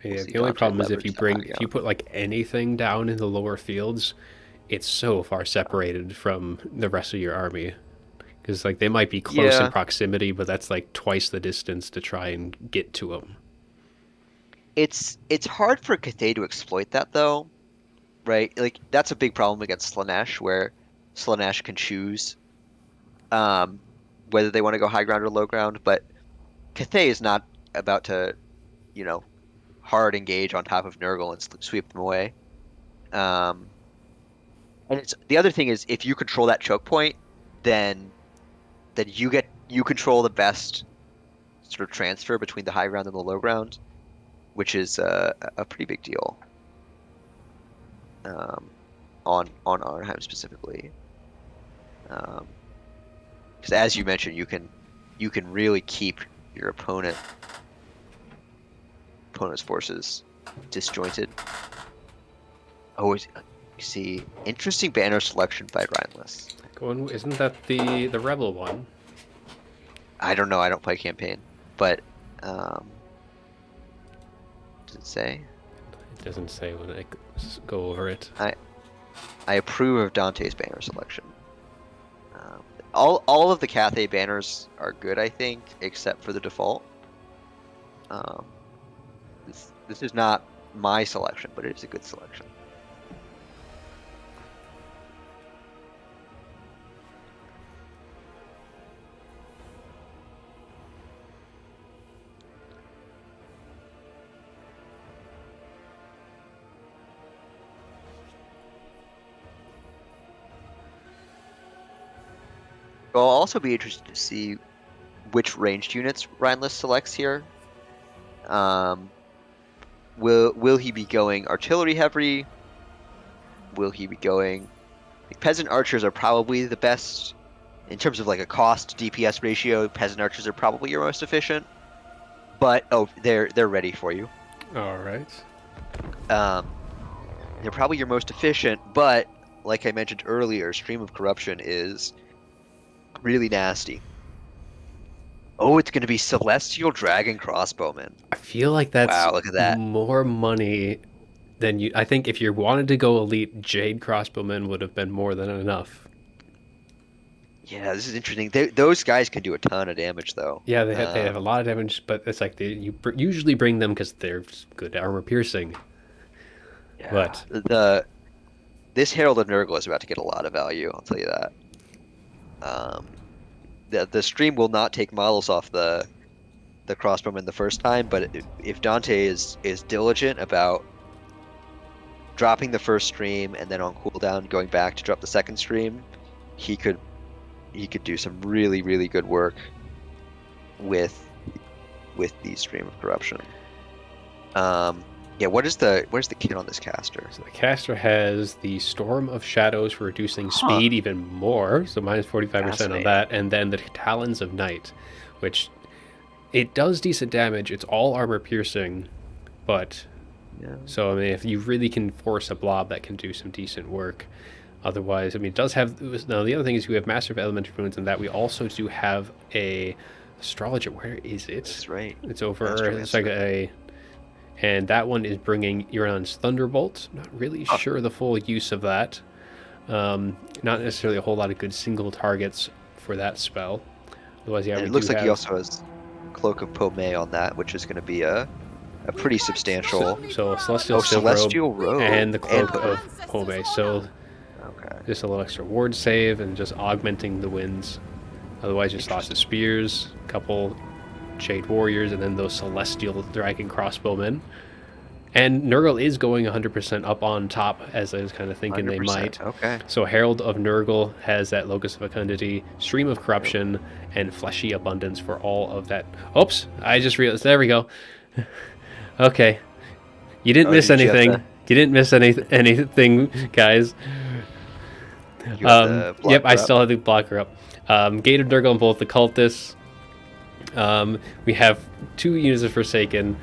Yeah, See the only Dante problem is leverage the high if you put like anything down in the lower fields, it's so far separated from the rest of your army. Because like they might be close in Yeah, proximity, but that's like twice the distance to try and get to them. it's hard for Cathay to exploit that though, right? Like that's a big problem against Slanesh, where Slanesh can choose um, whether they want to go high ground or low ground, but Cathay is not about to, you know, hard engage on top of Nurgle and sweep them away. Um, and it's the other thing is if you control that choke point, then you control the best sort of transfer between the high ground and the low ground, which is a pretty big deal. On Arnheim specifically, because as you mentioned, you can really keep your opponent's forces disjointed. Oh, you see, interesting banner selection by Rhineless. Isn't that the rebel one? I don't know. I don't play campaign, but does it say? It doesn't say when I go over it. I approve of Dante's banner selection. All of the Cathay banners are good, I think, except for the default. This is not my selection, but it is a good selection. I'll also be interested to see which ranged units Rhineless selects here. Will he be going artillery heavy? Will he be going? Like, peasant archers are probably the best in terms of like a cost DPS ratio. Peasant archers are probably your most efficient, but they're ready for you. All right. They're probably your most efficient, but like I mentioned earlier, Stream of Corruption is really nasty. Oh, it's going to be Celestial Dragon Crossbowmen. I feel like that's Wow, look at that. more money than you. I think if you wanted to go elite, Jade Crossbowmen would have been more than enough. Yeah, this is interesting. Those guys can do a ton of damage, though. Yeah, they have a lot of damage, but it's like you usually bring them because they're good armor piercing. Yeah, But this Herald of Nurgle is about to get a lot of value. I'll tell you that. The stream will not take models off the crossbowman the first time, but if Dante is diligent about dropping the first stream and then on cooldown going back to drop the second stream, he could do some really, really good work with the Stream of Corruption. Yeah, what is the kit on this caster? So the caster has the Storm of Shadows for reducing speed even more, so minus 45% on that, and then the Talons of Night, which it does decent damage. It's all armor piercing, but so I mean, if you really can force a blob, that can do some decent work. Otherwise, I mean, it does have. Now the other thing is we have Master of Elementary Runes, and that we also do have a Astrologer. Where is it? That's right. It's over. It's like a. And that one is bringing Euron's Thunderbolt. Not really sure the full use of that. Not necessarily a whole lot of good single targets for that spell. Otherwise, yeah, and it looks like he also has Cloak of Pomei on that, which is going to be a pretty substantial. So Celestial Celestial Robe and the Cloak of Pomei. So okay, just a little extra ward save and just augmenting the winds. Otherwise, just lots of spears, a couple Jade Warriors, and then those Celestial Dragon Crossbowmen. And Nurgle is going 100% up on top, as I was kind of thinking they might. Okay. So Herald of Nurgle has that Locus of Fecundity, Stream of Corruption, and Fleshy Abundance for all of that. Oops, I just realized. There we go. Okay. You didn't miss anything. You didn't miss anything, guys. You have the Yep, I blocker up? still have the blocker up. Gated Nurgle on both the cultists. We have 2 units of Forsaken,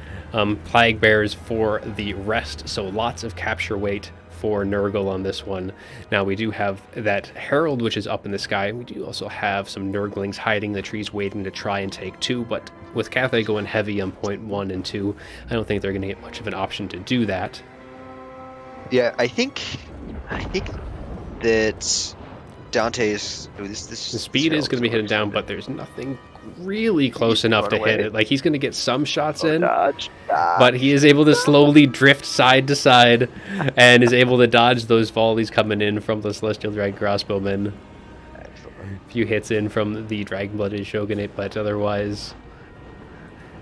Plague Bears for the rest, so lots of capture weight for Nurgle on this one. Now we do have that Herald, which is up in the sky. We do also have some Nurglings hiding in the trees waiting to try and take 2, but with Cathay going heavy on point 1 and 2, I don't think they're going to get much of an option to do that. Yeah, I think that Dante's The speed is going to be hidden down, but there's nothing really close enough to hit it. Like, he's going to get some shots in, but he is able to slowly drift side to side and is able to dodge those volleys coming in from the Celestial Dragon Crossbowmen. A few hits in from the Dragon-Blooded Shogunate, but otherwise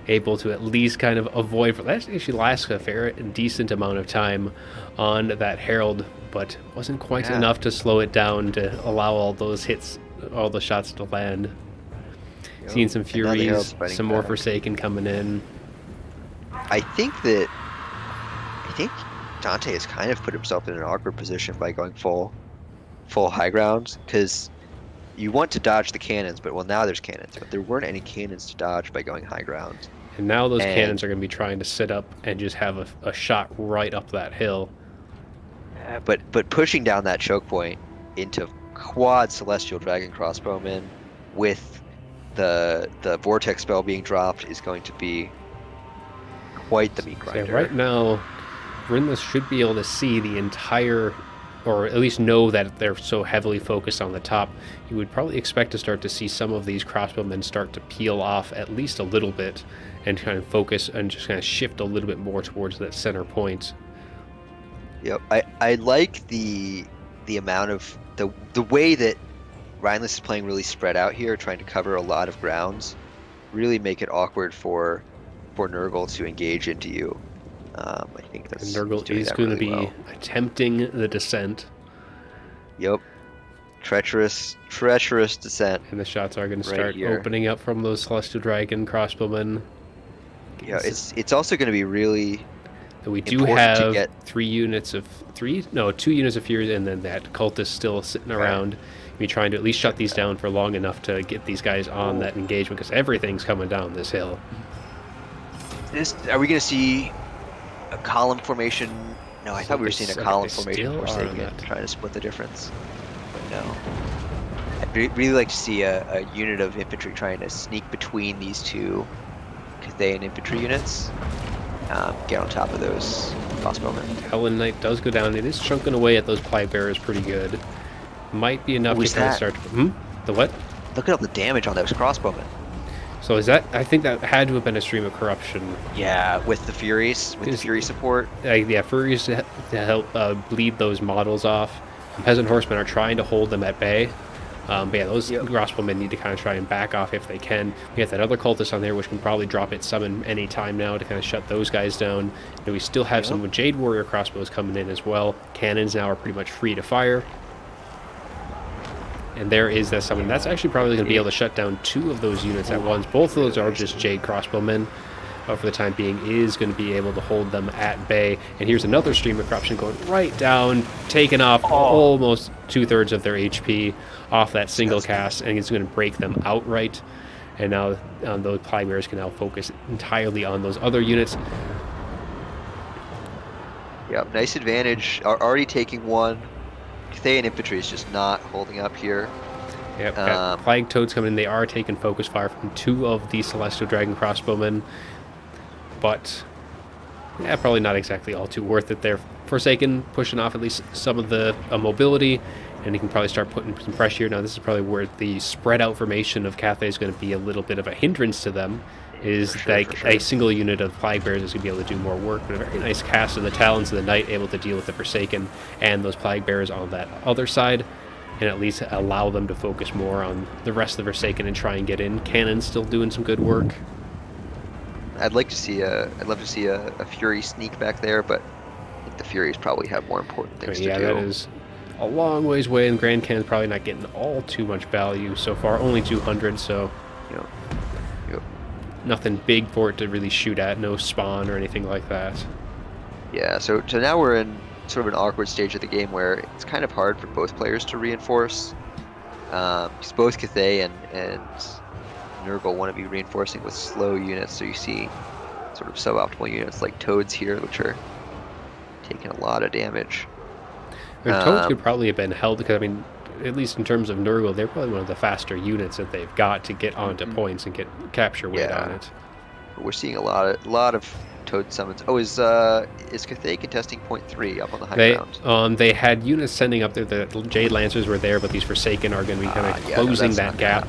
able to at least kind of avoid. That actually lasts a fair and decent amount of time on that Herald, but wasn't quite enough to slow it down to allow all those hits, all the shots to land. Seeing some Furies, some more Forsaken coming in. I think Dante has kind of put himself in an awkward position by going full high ground, because you want to dodge the cannons, but well, now there's cannons, but there weren't any cannons to dodge by going high ground. And now those cannons are going to be trying to sit up and just have a shot right up that hill. But pushing down that choke point into quad Celestial Dragon Crossbowmen with the Vortex spell being dropped is going to be quite the meat grinder. Yeah, right now, Brynless should be able to see the entire, or at least know that they're so heavily focused on the top. You would probably expect to start to see some of these crossbowmen start to peel off at least a little bit and kind of focus and just kind of shift a little bit more towards that center point. Yep, I like the amount of the way that Rhineless is playing really spread out here, trying to cover a lot of grounds, really make it awkward for Nurgle to engage into you. I think that's Nurgle is going to be attempting the descent. Yep, treacherous descent. And the shots are going to start opening up from those Celestial Dragon crossbowmen. Yeah, it's also going to be really. We do have 2 units of Furies, and then that cultist still sitting around. Be trying to at least shut these down for long enough to get these guys on that engagement, because everything's coming down this hill. Are we going to see a column formation? No, I thought we were seeing a column formation for Forsaken, trying to split the difference. But no. I'd really like to see a unit of infantry trying to sneak between these two Cathayan infantry units. Get on top of those crossbowmen. Helen Knight does go down. It is chunking away at those Plague Bearers pretty good. Might be enough to kind of start. The what? Look at all the damage on those crossbowmen. So is that? I think that had to have been a stream of corruption. Yeah, with the Furies, with the Fury support. Yeah, Furies to help bleed those models off. Peasant Horsemen are trying to hold them at bay. But yeah, those crossbowmen need to kind of try and back off if they can. We have that other cultist on there, which can probably drop its summon any time now to kind of shut those guys down. And we still have some Jade Warrior crossbows coming in as well. Cannons now are pretty much free to fire. And there is that summon. That's actually probably going to be able to shut down 2 of those units at once. Both of those are just Jade crossbowmen. For the time being, is going to be able to hold them at bay. And here's another stream of corruption going right down, taking off almost 2/3 of their HP off that single cast, and it's going to break them outright. And now those Plague Bearers can now focus entirely on those other units. Yep, nice advantage. Already taking one. Cathayan infantry is just not holding up here. Yep, Plague Toads coming in. They are taking focus fire from 2 of the Celestial Dragon crossbowmen. But, yeah, probably not exactly all too worth it there. Forsaken pushing off at least some of the mobility, and he can probably start putting some pressure here. Now, this is probably where the spread out formation of Cathay is going to be a little bit of a hindrance to them. Is a single unit of Plague Bears is going to be able to do more work, but a very nice cast of the Talons of the Night, able to deal with the Forsaken and those Plague Bears on that other side, and at least allow them to focus more on the rest of the Forsaken and try and get in. Cannon's still doing some good work. I'd love to see a Fury sneak back there, but I think the Furies probably have more important things to do. Yeah, that is a long ways away, and Grand Cannon's probably not getting all too much value so far. Only 200, so nothing big for it to really shoot at. No spawn or anything like that. Yeah, so now we're in sort of an awkward stage of the game where it's kind of hard for both players to reinforce. Because both Cathay and Nurgle want to be reinforcing with slow units, so you see sort of suboptimal units like Toads here, which are taking a lot of damage. Toads could probably have been held, because I mean, at least in terms of Nurgle, they're probably one of the faster units that they've got to get onto points and get capture weight on it. But we're seeing a lot of Toad summons. Oh, is Cathay contesting point 3 up on the high ground? They had units sending up there. The Jade Lancers were there, but these Forsaken are going to be kind of closing that gap,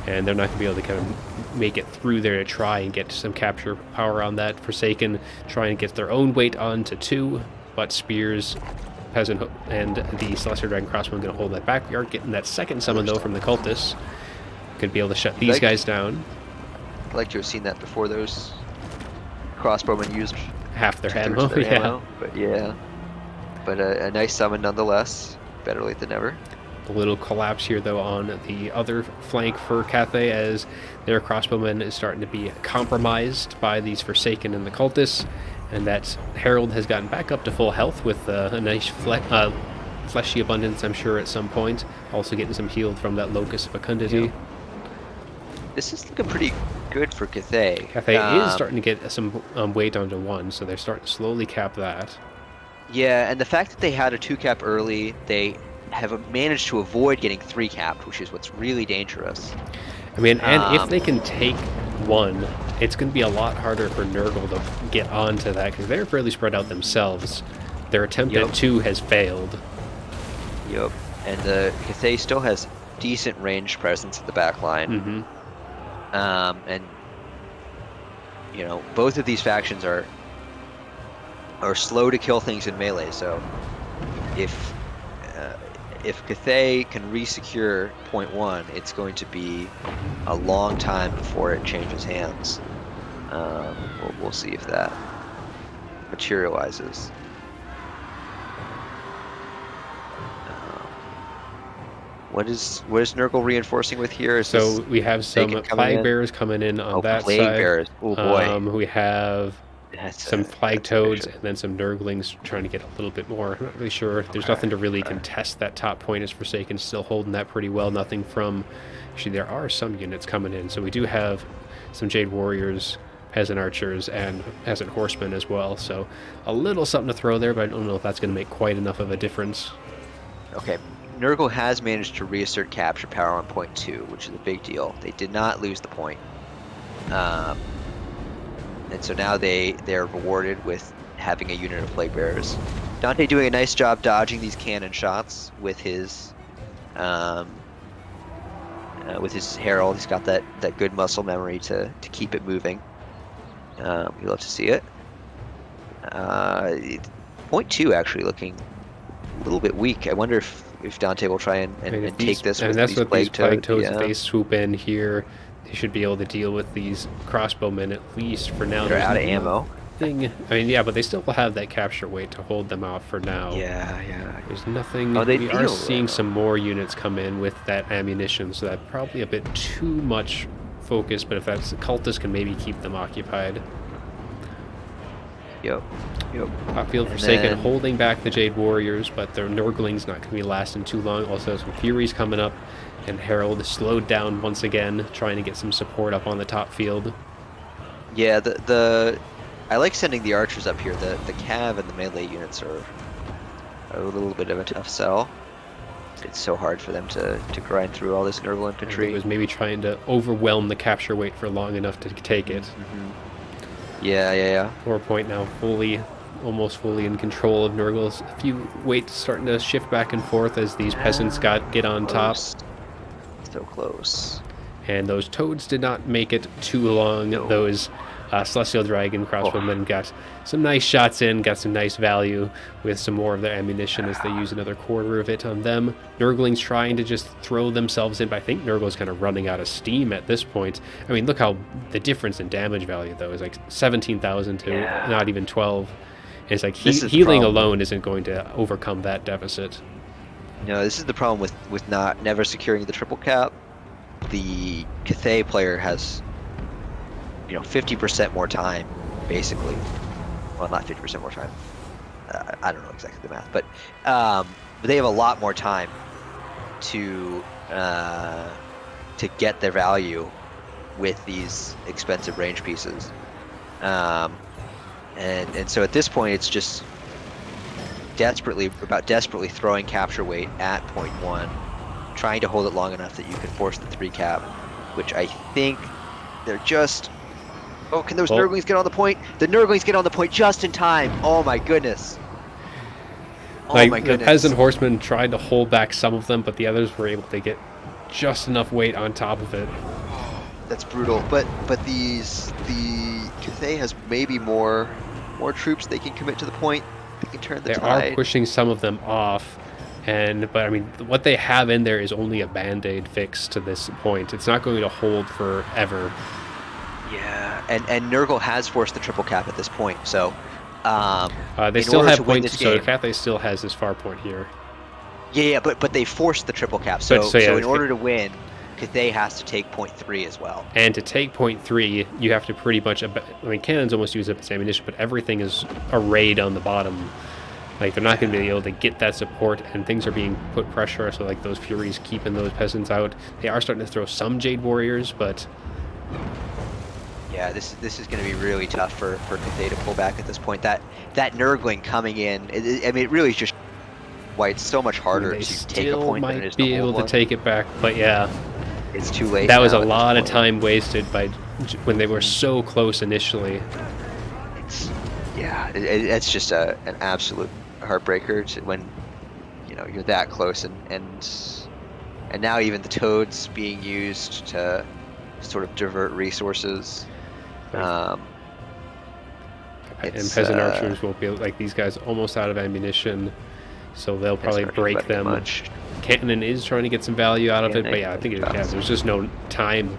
and they're not going to be able to kind of make it through there to try and get some capture power on that. Forsaken trying to get their own weight onto 2, but Spears, Peasant, and the Celestial Dragon Crossbowman going to hold that back. We are getting that second summon, though, from the Cultists. Could be able to shut these guys down. I'd like to have seen that before those crossbowmen used half their ammo. Yeah. But a nice summon nonetheless. Better late than never. A little collapse here, though, on the other flank for Cathay, as their crossbowman is starting to be compromised by these Forsaken and the Cultists, and that Herald has gotten back up to full health with a nice fleshy abundance, I'm sure, at some point. Also getting some healed from that Locus of Fecundity. Yeah. This is looking pretty good for Cathay. Cathay is starting to get some weight onto 1, so they're starting to slowly cap that. Yeah, and the fact that they had a 2 cap early, they have managed to avoid getting 3 capped, which is what's really dangerous. I mean, and if they can take 1, it's going to be a lot harder for Nurgle to get onto that, because they're fairly spread out themselves. Their attempt at 2 has failed. Yep, and the Cathay still has decent ranged presence at the back line. And you know, both of these factions are slow to kill things in melee. So if Cathay can re-secure point 1, it's going to be a long time before it changes hands. We'll see if that materializes. What is Nurgle reinforcing with here? So we have some Plague Bearers coming in on that Plague side. Bearers. Oh boy. We have some Flag Toads and then some Nurglings trying to get a little bit more. I'm not really sure. There's nothing to really contest that top point, as Forsaken still holding that pretty well. Nothing from... Actually, there are some units coming in. So we do have some Jade Warriors, Peasant Archers, and Peasant Horsemen as well. So a little something to throw there, but I don't know if that's going to make quite enough of a difference. Okay. Nurgle has managed to reassert capture power on point 2, which is a big deal. They did not lose the point. And so now they're rewarded with having a unit of Plague Bearers. Dante doing a nice job dodging these cannon shots with his Herald. He's got that good muscle memory to keep it moving. You love to see it. Point 2 actually looking a little bit weak. I wonder if Dante will try and take this with these Plague Toads. If they swoop in here, they should be able to deal with these crossbowmen, at least for now. They're out of ammo. I mean, yeah, but they still will have that capture weight to hold them off for now. Yeah. There's nothing... Oh, we are seeing some more units come in with that ammunition, so that's probably a bit too much focus, but if that's... Cultists can maybe keep them occupied. Yep. Popfield Forsaken holding back the Jade Warriors, but their Nurgling's not going to be lasting too long. Also, some Furies coming up, and Herald is slowed down once again, trying to get some support up on the top field. Yeah, I like sending the archers up here. The cav and the melee units are a little bit of a tough sell. It's so hard for them to grind through all this Nurgle infantry. It was maybe trying to overwhelm the capture weight for long enough to take it. Yeah. 4 point now almost fully in control of Nurgle's. A few weights starting to shift back and forth as these peasants get on top. So close. And those Toads did not make it too long. No. Those Celestial Dragon crossbowmen got some nice shots in, got some nice value with some more of their ammunition as they use another quarter of it on them. Nurgling's trying to just throw themselves in, but I think Nurgle's kind of running out of steam at this point. I mean, look how the difference in damage value, though, is like 17,000 to not even 12. And it's like healing alone isn't going to overcome that deficit. No, this is the problem with never securing the triple cap. The Cathay player has 50% more time, basically. Well, not 50% more time. I don't know exactly the math, but they have a lot more time to get their value with these expensive range pieces. And so at this point, it's just desperately throwing capture weight at point 1, trying to hold it long enough that you can force the 3 cap, which I think they're just. Oh, can those Nurglings get on the point? The Nurglings get on the point just in time. Oh my goodness. Oh Like, my the goodness. peasant horsemen tried to hold back some of them, but the others were able to get just enough weight on top of it. That's brutal. But the Cathay has maybe more troops they can commit to the point. They can turn the tide. They are pushing some of them off, but I mean, what they have in there is only a band-aid fix to this point. It's not going to hold forever. Yeah, and Nurgle has forced the triple cap at this point, so they still have points, so Cathay still has this far point here. Yeah, but they forced the triple cap, so in order to win, Cathay has to take point 3 as well. And to take point 3, you have to pretty much, I mean, cannons almost use up its ammunition, but everything is arrayed on the bottom. Like, they're not going to be able to get that support, and things are being put pressure, so like those Furies keeping those peasants out. They are starting to throw some Jade Warriors, but... Yeah, this is going to be really tough for Cathay to pull back at this point. That Nurgling coming in, I mean, it really is just why it's so much harder to take a point than it is to hold one. They still might be able to take it back, but yeah. It's too late. That was a lot of time wasted when they were so close initially. It's just an absolute heartbreaker when you're that close, and now even the toads being used to sort of divert resources. And peasant archers won't be able, like, these guys almost out of ammunition, so they'll probably break them. Cannon is trying to get some value out of it, but yeah, I think there's just no time.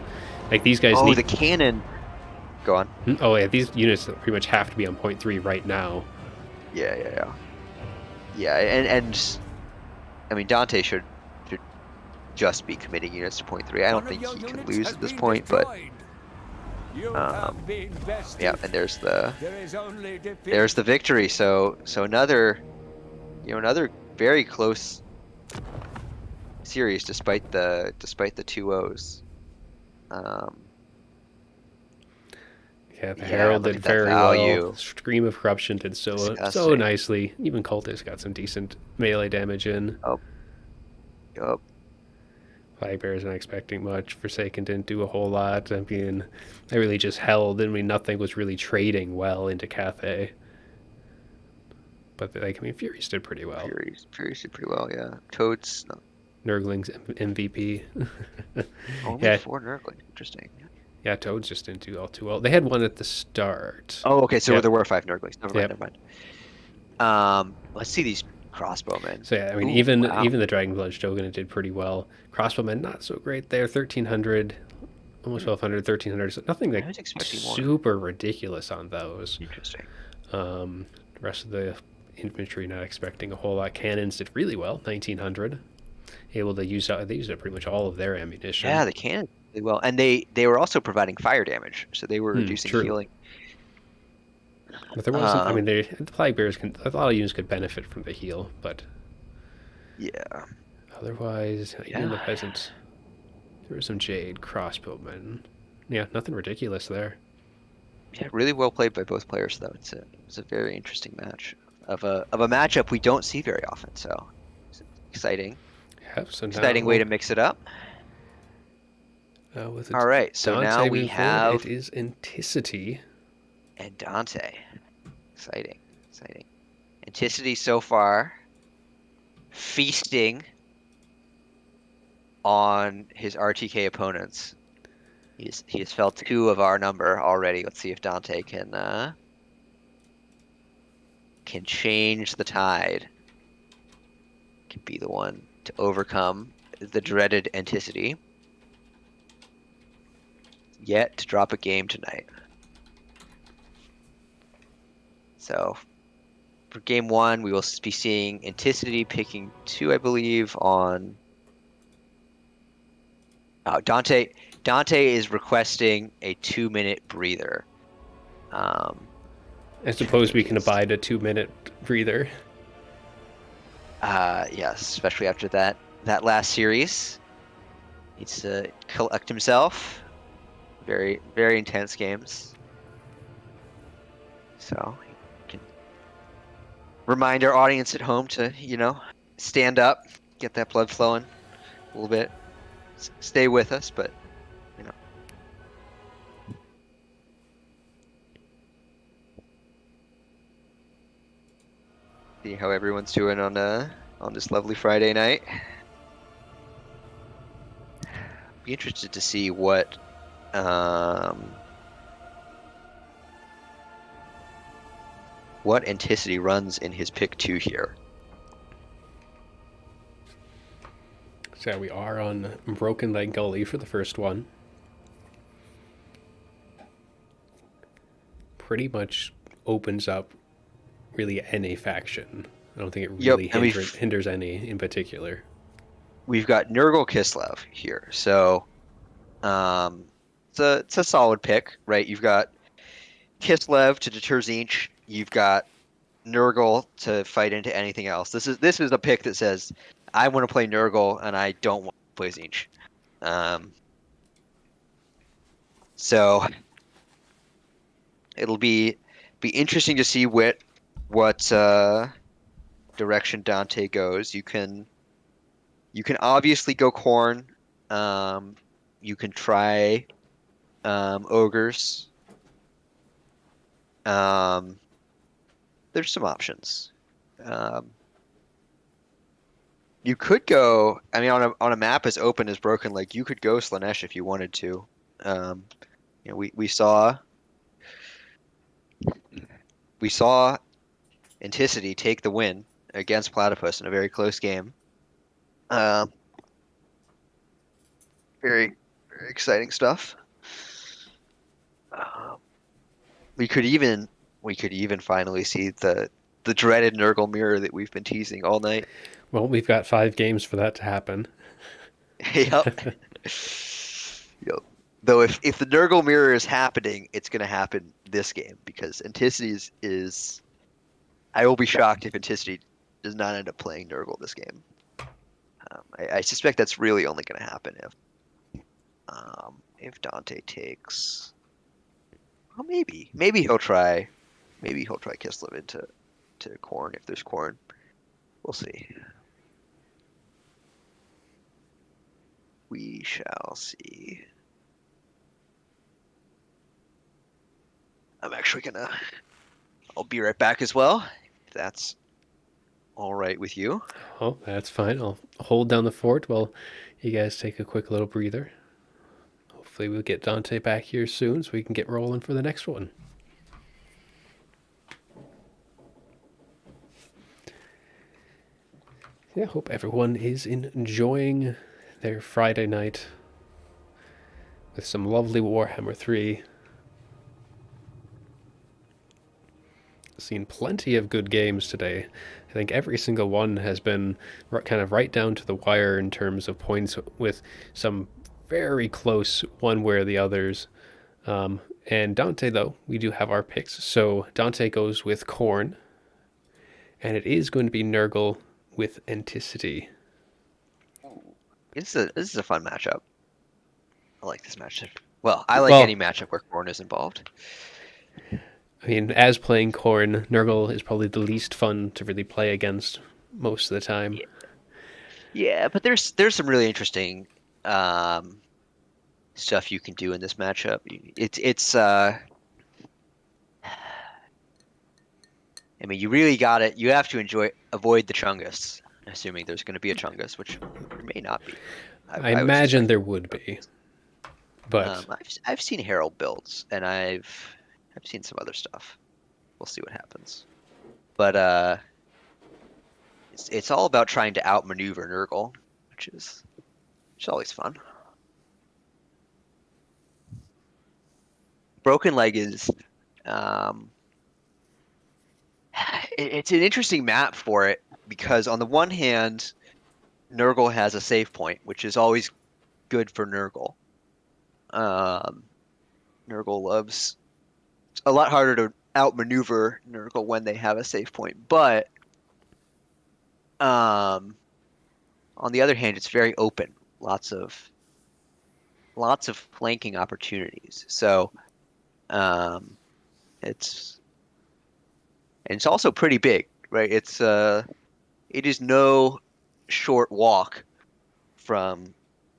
Like, these guys need... the cannon... Go on. Oh yeah, these units pretty much have to be on point 3 right now. Yeah, and I mean, Dante should just be committing units to point 3. I don't think he can lose at this point, but yeah, and there's the victory. So another very close series despite the 2-0s. Yeah, the Herald did very well. Scream of Corruption did so nicely. Even Cultist got some decent melee damage in. Oh. Yup. Flagbear's not expecting much. Forsaken didn't do a whole lot. I mean, they really just held. I mean, nothing was really trading well into Cathay. But, like, I mean, Furies did pretty well. Furies did pretty well, yeah. Toads... No. Nurgling's MVP. Only 4 Nurglings. Interesting. Yeah, Toads just didn't do all too well. They had one at the start. Oh, okay, so there were 5 Nurglings. Never mind. Let's see these crossbowmen. So yeah, I mean, even the Dragonblood Shogun did pretty well. Crossbowmen, not so great there. 1,300, almost 1,200, 1,300. So nothing like super ridiculous on those. Interesting. The rest of the infantry not expecting a whole lot. Cannons did really well, 1,900. Able to use they used up pretty much all of their ammunition. Yeah, the cannons did really well, and they were also providing fire damage, so they were reducing healing. But there wasn't. I mean, the Flagbearers a lot of units could benefit from the heal, but yeah. Otherwise, even the peasants. There were some Jade crossbowmen. Yeah, nothing ridiculous there. Yeah, really well played by both players, though. It was a very interesting match of a matchup we don't see very often. So it's exciting. Yep, so exciting way to mix it up. All right, so Dante now we have it is Anticity and Dante. Exciting. Anticity so far feasting on his RTK opponents. He has felt 2 of our number already. Let's see if Dante can change the tide. Can be the one to overcome the dreaded Anticity. Yet to drop a game tonight. So for game 1, we will be seeing Anticity picking 2, I believe, on Dante is requesting a 2-minute breather. I suppose we can abide a 2-minute breather. Yes, especially after that last series. Needs to collect himself. Very, very intense games. So can remind our audience at home to, stand up, get that blood flowing a little bit. Stay with us, but you know. See how everyone's doing on this lovely Friday night. Be interested to see what Anticity runs in his pick 2 here. So we are on Broken Leg Gully for the first one. Pretty much opens up really any faction. I don't think it really Yep, and hinders any in particular. we've got Nurgle Kislev here, so it's a solid pick, right? You've got Kislev to deter Tzeentch. You've got Nurgle to fight into anything else. This is a pick that says I want to play Nurgle and I don't want to play Tzeentch. So it'll be interesting to see what direction Dante goes. You can obviously go Khorne. You can try ogres. There's some options. You could go. I mean, on a map as open as Broken Lake, you could go Slanesh if you wanted to. We saw Anticity take the win against Platypus in a very close game. Very, very exciting stuff. We could even finally see the dreaded Nurgle mirror that we've been teasing all night. Well, we've got 5 games for that to happen. Yep. Yep. Though if the Nurgle mirror is happening, it's going to happen this game because Anticity is. I will be shocked if Anticity does not end up playing Nurgle this game. I suspect that's really only going to happen if Dante takes. Well, maybe he'll try. Maybe he'll try Kislev into Khorne if there's Khorne. We'll see. We shall see. I'll be right back as well, if that's all right with you. Oh, that's fine. I'll hold down the fort while you guys take a quick little breather. Hopefully we'll get Dante back here soon so we can get rolling for the next one. Yeah, hope everyone is enjoying their Friday night with some lovely Warhammer 3. Seen plenty of good games today. I think every single one has been kind of right down to the wire in terms of points, with some very close one way or the others. And Dante, though, we do have our picks. So Dante goes with Khorne, and it is going to be Nurgle with Anticity. This is a fun matchup. I like this matchup. Well, I like any matchup where Khorne is involved. I mean, as playing Khorne, Nurgle is probably the least fun to really play against most of the time. Yeah, but there's some really interesting stuff you can do in this matchup. It's I mean, you really got it. You have to avoid the Chungus, assuming there's going to be a Chungus, which there may not be. I imagine there would be, but I've seen Herald builds, and I've seen some other stuff. We'll see what happens. But it's all about trying to outmaneuver Nurgle, which is always fun. Broken Leg is it's an interesting map for it because on the one hand, Nurgle has a save point, which is always good for Nurgle. Nurgle loves. It's a lot harder outmaneuver Nurgle when they have a safe point. But on the other hand, it's very open. Lots of flanking opportunities. So it's also pretty big, right? It is no short walk from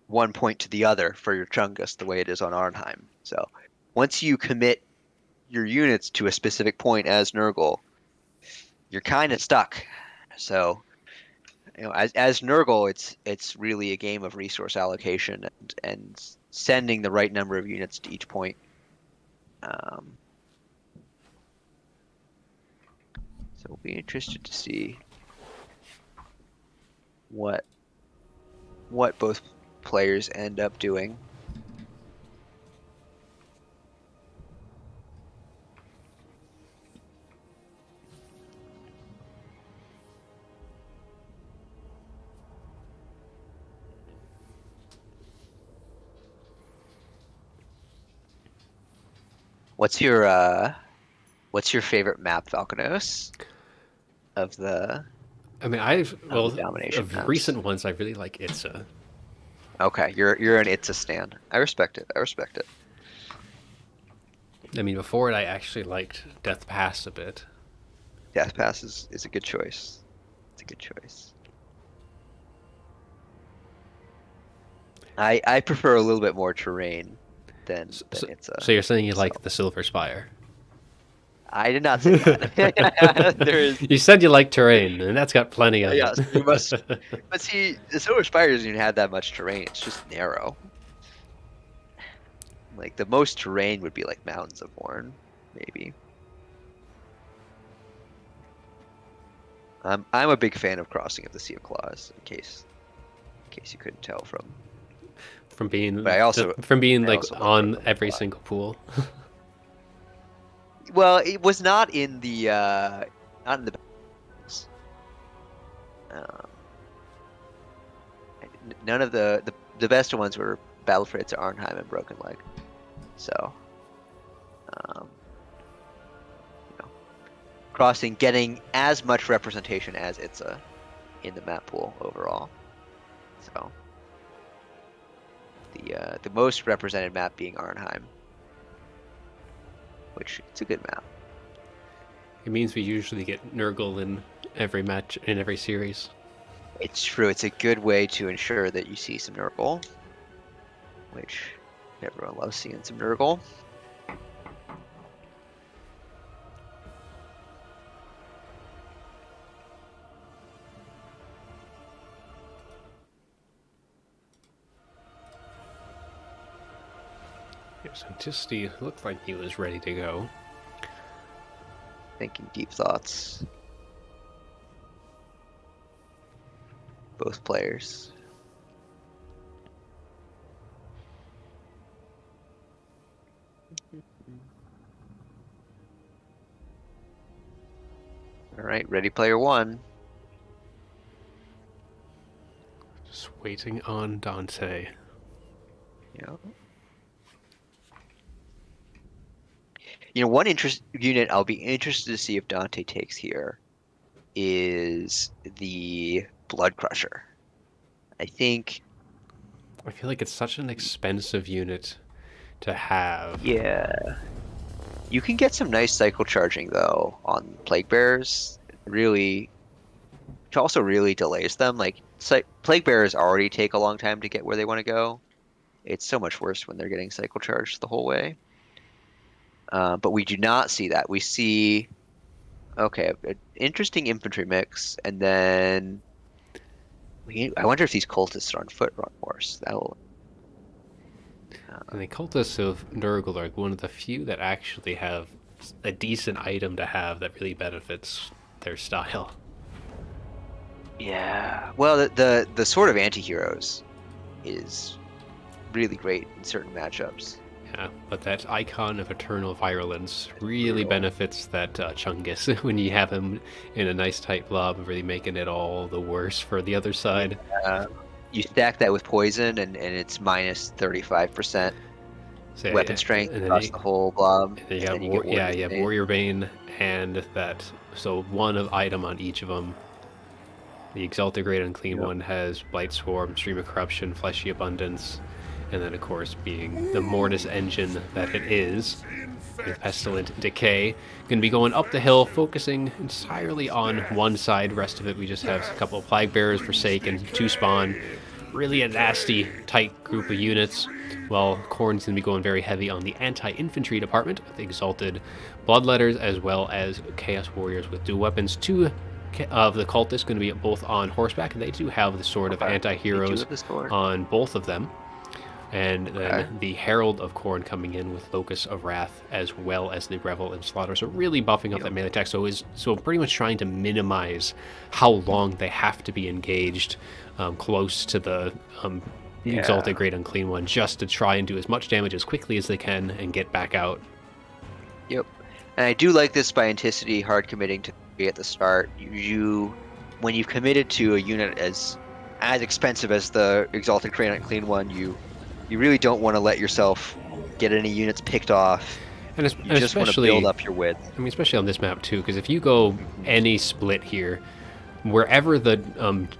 one point to the other for your Chungus the way it is on Arnheim. So once you commit your units to a specific point as Nurgle, you're kind of stuck. So as Nurgle, it's really a game of resource allocation and sending the right number of units to each point. So we'll be interested to see what both players end up doing. What's your favorite map, Valkonos? Of the I mean, Domination of maps. recent ones, I really like Itza. Okay, you're an Itza stan. I respect it. I mean, before it, I actually liked Death Pass a bit. Death Pass is a good choice. It's a good choice. I prefer a little bit more terrain than Itza. So you're saying you like the Silver Spire? I did not say that. You said you like terrain, and that's got plenty of Yes, it. you must. But see, the Silver Spire doesn't even have that much terrain. It's just narrow. Like the most terrain would be like Mountains of Morn, maybe. I'm a big fan of Crossing of the Sea of Claws, in case you couldn't tell from being But I also like also love on Broken every Fly. single pool. Well, it was not in the none of the best ones were Battle for Itza, Arnheim, and Broken Leg. So, Crossing getting as much representation as Itza in the map pool overall. So, the most represented map being Arnheim, which it's a good map. It means we usually get Nurgle in every match in every series. It's true. It's a good way to ensure that you see some Nurgle, which everyone loves seeing some Nurgle. Yes, Antisti looked like he was ready to go. Thinking deep thoughts. Both players. All right, ready player one. Just waiting on Dante. Yeah. One unit I'll be interested to see if Dante takes here is the Blood Crusher. I feel like it's such an expensive unit to have. Yeah. You can get some nice cycle charging though on Plague Bearers. Which also really delays them. Like Plague Bearers already take a long time to get where they want to go. It's so much worse when they're getting cycle charged the whole way. But we do not see that. We see, okay, an interesting infantry mix, and then I wonder if these cultists are on foot or on horse. And the cultists of Nurgle are one of the few that actually have a decent item to have that really benefits their style. Yeah. Well, the Sword of Antiheroes is really great in certain matchups. Yeah, but that icon of eternal virulence really benefits that Chungus when you have him in a nice tight blob, really making it all the worse for the other side. You stack that with poison, and it's minus 35%. So, weapon strength and then across the whole blob, you and got then you get you have Bane. Warrior Bane and that. So one of item on each of them. The Exalted Great Unclean Yep. one has Blight Swarm, Stream of Corruption, Fleshy Abundance, and then of course being the Mortis engine that it is, with Pestilent Decay. Going to be going up the hill, focusing entirely on one side. Rest of it we just have a couple of Plague Bearers, Forsaken, 2 spawn. Really a nasty, tight group of units. Well, Khorne's going to be going very heavy on the anti-infantry department with Exalted Bloodletters as well as Chaos Warriors with dual weapons. 2 of the cultists going to be both on horseback, and they do have the Sword of Anti-Heroes on both of them. And then the Herald of Khorne coming in with Locus of Wrath as well as the Revel and Slaughter. So really buffing up that melee attack. So pretty much trying to minimize how long they have to be engaged close to the Exalted Great Unclean One, just to try and do as much damage as quickly as they can and get back out. Yep. And I do like this by Anticity hard committing to 3 at the start. When you've committed to a unit as expensive as the Exalted Great Unclean One, you really don't want to let yourself get any units picked off. And you just want to build up your width. I mean, especially on this map too, because if you go any split here, wherever the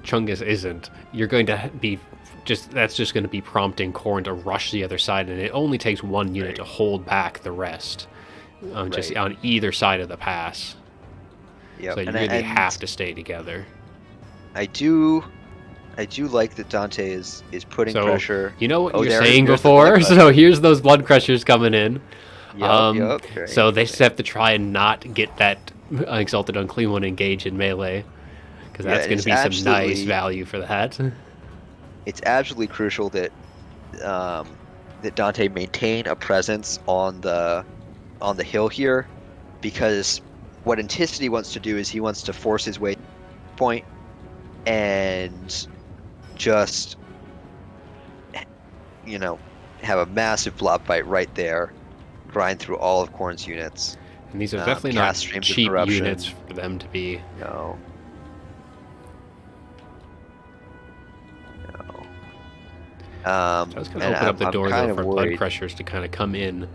Chungus isn't, you're going to be that's just going to be prompting Khorne to rush the other side, and it only takes one unit to hold back the rest, just on either side of the pass. Yep. So you really have to stay together. I do like that Dante is putting pressure. You know what you were saying before? So here's those blood crushers coming in. So they just have to try and not get that Exalted Unclean One engaged in melee, because that's going to be some nice value for that. It's absolutely crucial that that Dante maintain a presence on the hill here, because what Anticity wants to do is he wants to force his way point and just have a massive blob fight right there, grind through all of Khorne's units. And these are definitely not cheap units for them to be. No. So I was going to open up the door though for blood crushers to kind of come in.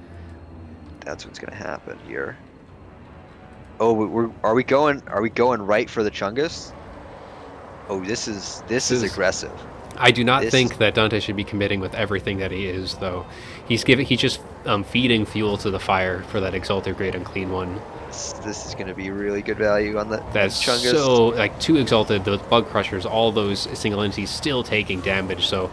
That's what's going to happen here. Oh, are we going right for the Chungus? Oh, this is aggressive. I do not think that Dante should be committing with everything that he is, though. He's just feeding fuel to the fire for that Exalted Great Unclean One. This is going to be really good value on that. That's Chungus. So, like, 2 Exalted, those Bug Crushers, all those single entities still taking damage, so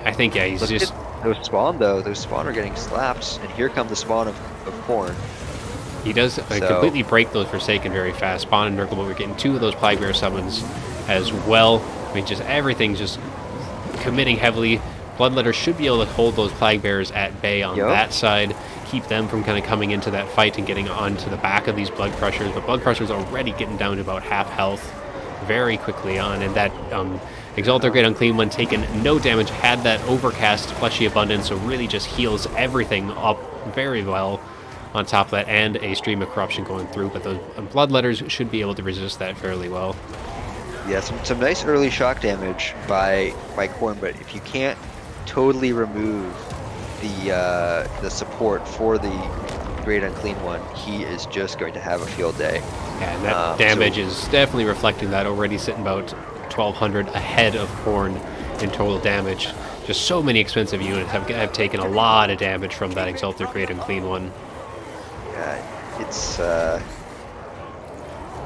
I think, yeah, he's just... Those spawn, though. Those spawn are getting slapped, and here come the spawn of Khorne. He does completely break those Forsaken very fast. Spawn and Nurgle, but we're getting 2 of those Plague Bear summons as well. I mean, just everything's just committing heavily. Bloodletter should be able to hold those Plague Bearers at bay on that side, keep them from kind of coming into that fight and getting onto the back of these Blood Crushers. But Blood Crushers already getting down to about half health very quickly on, and that Exalted Great Unclean One taking no damage, had that Overcast Fleshy Abundance, so really just heals everything up very well on top of that, and a Stream of Corruption going through, but those Bloodletters should be able to resist that fairly well. Yeah, some nice early shock damage by Khorne, but if you can't totally remove the support for the Great Unclean One, he is just going to have a field day. Yeah, and that damage is definitely reflecting that, already sitting about 1,200 ahead of Khorne in total damage. Just so many expensive units have taken a lot of damage from that Exalted Great Unclean One. Yeah, it's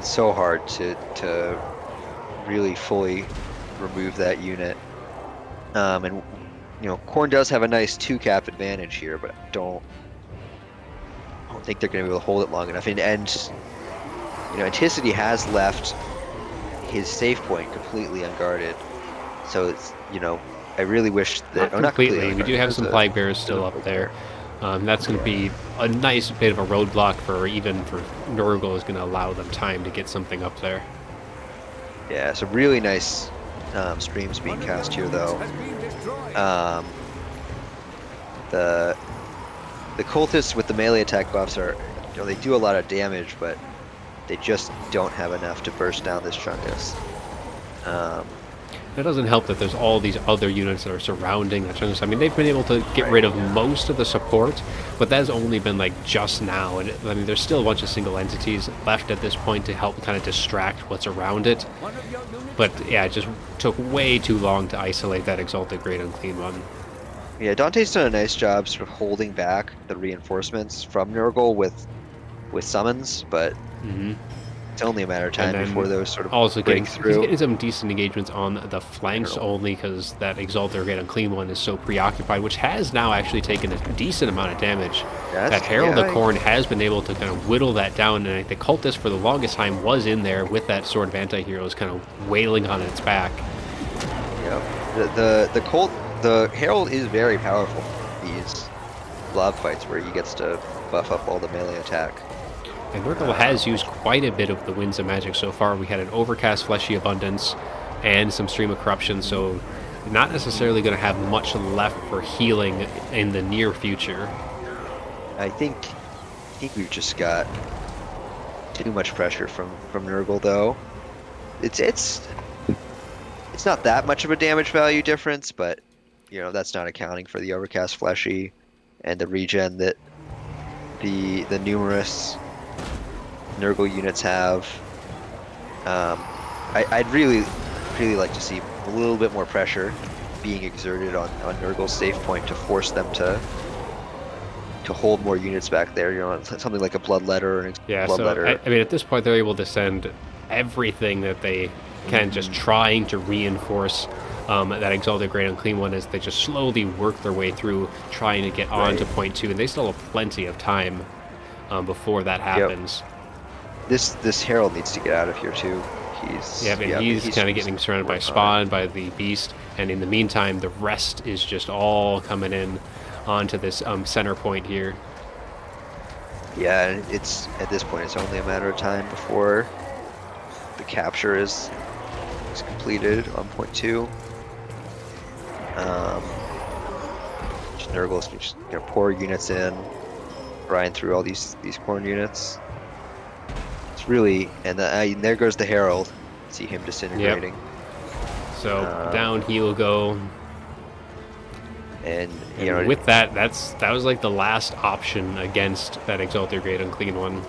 so hard to really fully remove that unit. And Khorne does have a nice 2-cap advantage here, but I don't think they're going to be able to hold it long enough. And Anticity has left his save point completely unguarded. So it's I really wish that not completely. We do have some Plague Bearers still up there. That's going to be a nice bit of a roadblock for Nurgle is going to allow them time to get something up there. Yeah, some really nice streams being cast here, though. The cultists with the melee attack buffs are, they do a lot of damage, but they just don't have enough to burst down this Chungus. It doesn't help that there's all these other units that are surrounding that chunk. I mean, they've been able to get rid of most of the support, but that has only been like just now. And I mean, there's still a bunch of single entities left at this point to help kind of distract what's around it. One of your units But yeah, it just took way too long to isolate that Exalted Great Unclean One. Yeah, Dante's done a nice job sort of holding back the reinforcements from Nurgle with summons, but it's only a matter of time before those sort of also break he's through. getting some decent engagements on the flanks only because that Exalted Great Unclean One is so preoccupied, which has now actually taken a decent amount of damage. That Herald of Khorne has been able to kind of whittle that down, and the Cultist for the longest time was in there with that Sword of Anti-Heroes kind of wailing on its back. Yep. The Herald is very powerful in these blob fights where he gets to buff up all the melee attack. And Nurgle has used quite a bit of the Winds of Magic so far. We had an Overcast Fleshy Abundance and some Stream of Corruption, so not necessarily going to have much left for healing in the near future. I think we've just got too much pressure from Nurgle, though. It's not that much of a damage value difference, but you know that's not accounting for the Overcast Fleshy and the regen that the numerous Nurgle units have. I'd really like to see a little bit more pressure being exerted on Nurgle's safe point to force them to hold more units back there. You know, something like a Bloodletter or an Bloodletter. I mean, at this point, they're able to send everything that they can, just trying to reinforce that Exalted Great Unclean One as they just slowly work their way through, trying to get on to point 2, and they still have plenty of time before that happens. Yep. This Herald needs to get out of here too. He's kind of getting surrounded by Spawn, by the Beast, and in the meantime, the rest is just all coming in onto this center point here. Yeah, and it's at this point it's only a matter of time before the capture is completed on point 2. Nurgle's just gonna pour units in, grind through all these Khorne units. It's really, and there goes the Herald. See him disintegrating. Yep. So down he will go. And with that was like the last option against that Exalted Great Unclean One.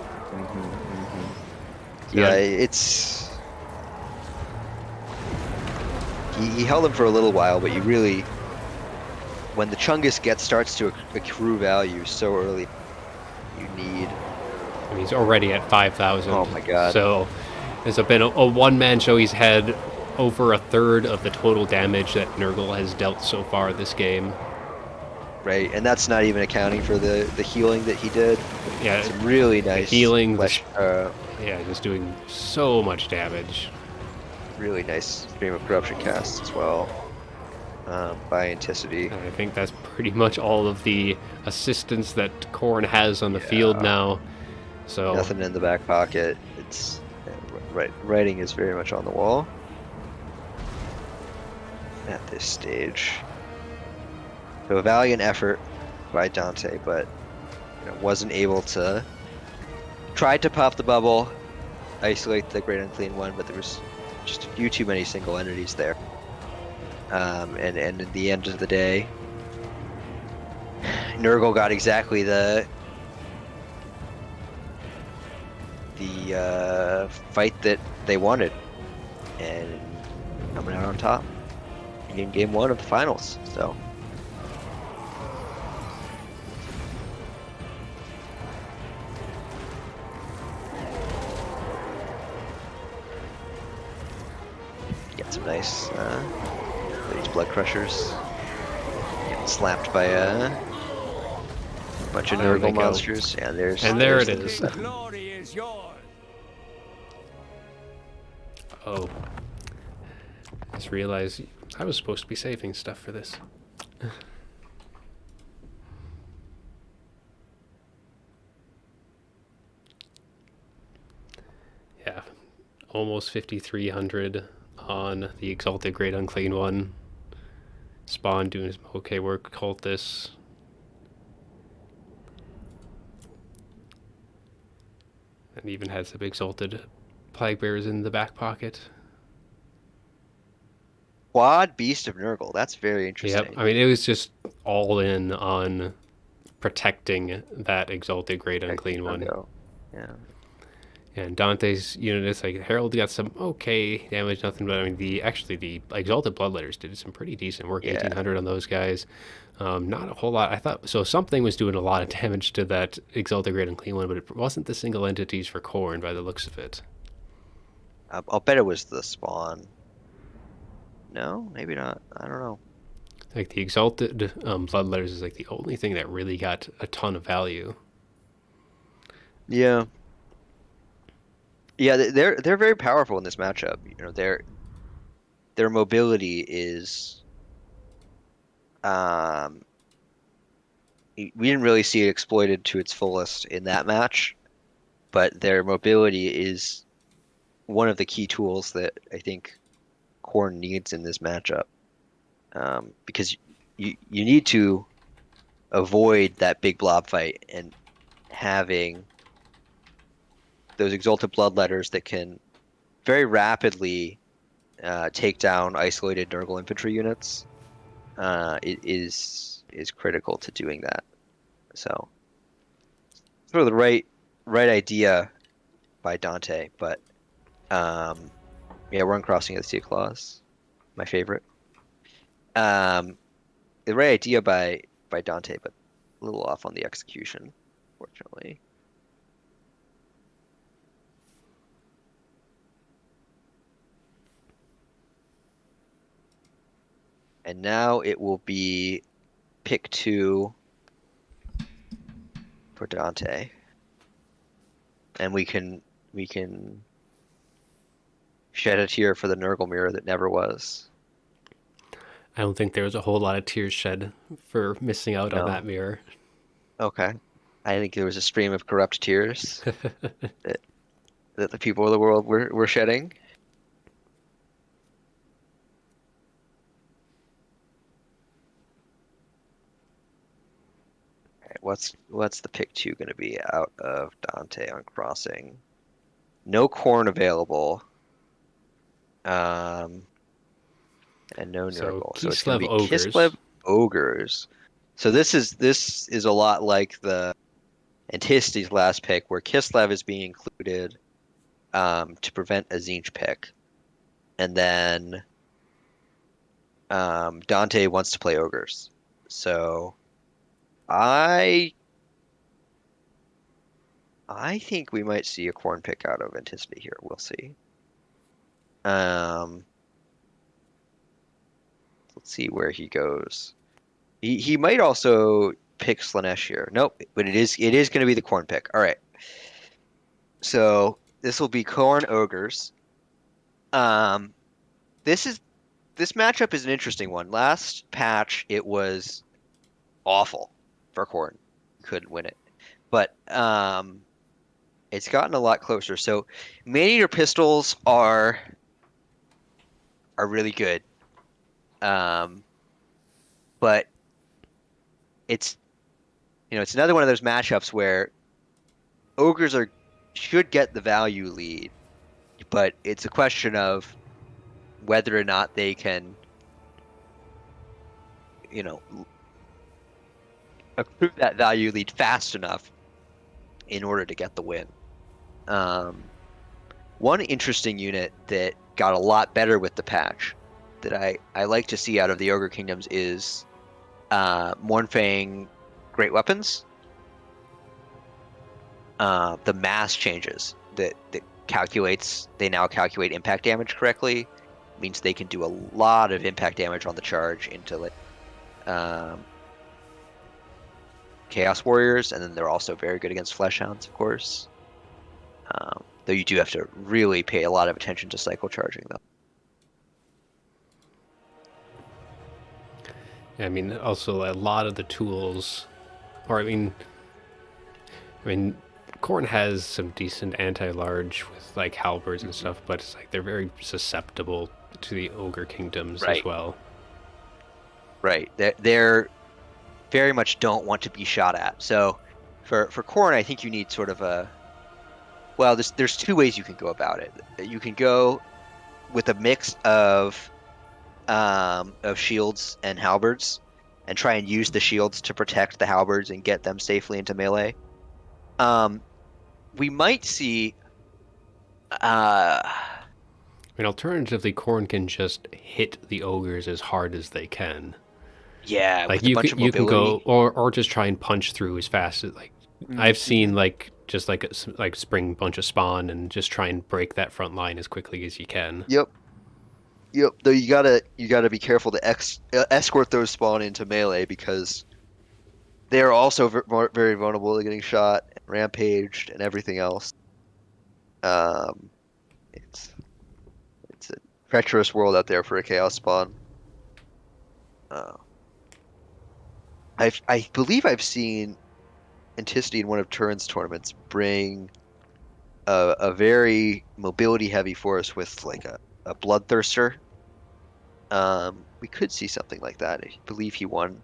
Yeah, it's he held him for a little while, but you really, when the Chungus starts to accrue value so early, you need. I mean, he's already at 5,000. Oh my god! So there's been a one-man show. He's had over a third of the total damage that Nurgle has dealt so far this game. Right, and that's not even accounting for the healing that he did. Yeah, some really nice healing. Just doing so much damage. Really nice Stream of Corruption casts as well. By Anticity. And I think that's pretty much all of the assistance that Khorne has on the field now. So nothing in the back pocket. It's writing is very much on the wall at this stage. So a valiant effort by Dante, but wasn't able to. Tried to pop the bubble, isolate the Great Unclean One, but there was just a few too many single entities there. And at the end of the day, Nurgle got exactly the fight that they wanted, and coming out on top in game 1 of the finals. So get some nice these blood crushers getting slapped by a bunch of Nurgle monsters. Yeah, there it is. Glory is yours. Oh, I just realized I was supposed to be saving stuff for this. Yeah, almost 5,300 on the Exalted Great Unclean One. Spawn doing his okay work, Cultists. And even has some Exalted Plague Bearers in the back pocket. quad Beast of Nurgle. That's very Yep. interesting. I mean, it was just all in on protecting that exalted great unclean one. Nurgle. Yeah. And Dante's unit is like Harold got some okay damage, nothing but I mean the Exalted Bloodletters did some pretty decent work, Yeah. 1800 on those guys. Not a whole lot. I thought so. Something was doing a lot of damage to that Exalted Great Unclean one, but it wasn't the single entities for Khorne by the looks of it. I'll bet it was the spawn. No, maybe not. I don't know. Like the Exalted Bloodletters is like the only thing that really got a ton of value. Yeah. Yeah, they're very powerful in this matchup. You know, their mobility is um we didn't really see it exploited to its fullest in that match, but their mobility is one of the key tools that I think Khorne needs in this matchup. Because you need to avoid that big blob fight, and having those Exalted Bloodletters that can very rapidly take down isolated Nurgle infantry units it is critical to doing that. So sort of the right idea by Dante, but yeah, we're uncrossing of the Sea Claws, my favorite. The right idea by Dante, but a little off on the execution, fortunately. And now it will be pick 2 for Dante. And we can shed a tear for the Nurgle mirror that never was. I don't think there was a whole lot of tears shed for missing out on No. that mirror. Okay. I think there was a stream of corrupt tears that the people of the world were shedding. What's the pick 2 going to be out of Dante on crossing? No Khorne available. And no So Nurgle. So it's going to be Kislev Ogres. Kislev Ogres. So this is a lot like the Anticity's last pick, where Kislev is being included to prevent a Tzeentch pick. And then Dante wants to play Ogres. So I think we might see a Khorne pick out of Anticity here. We'll see. Let's see where he goes. He might also pick Slaanesh here. Nope, but it is going to be the Khorne pick. All right. So this will be Khorne Ogres. This matchup is an interesting one. Last patch it was awful for Khorne. Couldn't win it. But it's gotten a lot closer. So Maneater pistols are really good. But it's another one of those matchups where Ogres should get the value lead, but it's a question of whether or not they can accrue that value lead fast enough in order to get the win. One interesting unit that got a lot better with the patch that I like to see out of the Ogre Kingdoms is Mournfang Great Weapons. The mass changes that they now calculate impact damage correctly, means they can do a lot of impact damage on the charge into Chaos Warriors, and then they're also very good against Fleshhounds, of course. Though you do have to really pay a lot of attention to cycle charging them. I mean, also a lot of the tools, or I mean, Khorne has some decent anti-large with like halberds and stuff, but it's like they're very susceptible to the Ogre Kingdoms as well. Right. They're very much don't want to be shot at. So for Khorne, I think you need sort of there's two ways you can go about it. You can go with a mix of of shields and halberds, and try and use the shields to protect the halberds and get them safely into melee. We might see. I mean, alternatively, Khorne can just hit the ogres as hard as they can. Yeah, Like with a bunch of you can go, mobility. or just try and punch through as fast as like I've seen like just like spring bunch of spawn and just try and break that front line as quickly as you can. Yep. Yep. Though you gotta be careful to escort those spawn into melee because they're also very vulnerable to getting shot, and rampaged, and everything else. Um, it's a treacherous world out there for a chaos spawn. Uh, I believe I've seen Anticity in one of Turin's tournaments bring a very mobility heavy force with like a bloodthirster. We could see something like that. I believe he won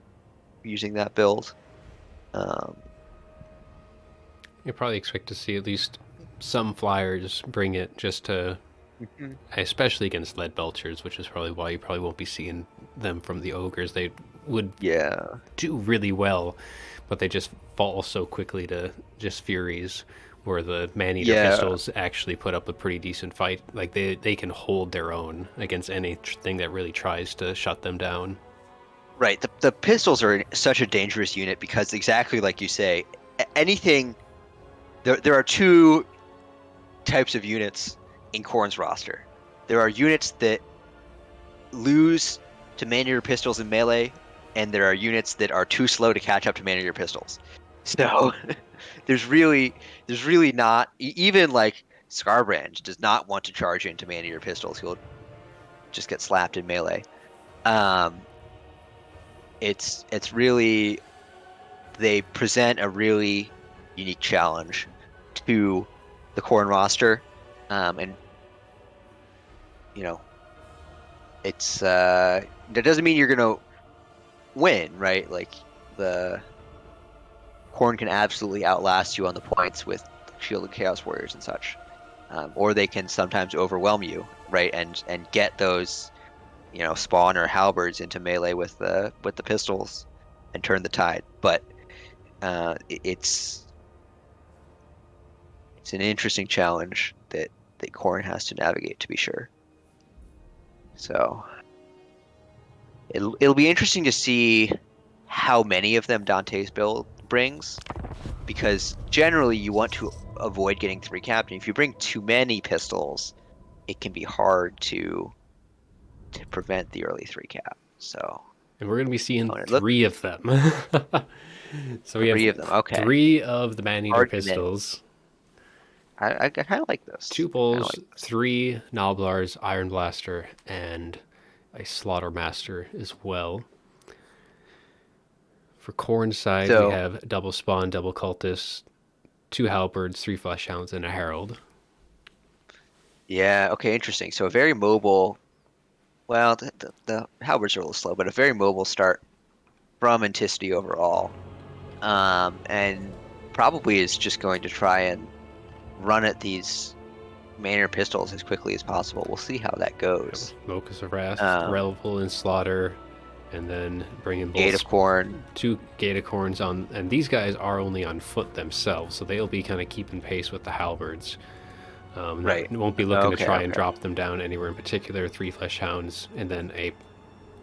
using that build. Um, You probably expect to see at least some flyers bring it just to, especially against lead belchers, which is probably why you probably won't be seeing them from the ogres. They would yeah. do really well, but they just fall so quickly to just furies. Where the man-eater Yeah. pistols actually put up a pretty decent fight. Like they can hold their own against anything that really tries to shut them down. Right. The pistols are such a dangerous unit because exactly like you say, anything. There are two types of units in Khorne's roster. There are units that lose to man-eater pistols in melee, and there are units that are too slow to catch up to man-eater pistols. So there's really not even like Scarbrand does not want to charge into man-eater pistols. He'll just get slapped in melee. It's really they present a really unique challenge to the Khorne roster, and you know it's that doesn't mean you're gonna win, right? Like the Khorne can absolutely outlast you on the points with shielded Chaos Warriors and such, or they can sometimes overwhelm you, right? And get those, spawn or halberds into melee with the pistols, and turn the tide. But it's an interesting challenge that Khorne has to navigate, to be sure. So it'll be interesting to see how many of them Dante's build brings, because generally you want to avoid getting 3 capped. And if you bring too many pistols, it can be hard to prevent the early 3 cap. So, And we're going to be seeing Oh, and it 3 of them. So we 3 have of them. Okay. 3 of the man-eater Hard to miss. pistols, I kind of like this. 2 I bulls, like this. 3 Noblars, Iron Blaster, and a Slaughter Master as well. For Khorne's side, So- we have double spawn, double cultist, 2 halberds, 3 flesh hounds, and a herald. Yeah. Okay. Interesting. So a very mobile. Well, the halberds are a little slow, but a very mobile start from Anticity overall, and probably is just going to try and run at these Manor pistols as quickly as possible. We'll see how that goes. Locus of Wrath, Um, Revel, and Slaughter, and then bring in Gate both of Corn. 2 Gatacorns on, and these guys are only on foot themselves, so they'll be kind of keeping pace with the halberds. Right. Won't be looking to Okay, try and okay. drop them down anywhere in particular. 3 flesh hounds, and then a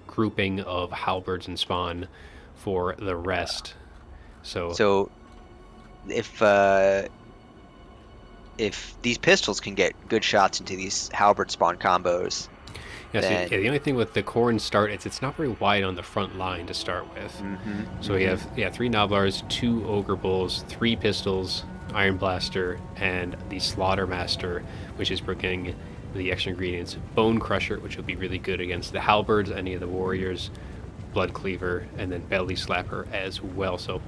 grouping of halberds and spawn for the rest. So if these pistols can get good shots into these halberd spawn combos, yeah, then- the only thing with the Khorne start is it's not very wide on the front line to start with. So we have 3 Noblars, 2 Ogre Bulls, 3 pistols, Iron Blaster, and the Slaughter Master, which is bringing the extra ingredients Bone Crusher, which will be really good against the halberds, any of the warriors, Blood Cleaver, and then Belly Slapper as well. So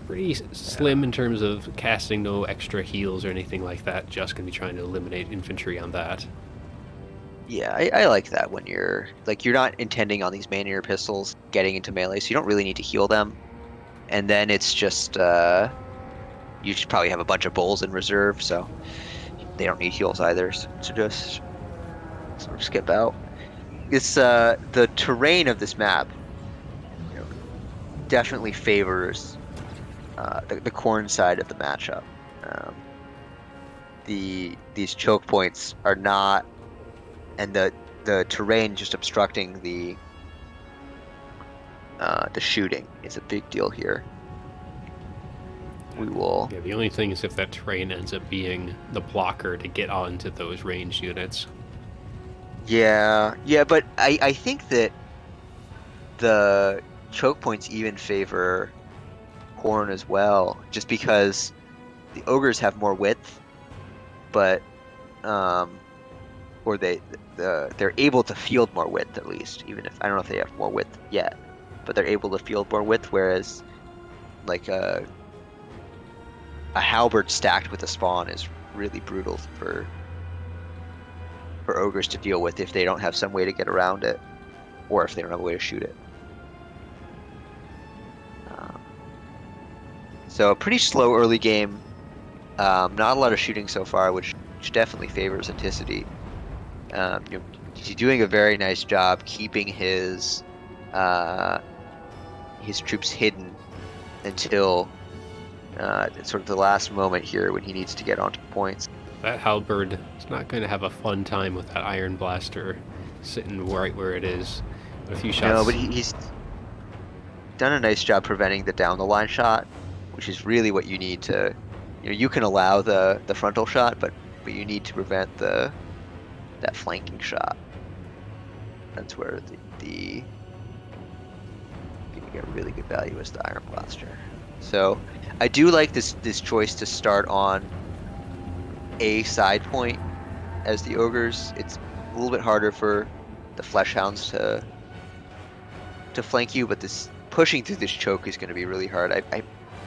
pretty slim in terms of casting, no extra heals or anything like that. Just going to be trying to eliminate infantry on that. Yeah, I like that when you're not intending on these man-eater pistols getting into melee, so you don't really need to heal them. And then it's just you should probably have a bunch of bulls in reserve, so they don't need heals either. So just sort of skip out. It's the terrain of this map, you know, definitely favors the corn side of the matchup. Um, these choke points are not, and the terrain just obstructing the shooting is a big deal here. We will. Yeah, the only thing is if that terrain ends up being the blocker to get onto those ranged units. Yeah, but I think that the choke points even favor Horn as well, just because the ogres have more width, but or they're able to field more width at least, even if I don't know if they have more width yet, but they're able to field more width, whereas like a halberd stacked with a spawn is really brutal for ogres to deal with if they don't have some way to get around it, or if they don't have a way to shoot it. So a pretty slow early game. Not a lot of shooting so far, which definitely favors Anticity. He's doing a very nice job keeping his troops hidden until sort of the last moment here when he needs to get onto points. That halberd is not going to have a fun time with that iron blaster sitting right where it is. A few shots. No, but he's done a nice job preventing the down the line shot, which is really what you need to. You can allow the frontal shot, but you need to prevent that flanking shot. That's where you get really good value as the iron blaster. So I do like this choice to start on a side point as the ogres. It's a little bit harder for the flesh hounds to flank you, but this pushing through this choke is going to be really hard. I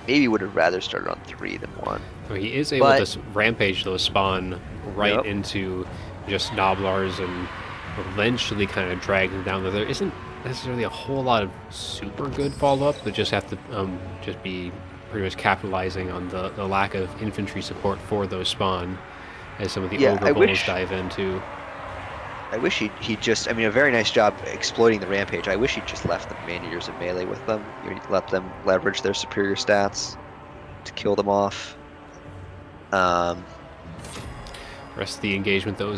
maybe would have rather started on 3 than 1. So he is able to rampage those spawn right into just Noblars and eventually kind of drag them down. There isn't necessarily a whole lot of super good follow-up, but just have to just be pretty much capitalizing on the lack of infantry support for those spawn as some of the ogre bulls dive into. I wish he just, a very nice job exploiting the rampage. I wish he'd just left the Maneaters in melee with them. Let them leverage their superior stats to kill them off. The rest of the engagement, though,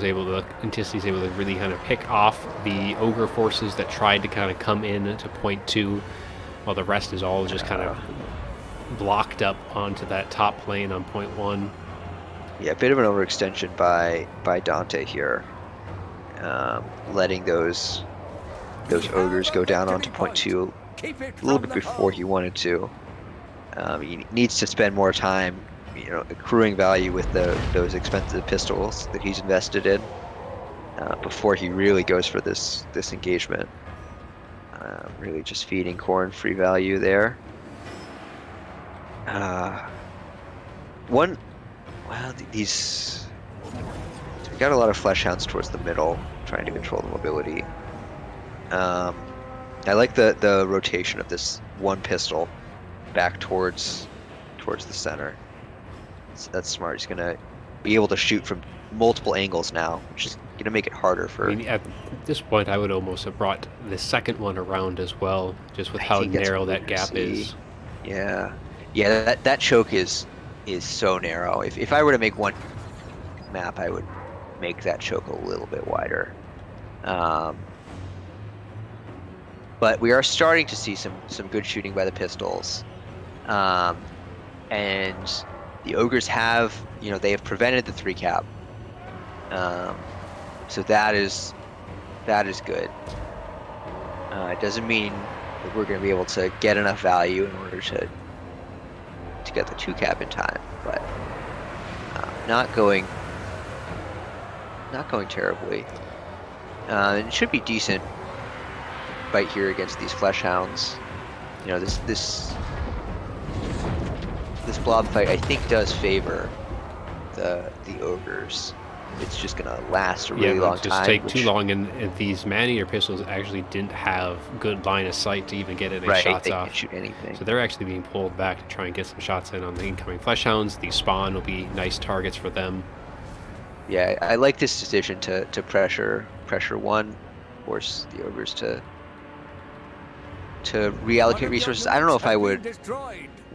Anticity's able to really kind of pick off the ogre forces that tried to kind of come in to point 2, while the rest is all just kind of blocked up onto that top plane on point 1. Yeah, a bit of an overextension by Dante here, letting those ogres go down onto point 2 a little bit before he wanted to. He needs to spend more time, accruing value with those expensive pistols that he's invested in before he really goes for this engagement. Really just feeding Khorne free value there. These we got a lot of flesh hounds towards the middle, trying to control the mobility. I like the rotation of this one pistol back towards the center. So that's smart. He's gonna be able to shoot from multiple angles now, which is gonna make it harder for. At this point, I would almost have brought the second one around as well, just with how narrow that gap is. Yeah, that choke is so narrow. If I were to make one map, I would make that choke a little bit wider. But we are starting to see some good shooting by the pistols, and the ogres have they have prevented the 3 cap, so that is good. It doesn't mean that we're going to be able to get enough value in order to get the 2 cap in time, but not going terribly. It should be decent fight here against these flesh hounds. This blob fight I think does favor the ogres. It's just gonna last a really long time. Just take too long, and these Maneater pistols actually didn't have good line of sight to even get any shots they off. Can't shoot anything. So they're actually being pulled back to try and get some shots in on the incoming flesh hounds. These spawn will be nice targets for them. Yeah, I like this decision to pressure 1 force the ogres to reallocate resources. I don't know if I would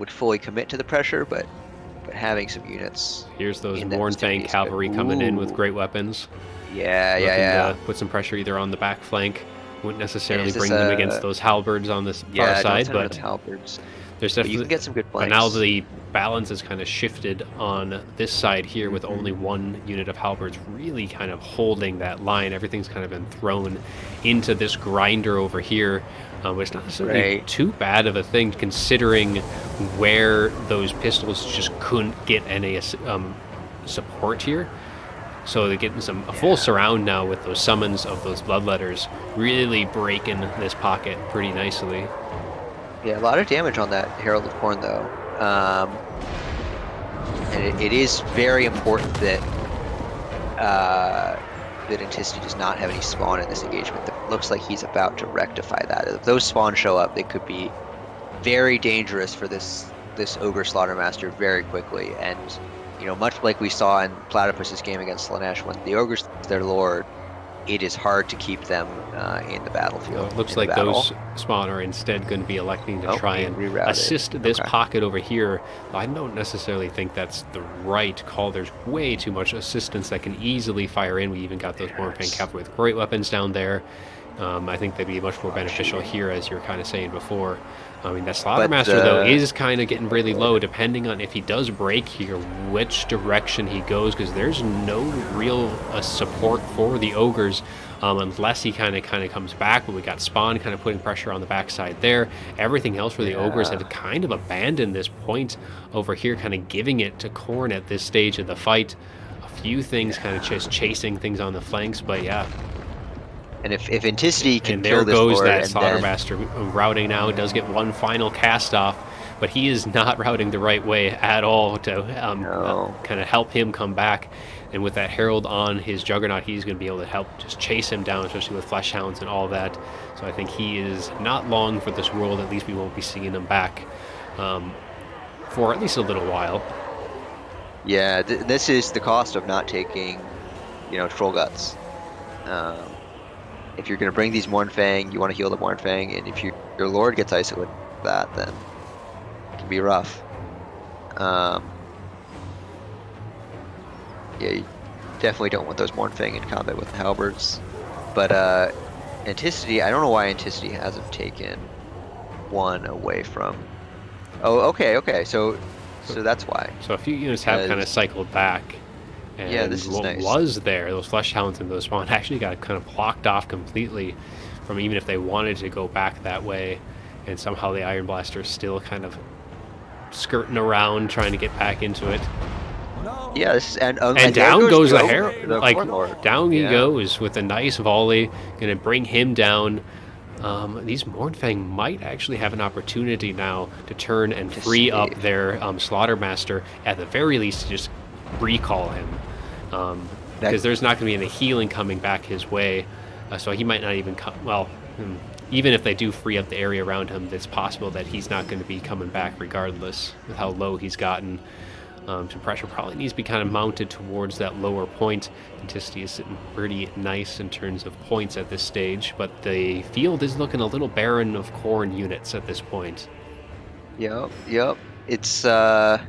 fully commit to the pressure, but having some units. Here's those in that Mornfang vicinity is cavalry good. coming in with Ooh. great weapons. Yeah, Looking yeah. to put some pressure either on the back flank. Wouldn't necessarily Is this bring them against those halberds on this far Yeah, don't side, send them but to halberds. there's But you definitely. can get some good But flanks. now the balance is kind of shifted on this side here with Mm-hmm. only one unit of halberds really kind of holding that line. Everything's kind of been thrown into this grinder over here. It's not necessarily Right. too bad of a thing considering where those pistols just couldn't get any support here. So they're getting a full surround now with those summons of those bloodletters, really breaking this pocket pretty nicely. Yeah, a lot of damage on that Herald of Corn, though. And it is very important that that Anticity does not have any spawn in this engagement. It looks like he's about to rectify that. If those spawns show up, they could be very dangerous for this Ogre Slaughtermaster very quickly. And, you know, much like we saw in Platypus's game against Slanesh, when the Ogre's their lord, it is hard to keep them in the battlefield. It looks like those spawn are instead going to be electing to try and assist this pocket over here. I don't necessarily think that's the right call. There's way too much assistance that can easily fire in. We even got those Mornfang cavalry with great weapons down there. I think they'd be much more beneficial here, as you were kind of saying before. I mean, that Slaughtermaster, though, is kind of getting really low, depending on if he does break here, which direction he goes, because there's no real support for the ogres unless he kind of comes back. But we got Spawn kind of putting pressure on the backside there. Everything else for the ogres have kind of abandoned this point over here, kind of giving it to Khorne at this stage of the fight. A few things kind of just chasing things on the flanks, but yeah. And if Anticity can and kill there this goes lord, that and Slaughtermaster routing now. It does get one final cast off, but he is not routing the right way at all to kind of help him come back. And with that Herald on his Juggernaut, he's going to be able to help just chase him down, especially with Flesh Hounds and all that. So I think he is not long for this world. At least we won't be seeing him back for at least a little while. Yeah, this is the cost of not taking, Troll Guts. If you're going to bring these Mornfang, you want to heal the Mornfang, and if your lord gets isolated with that, then it can be rough. Yeah, you definitely don't want those Mornfang in combat with the halberds. But Anticity, I don't know why Anticity hasn't taken one away from... Oh, okay, so that's why. So a few units have kind of cycled back. And yeah, this is what nice. was there, those Flesh Hounds and those Spawn actually got kind of blocked off completely from even if they wanted to go back that way. And somehow the Iron Blaster is still kind of skirting around trying to get back into it. No. Yeah, this is, and down goes the Herald. Down he yeah. goes with a nice volley, gonna bring him down. These Mornfang might actually have an opportunity now to turn and free up their Slaughtermaster, at the very least to just recall him. Because there's not going to be any healing coming back his way, so he might not even come. Well, even if they do free up the area around him, it's possible that he's not going to be coming back regardless with how low he's gotten. Some pressure probably needs to be kind of mounted towards that lower point. Anticity is sitting pretty nice in terms of points at this stage, but the field is looking a little barren of Khorne units at this point. Yep. It's I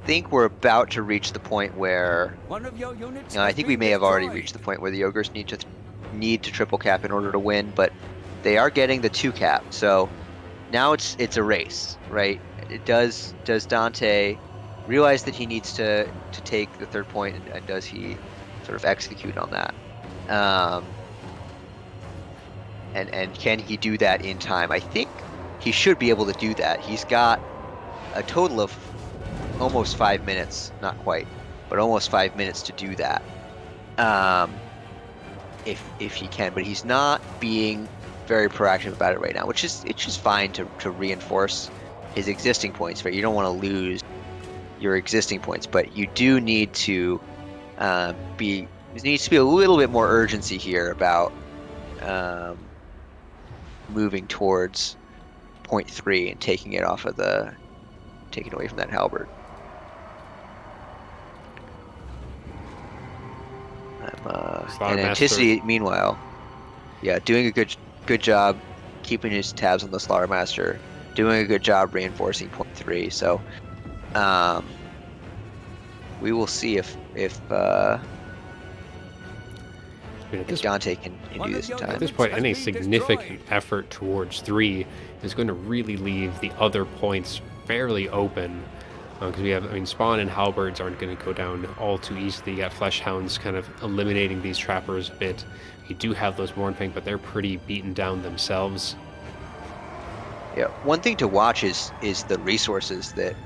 think we're about to reach the point where I think we may have already reached the point where the ogres need to triple cap in order to win, but they are getting the 2 cap. So now it's a race, right? Does Dante realize that he needs to take the 3rd point, and does he sort of execute on that? And can he do that in time? I think he should be able to do that. He's got a total of almost 5 minutes, not quite, but almost 5 minutes to do that, if he can. But he's not being very proactive about it right now, which is fine to reinforce his existing points. Right, you don't want to lose your existing points, but you do need to there needs to be a little bit more urgency here about moving towards point 3 and taking it away from that halberd. And Anticity, meanwhile, yeah, doing a good job keeping his tabs on the Slaughter Master, doing a good job reinforcing point 3. So, we will see if Dante can do this in time. At this point, any significant effort towards 3 is going to really leave the other points fairly open. Because we have, Spawn and Halberds aren't going to go down all too easily. You got Fleshhounds kind of eliminating these trappers a bit. You do have those Mournfang, but they're pretty beaten down themselves. Yeah, one thing to watch is the resources that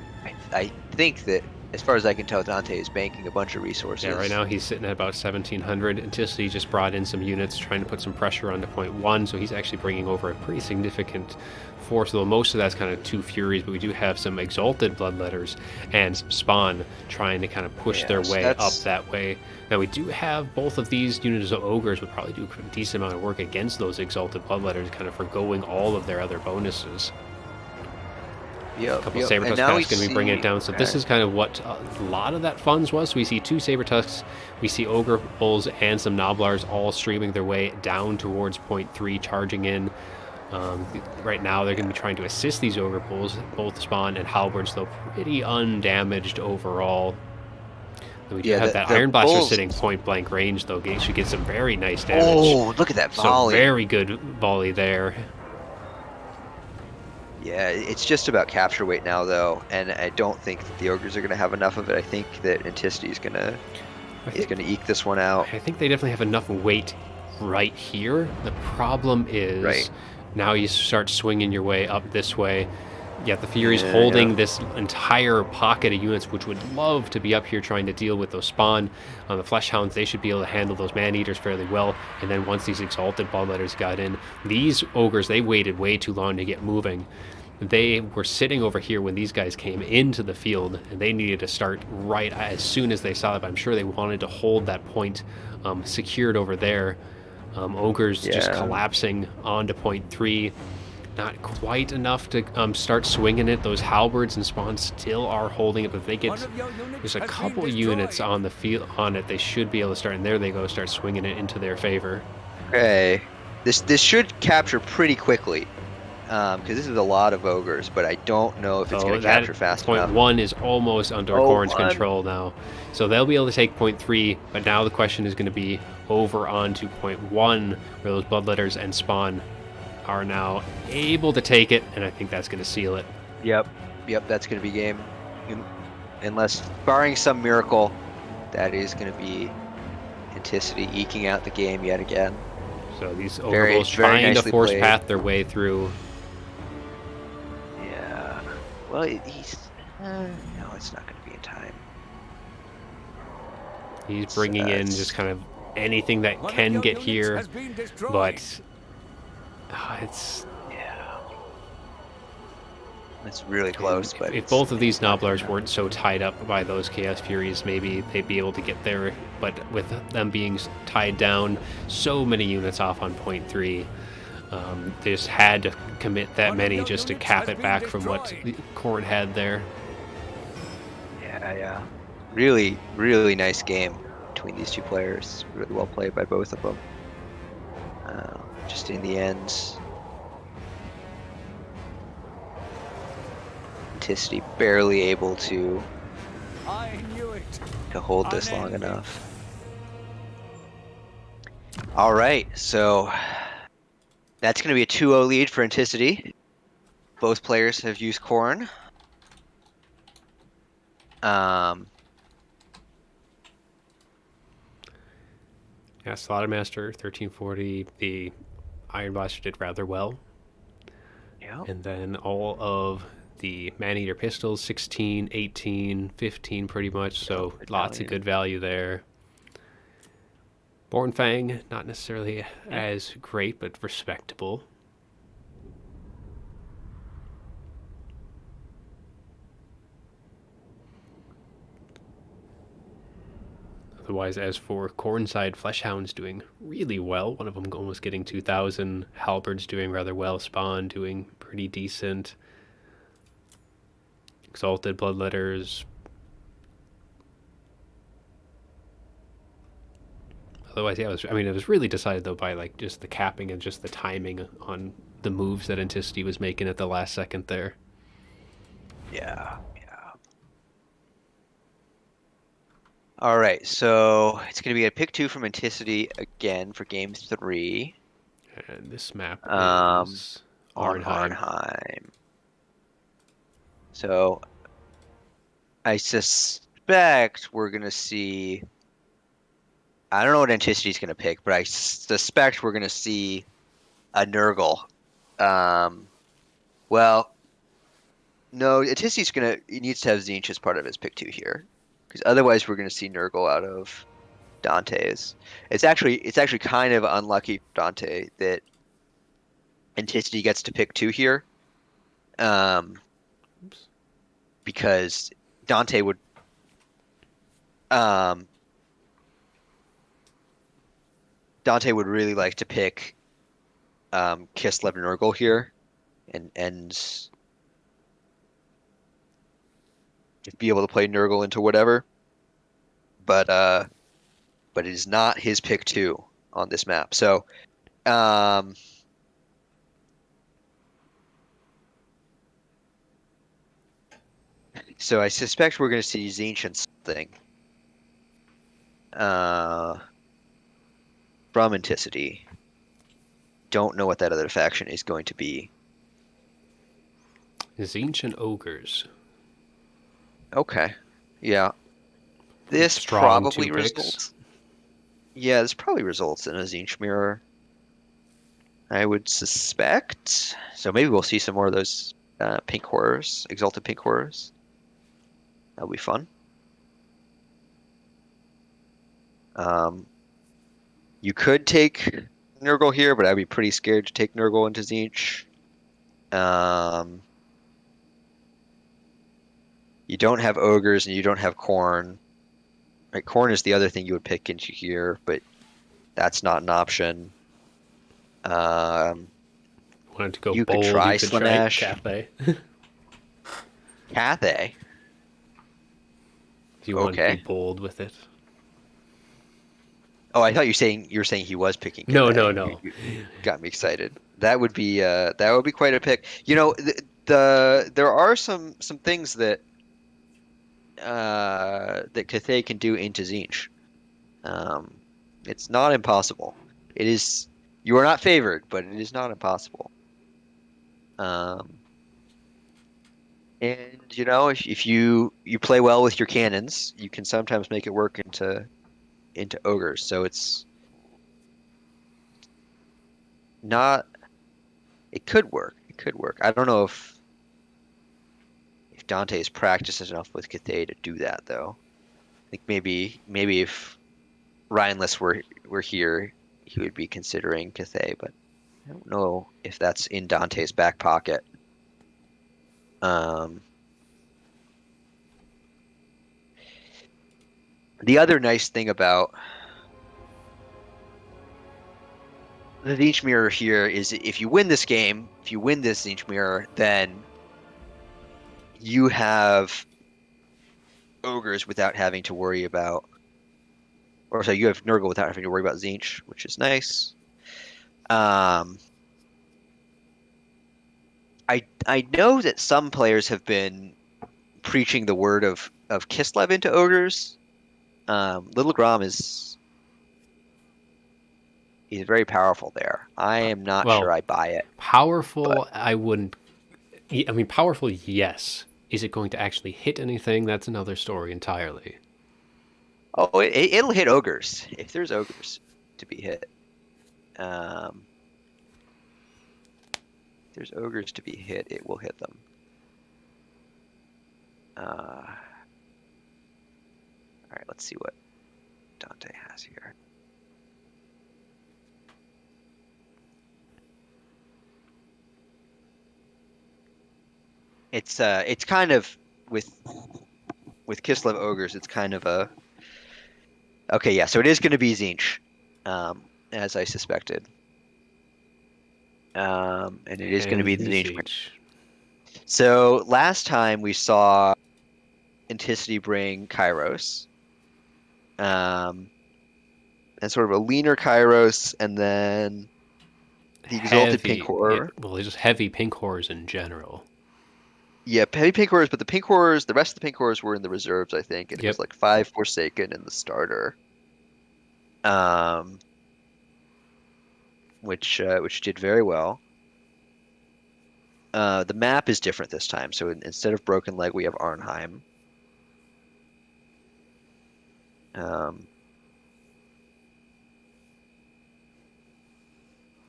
I think that, as far as I can tell, Dante is banking a bunch of resources. Yeah, right now he's sitting at about 1,700. Anticity just brought in some units trying to put some pressure onto point 1, so he's actually bringing over a pretty significant force, though most of that's kind of 2 Furies, but we do have some Exalted Bloodletters and Spawn trying to kind of push their way up that way. Now we do have both of these units of Ogres would probably do a decent amount of work against those Exalted Bloodletters, kind of forgoing all of their other bonuses. Yep, a couple Saber Tusk packs going to be bringing it down. So this is kind of what a lot of that funds was. So we see 2 Saber Tusks, we see Ogre Bulls and some Noblars all streaming their way down towards point 3, charging in. Right now they're going to be trying to assist these Ogre Bulls, both Spawn and Halberds, though pretty undamaged overall. We do have that Iron Blaster sitting point blank range, though. Should get some very nice damage. Oh, look at that volley. So very good volley there. Yeah, it's just about capture weight now, though, and I don't think that the Ogres are going to have enough of it. I think that Anticity is going to eke this one out. I think they definitely have enough weight right here. The problem is now you start swinging your way up this way. Yeah, the Fury's holding this entire pocket of units, which would love to be up here trying to deal with those Spawn. On the Fleshhounds, they should be able to handle those Man-Eaters fairly well. And then once these Exalted Bloodletters got in, these Ogres, they waited way too long to get moving. They were sitting over here when these guys came into the field, and they needed to start right as soon as they saw it. But I'm sure they wanted to hold that point secured over there. Ogres just collapsing onto point 3. Not quite enough to start swinging it. Those Halberds and Spawn still are holding it, but if they get just a couple of units on the field on it, they should be able to start. And there they go, start swinging it into their favor. Okay, this should capture pretty quickly, because this is a lot of Ogres, but I don't know if it's going to capture fast enough. Point 1 is almost under Corn's control now, so they'll be able to take point 3. But now the question is going to be over onto point 1, where those Bloodletters and Spawn are now able to take it, and I think that's going to seal it. Yep, that's going to be game. Unless, barring some miracle, that is going to be Anticity eking out the game yet again. So these Ogre Bulls trying to force path their way through. Yeah, well, he's... no, it's not going to be in time. He's bringing in just kind of anything that can get here, but... it's really close. But if both of these Noblars weren't so tied up by those Chaos Furies, maybe they'd be able to get there. But with them being tied down, so many units off on point 3, they just had to commit that many just to cap it back from what Corn had there. Yeah. Really, really nice game between these 2 players. Really well played by both of them. Just in the end, Anticity barely able to hold this long enough. All right, so that's going to be a 2-0 lead for Anticity. Both players have used Corn. Yeah, Slaughtermaster 1340. The Iron Blaster did rather well. Yeah. And then all of the Man-Eater pistols, 16, 18, 15 pretty much, so lots of good value there. Mournfang, not necessarily as great, but respectable. Otherwise, as for Cornside, Fleshhound's doing really well. One of them almost getting 2,000. Halberd's doing rather well. Spawn doing pretty decent. Exalted Bloodletters. Otherwise, yeah, it was really decided though by like just the capping and just the timing on the moves that Anticity was making at the last second there. Yeah, yeah. All right, so it's going to be a pick 2 from Anticity again for game 3 And this map um, is on Arnheim. Arnheim. So I suspect we're going to see. I don't know what Anticity's going to pick, but I suspect we're going to see a Nurgle. Um, well, no, Anticity's going to. He needs to have Tzeentch as part of his pick 2 here, because otherwise we're going to see Nurgle out of Dante's. It's actually kind of unlucky for Dante that Anticity gets to pick 2 here, um, Oops. because Dante would um, Dante would really like to pick Kislev Nurgle here, and be able to play Nurgle into whatever, but it is not his pick 2 on this map. Um, so I suspect we're going to see Tzeentch and something uh, from Anticity. Don't know what that other faction is going to be. Tzeentch and Ogres. Okay, yeah. This Strong probably 2 picks. results. Yeah, this probably results in a Tzeentch mirror, I would suspect. So maybe we'll see some more of those pink horrors, exalted pink horrors. That'll be fun. Um, you could take Nurgle here, but I'd be pretty scared to take Nurgle into Tzeentch. You don't have ogres and you don't have Khorne. Right, Khorne is the other thing you would pick into here, but that's not an option. Wanted to go You could bold. try You could try Slanesh. Cathay. Cathay. If you want to be Okay. bold with it. Oh, I thought you were saying he was picking No, Cathay. no. You got me excited. That would be quite a pick. There are some things that Cathay can do into Tzeentch. It's not impossible. It is. You are not favored, but it is not impossible. And if you play well with your cannons, you can sometimes make it work into ogres. So it's not. It could work. It could work. I don't know if Dante has practiced enough with Cathay to do that, though. I think maybe if Ryanless were here, he would be considering Cathay, but I don't know if that's in Dante's back pocket. The other nice thing about the Tzeentch Mirror here is if you win this game, if you win this Tzeentch Mirror, then you have ogres without having to worry about, or sorry, you have Nurgle without having to worry about Tzeentch, which is nice. I know that some players have been preaching the word of Kislev into ogres. Little Grom he's very powerful there. I am not sure Well, I buy it. powerful, But I wouldn't. I mean, powerful, yes. Is it going to actually hit anything? That's another story entirely. oh, it'll hit ogres if there's ogres to be hit. If there's ogres to be hit, it will hit them. All right, let's see what Dante has here. It's kind of with Kislev ogres. It's kind of a okay. Yeah, so it is going to be Tzeentch, as I suspected, and it is going to And be the Tzeentch. Tzeentch. So last time we saw Anticity bring Kairos. and sort of a leaner Kairos, and then the Exalted Pink Heavy, yeah, Horror. well, just heavy pink horrors in general. Yeah, heavy Pink Horrors, but the Pink Horrors, the rest of the Pink Horrors were in the reserves, I think, and it was Yep. like 5 Forsaken in the starter, um, which did very well. The map is different this time, so instead of Broken Leg, we have Arnheim. Um,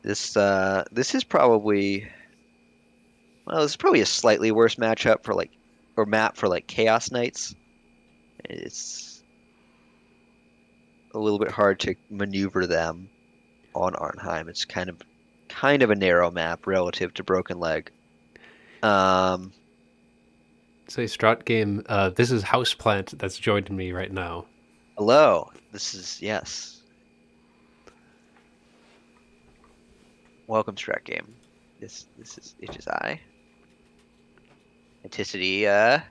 this is probably well, this is probably a slightly worse matchup for like or map for like Chaos Knights. It's a little bit hard to maneuver them on Arnheim. It's kind of a narrow map relative to Broken Leg. Um, It's a strat game. This is Houseplant that's joined me right now. Hello. This is yes. Welcome, Strat Game. This is it is I. Anticity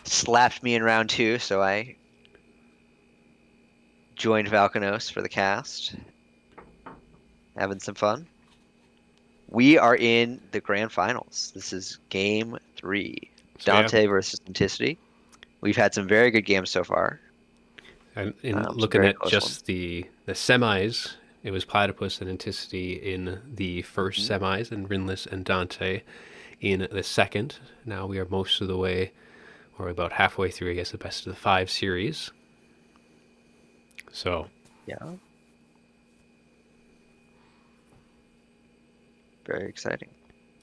slapped me in round 2, so I joined Valkonos for the cast. Having some fun. We are in the grand finals. This is game 3. So yeah, Dante versus Anticity. We've had some very good games so far. and in Some looking very at close ones. just the semis, it was Platypus and Anticity in the first Mhm. semis, and Rinless and Dante in the second. Now we are most of the way, or about halfway through, I guess, the best of the 5 series. So Yeah, very exciting.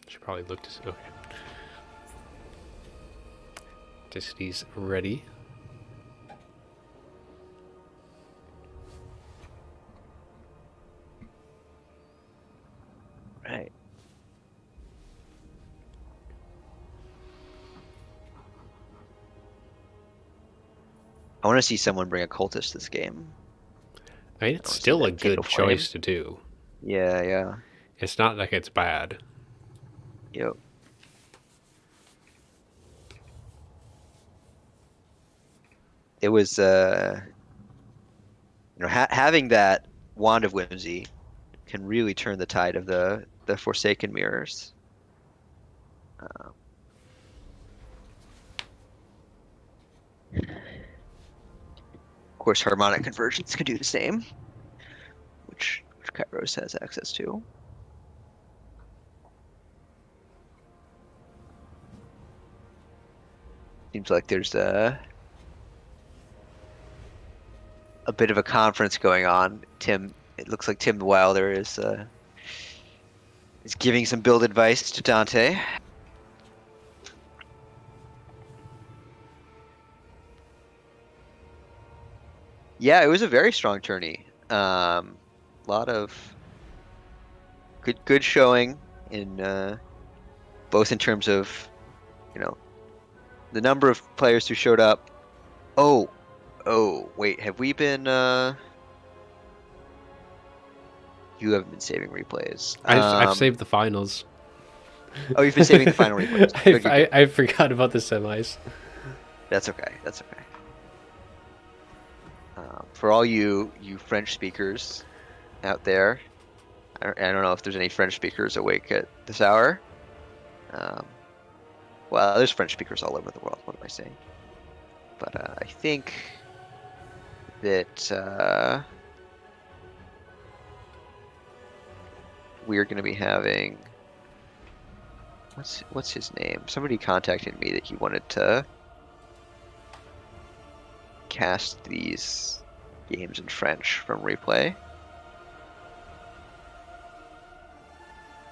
should probably look to see. Okay, Anticity's ready. Right. I want to see someone bring a cultist this game. I mean, I it's want to see still a them kindle good flame. choice to do. Yeah, yeah. It's not like it's bad. Yep. It was having that Wand of Whimsy can really turn the tide of the Forsaken Mirrors. Um, of course, Harmonic Convergence can do the same, which Kairos has access to. Seems like there's a bit of a conference going on. It looks like Tim the Wilder is giving some build advice to Dante. Yeah, it was a very strong tourney. A lot of good showing in both in terms of you know the number of players who showed up. Oh, oh, wait, have we been? You haven't been saving replays. I've saved the finals. Oh, you've been saving the final replays. Good, good, good. I forgot about the semis. That's okay. That's okay. For all you French speakers out there, I don't know if there's any French speakers awake at this hour. Um, well, there's French speakers all over the world. What am I saying? But I think that we are going to be having what's his name? Somebody contacted me that he wanted to cast these games in French from replay.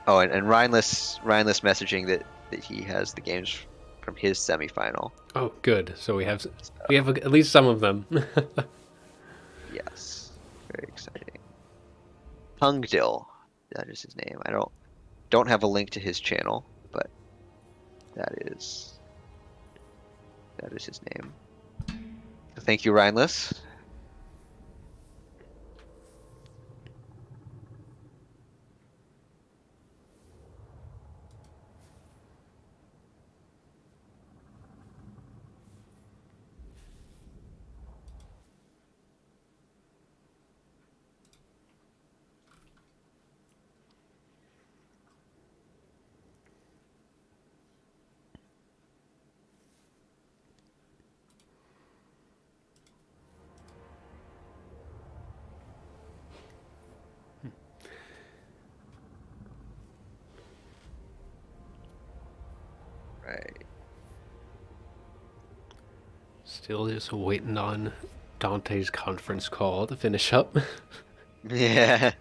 Oh, and Rhineless messaging that he has the games from his semifinal. Oh, good. So we have at least some of them. Yes, very exciting. Hungdil, that is his name. I don't have a link to his channel, but that is his name. So thank you, Rhineless. Still just waiting on Dante's conference call to finish up. Yeah.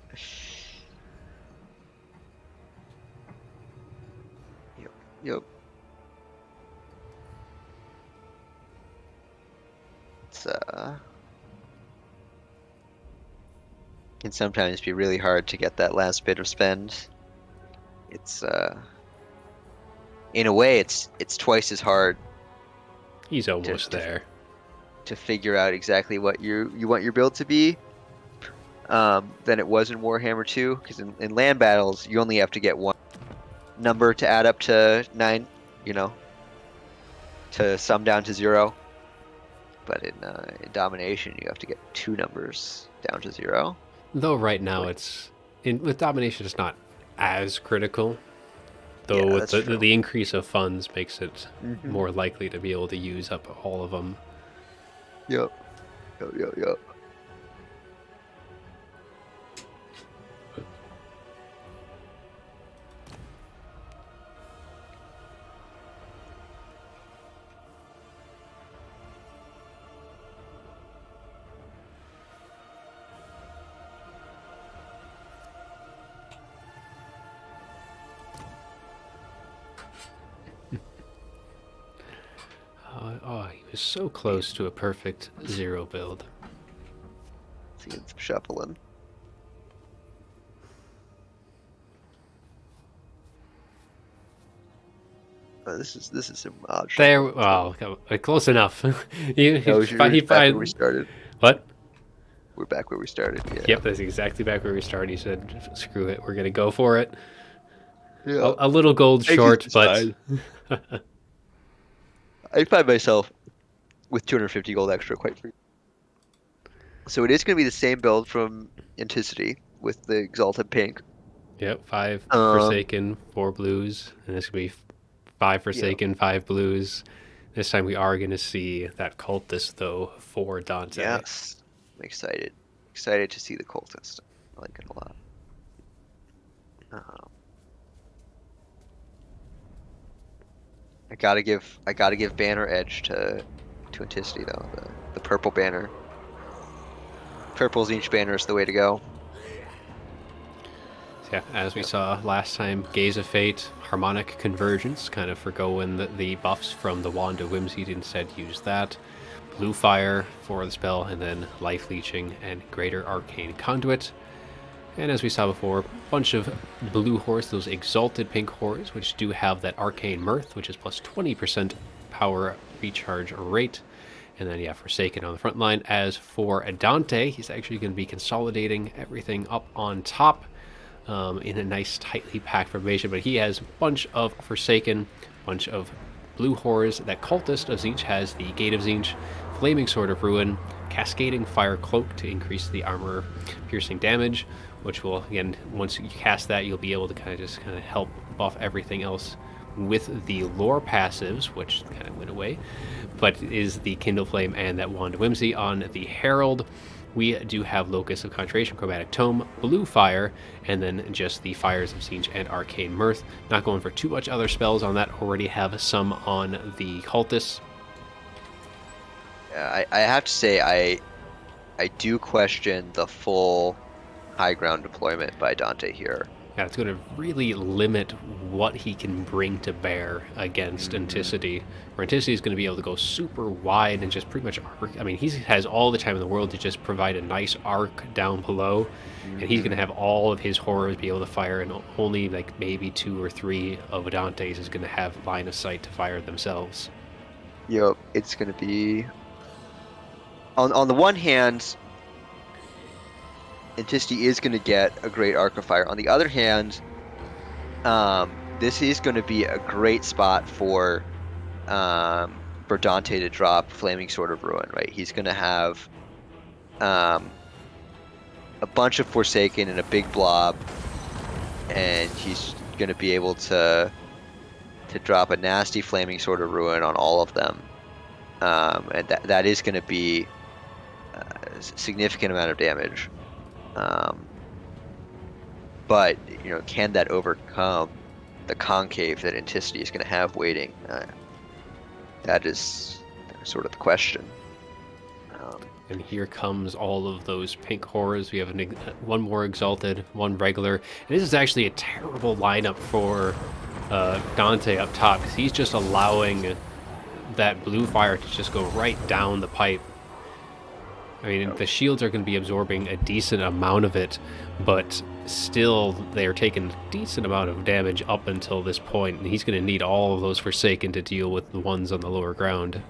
Yep. Yep. It's can sometimes be really hard to get that last bit of spend. It's in a way it's twice as hard He's almost to there. to figure out exactly what you want your build to be than it was in Warhammer 2, because in land battles you only have to get one number to add up to 9, you know, to sum down to 0. But in Domination you have to get 2 numbers down to 0. Though right now with Domination it's not as critical. Though Yeah, with that's true. the increase of funds makes it Mhm. more likely to be able to use up all of them. Yep. Yep. Yep. Yep. Oh, he was so close to a perfect 0 build. Seeing some shuffling. Oh, this is some odd There, shuffling. well, close enough. he No, we're back where we started. What? We're back where we started. Yeah. Yep, that's exactly back where we started. He said, "Screw it, we're gonna go for it." Yeah. A little gold I short, just but I find myself with 250 gold extra quite free. So it is going to be the same build from Anticity with the Exalted Pink. yep, 5 Um, Forsaken, 4 blues, and this gonna be 5 Forsaken, 5 blues. This time we are gonna see that cultist though for Dante. Yes. I'm excited. Excited to see the cultist. I like it a lot. I gotta give banner edge to Anticity though. The purple banner. Purple Zinch banner is the way to go. Yeah, as we saw last time, Gaze of Fate, Harmonic Convergence, kind of forgoing the buffs from the Wand of Whimsy, instead use that. Blue Fire for the spell, and then Life Leeching and Greater Arcane Conduit. And as we saw before, a bunch of blue horse, those Exalted Pink horse, which do have that Arcane Mirth, which is plus 20% power recharge rate. And then, yeah, Forsaken on the front line. As for Dante, he's actually going to be consolidating everything up on top in a nice, tightly packed formation. But he has a bunch of Forsaken, bunch of blue horrors. That Cultist of Zinch has the Gate of Zinch, Flaming Sword of Ruin, Cascading Fire Cloak to increase the armor piercing damage, which will, again, once you cast that, you'll be able to kind of help buff everything else with the lore passives, which kind of went away, but is the Kindle Flame and that Wand of Whimsy. On the Herald, we do have Locus of Concentration, Chromatic Tome, Blue Fire, and then just the Fires of Siege and Arcane Mirth. Not going for too much other spells on that, already have some on the Cultists. I have to say I do question the full high ground deployment by Dante here. Yeah, it's going to really limit what he can bring to bear against Anticity. Where Anticity is going to be able to go super wide and just pretty much arc. I mean, he has all the time in the world to just provide a nice arc down below, and he's going to have all of his horrors be able to fire, and only like maybe 2 or 3 of Dante's is going to have line of sight to fire themselves. Yep, it's going to be... On the one hand, Anticity is going to get a great arc of fire. On the other hand, this is going to be a great spot for Dante to drop Flaming Sword of Ruin, right? He's going to have a bunch of Forsaken in a big blob, and he's going to be able to drop a nasty Flaming Sword of Ruin on all of them. And that is going to be a significant amount of damage. But you know, can that overcome the concave that Anticity is going to have waiting? That is sort of the question. And here comes all of those pink horrors. We have one more exalted, one regular. And this is actually a terrible lineup for Dante up top, because he's just allowing that blue fire to just go right down the pipe. I mean, the shields are going to be absorbing a decent amount of it, but still they are taking a decent amount of damage up until this point, and he's going to need all of those Forsaken to deal with the ones on the lower ground.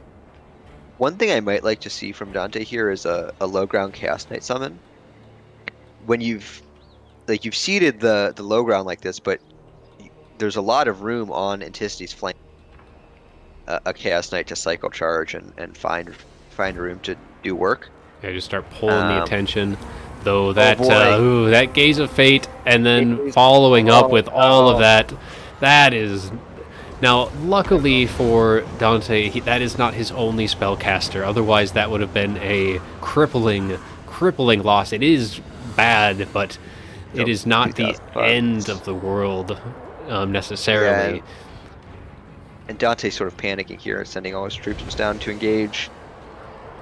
One thing I might like to see from Dante here is a low ground Chaos Knight summon. When you've seeded the low ground like this, but there's a lot of room on Anticity's flank. A Chaos Knight to cycle charge and find room to do work. Yeah, just start pulling the attention. Though that that Gaze of Fate, and then following up with all of that. That is... Now, luckily for Dante, that is not his only spellcaster. Otherwise, that would have been a crippling loss. It is bad, but it is not the end of the world necessarily. Yeah, and Dante's sort of panicking here, sending all his troops down to engage.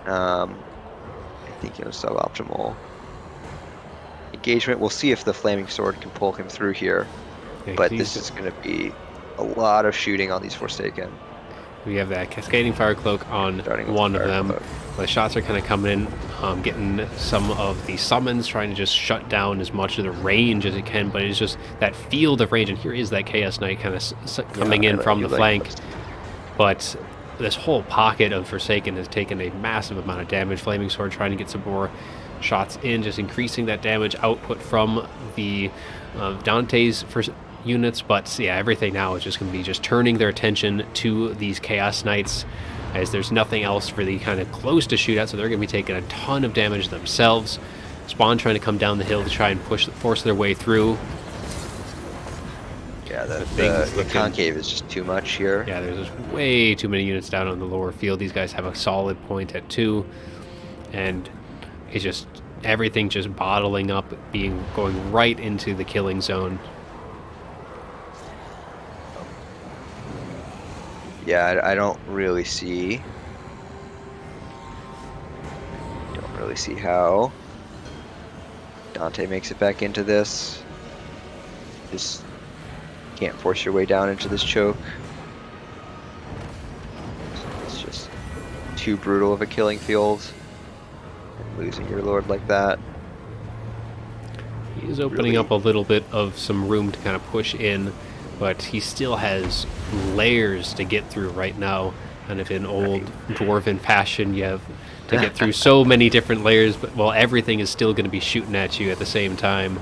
I think, suboptimal engagement. We'll see if the Flaming Sword can pull him through here. Yeah, but this is going to be a lot of shooting on these Forsaken. We have that Cascading Fire Cloak on one of them. The shots are kind of coming in, getting some of the summons, trying to just shut down as much of the range as it can, but it's just that field of range, and here is that Chaos Knight kind of coming in from the flank. But this whole pocket of Forsaken has taken a massive amount of damage. Flaming Sword trying to get some more shots in, just increasing that damage output from the Dante's units, but yeah, everything now is just going to be just turning their attention to these Chaos Knights, as there's nothing else really kind of close to shoot at, so they're going to be taking a ton of damage themselves. Spawn trying to come down the hill to try and force their way through. Yeah, the concave is just too much here. Yeah, there's just way too many units down on the lower field. These guys have a solid point at 2, and it's just everything just bottling up, going right into the killing zone. Yeah, I don't really see how Dante makes it back into this. Just can't force your way down into this choke. It's just too brutal of a killing field. And losing your lord like that. He is opening up a little bit of some room to kind of push in, but he still has layers to get through right now. And if in old dwarven fashion, you have to get through so many different layers, but everything is still going to be shooting at you at the same time.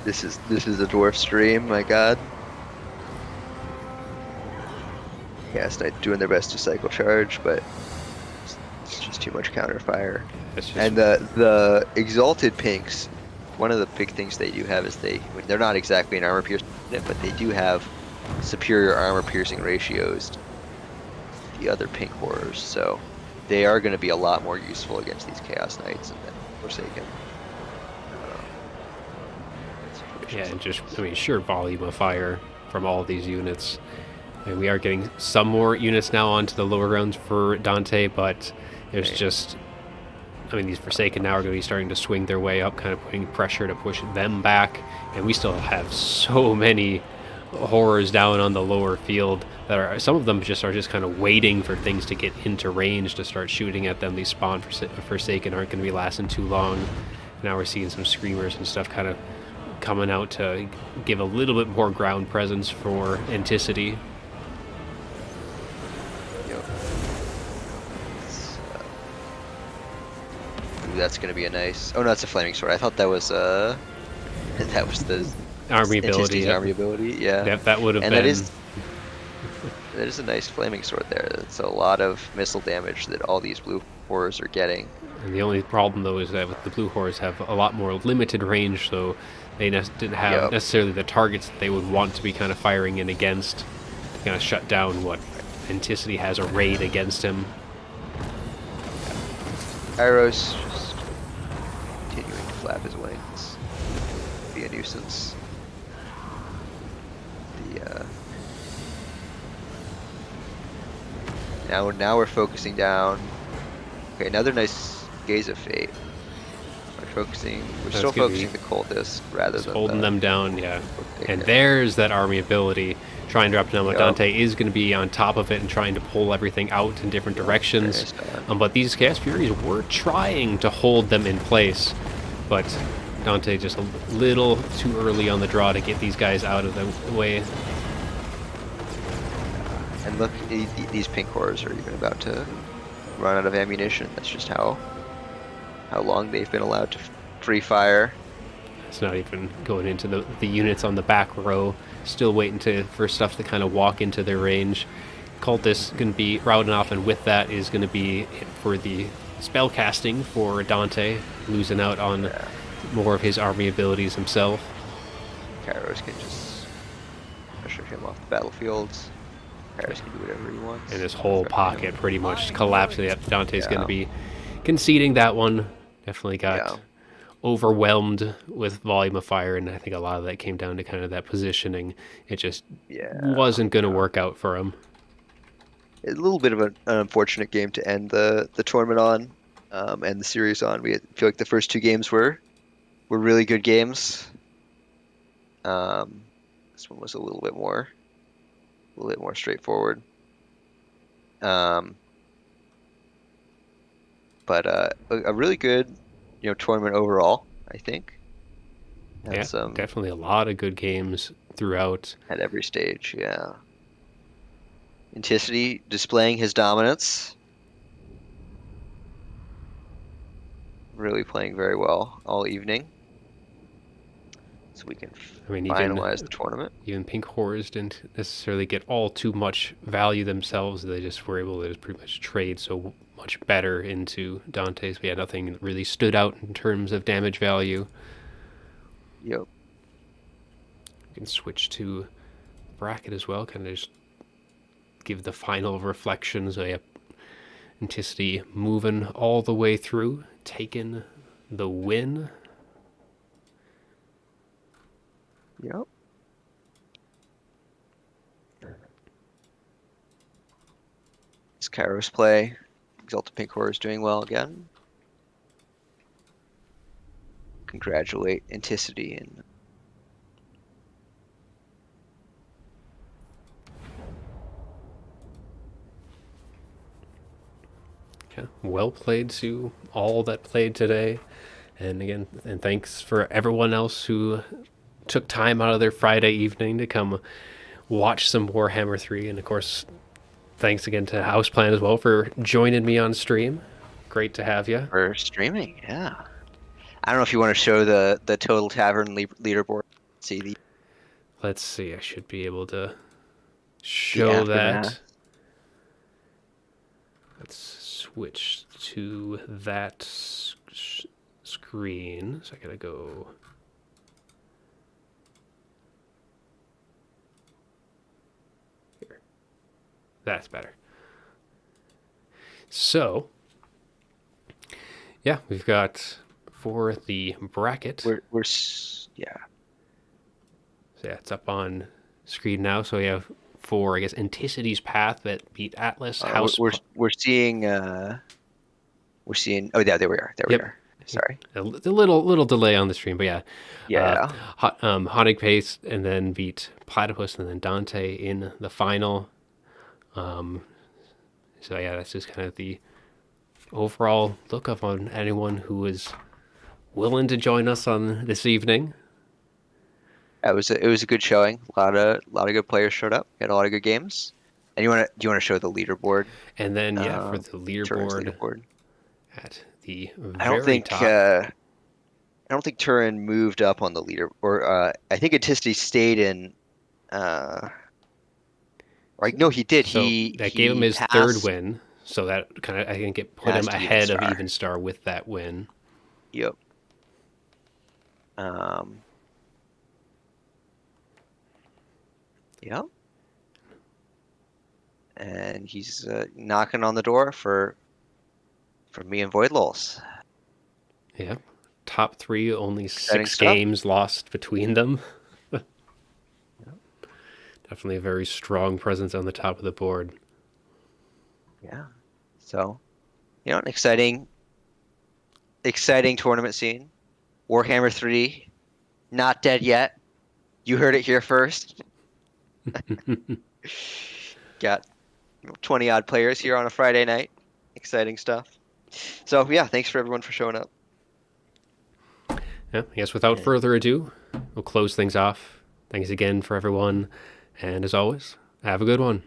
This is a dwarf stream, my god. Yes, they're doing their best to cycle charge, but it's just too much counter fire. And the exalted pinks, one of the big things they do have is they're not exactly an armor piercing, but they do have superior armor piercing ratios to the other pink horrors, so they are going to be a lot more useful against these Chaos Knights and then Forsaken. Yeah, and just, sheer volume of fire from all of these units. And we are getting some more units now onto the lower grounds for Dante, but there's just... these Forsaken now are going to be starting to swing their way up, kind of putting pressure to push them back. And we still have so many horrors down on the lower field that are... Some of them are just kind of waiting for things to get into range to start shooting at them. These spawn Forsaken aren't going to be lasting too long. Now we're seeing some Screamers and stuff kind of coming out to give a little bit more ground presence for Anticity. That's going to be a nice... Oh, no, that's a Flaming Sword. I thought that was the army ability. Yep. Army ability, yeah. Yep, that would have been... That is a nice Flaming Sword there. It's a lot of missile damage that all these blue horrors are getting. And the only problem, though, is that the blue horrors have a lot more limited range, so they didn't have necessarily the targets that they would want to be kind of firing in against to kind of shut down what Anticity has arrayed against him. Arrows just continuing to flap his wings. Be a nuisance. Now we're focusing down. Okay, another nice gaze of fate. We're That's still gonna be focusing the cultist rather just than holding the them down, yeah. And yeah. there's that army ability. Trying to drop down, but Yep. Dante is going to be on top of it and trying to pull everything out in different Very directions. nice done. But these Chaos Furies were trying to hold them in place, but Dante just a little too early on the draw to get these guys out of the way. And look, these pink horrors are even about to run out of ammunition. That's just how long they've been allowed to free fire. It's not even going into the units on the back row. Still waiting for stuff to kind of walk into their range. Cultist going to be routing off, and with that is going to be it for the spell casting for Dante, losing out on more of his army abilities himself. Kairos can just usher him off the battlefield. Kairos can do whatever he wants. And his whole pocket pretty much collapsing. Yep, Dante's going to be conceding that one. Definitely got overwhelmed with volume of fire, and I think a lot of that came down to kind of that positioning. It just wasn't going to work out for him. A little bit of an unfortunate game to end the tournament on, and the series on. We feel like the first two games were really good games. This one was a little bit more straightforward. But a really good, tournament overall, I think. Yeah, definitely a lot of good games throughout. At every stage, yeah. Anticity displaying his dominance. Really playing very well all evening. So we can finalize the tournament. Even Pink Horrors didn't necessarily get all too much value themselves. They just were able to just pretty much trade so much better into Dante's. We had nothing that really stood out in terms of damage value. Yep. We can switch to bracket as well, kind of just give the final reflections. So, Anticity moving all the way through, taking the win. Yep. This Kairos play. Exalted Pink Horror is doing well again. Congratulate Anticity and well played to all that played today. And again, and thanks for everyone else who took time out of their Friday evening to come watch some Warhammer 3. And of course, thanks again to Houseplant as well for joining me on stream. Great to have you. For streaming, yeah. I don't know if you want to show the total tavern leaderboard. See Let's see. I should be able to show that. Let's switch to that screen. So I gotta go. Here. That's better. So, yeah, we've got for the bracket. We're yeah. So yeah, it's up on screen now. So we have for, I guess, Anticity's Path that beat Atlas. We're seeing. Oh yeah, there we are. There we are. Sorry. A little delay on the stream, but yeah. Yeah. Haunting Pace and then beat Platypus and then Dante in the final. So yeah, that's just kind of the overall look up on anyone who was willing to join us on this evening. It was a good showing. A lot of good players showed up. We had a lot of good games. And do you want to show the leaderboard? And then for the leaderboard at the very top. I don't think Turin moved up on the leader, or I think Anticity stayed in. No, he did. So he gave him his third win. So that kind of, I think, it put him ahead of Evenstar with that win. Yep. Yep. And he's knocking on the door for me and Void Lulz. Yep. Top three, only 6 games lost between them. Yep. Definitely a very strong presence on the top of the board. Yeah. So, an exciting tournament scene. Warhammer 3, not dead yet. You heard it here first. Got 20 odd players here on a Friday night. Exciting stuff. So, yeah, thanks for everyone for showing up. Yeah, I guess without further ado, we'll close things off. Thanks again for everyone. And as always, have a good one.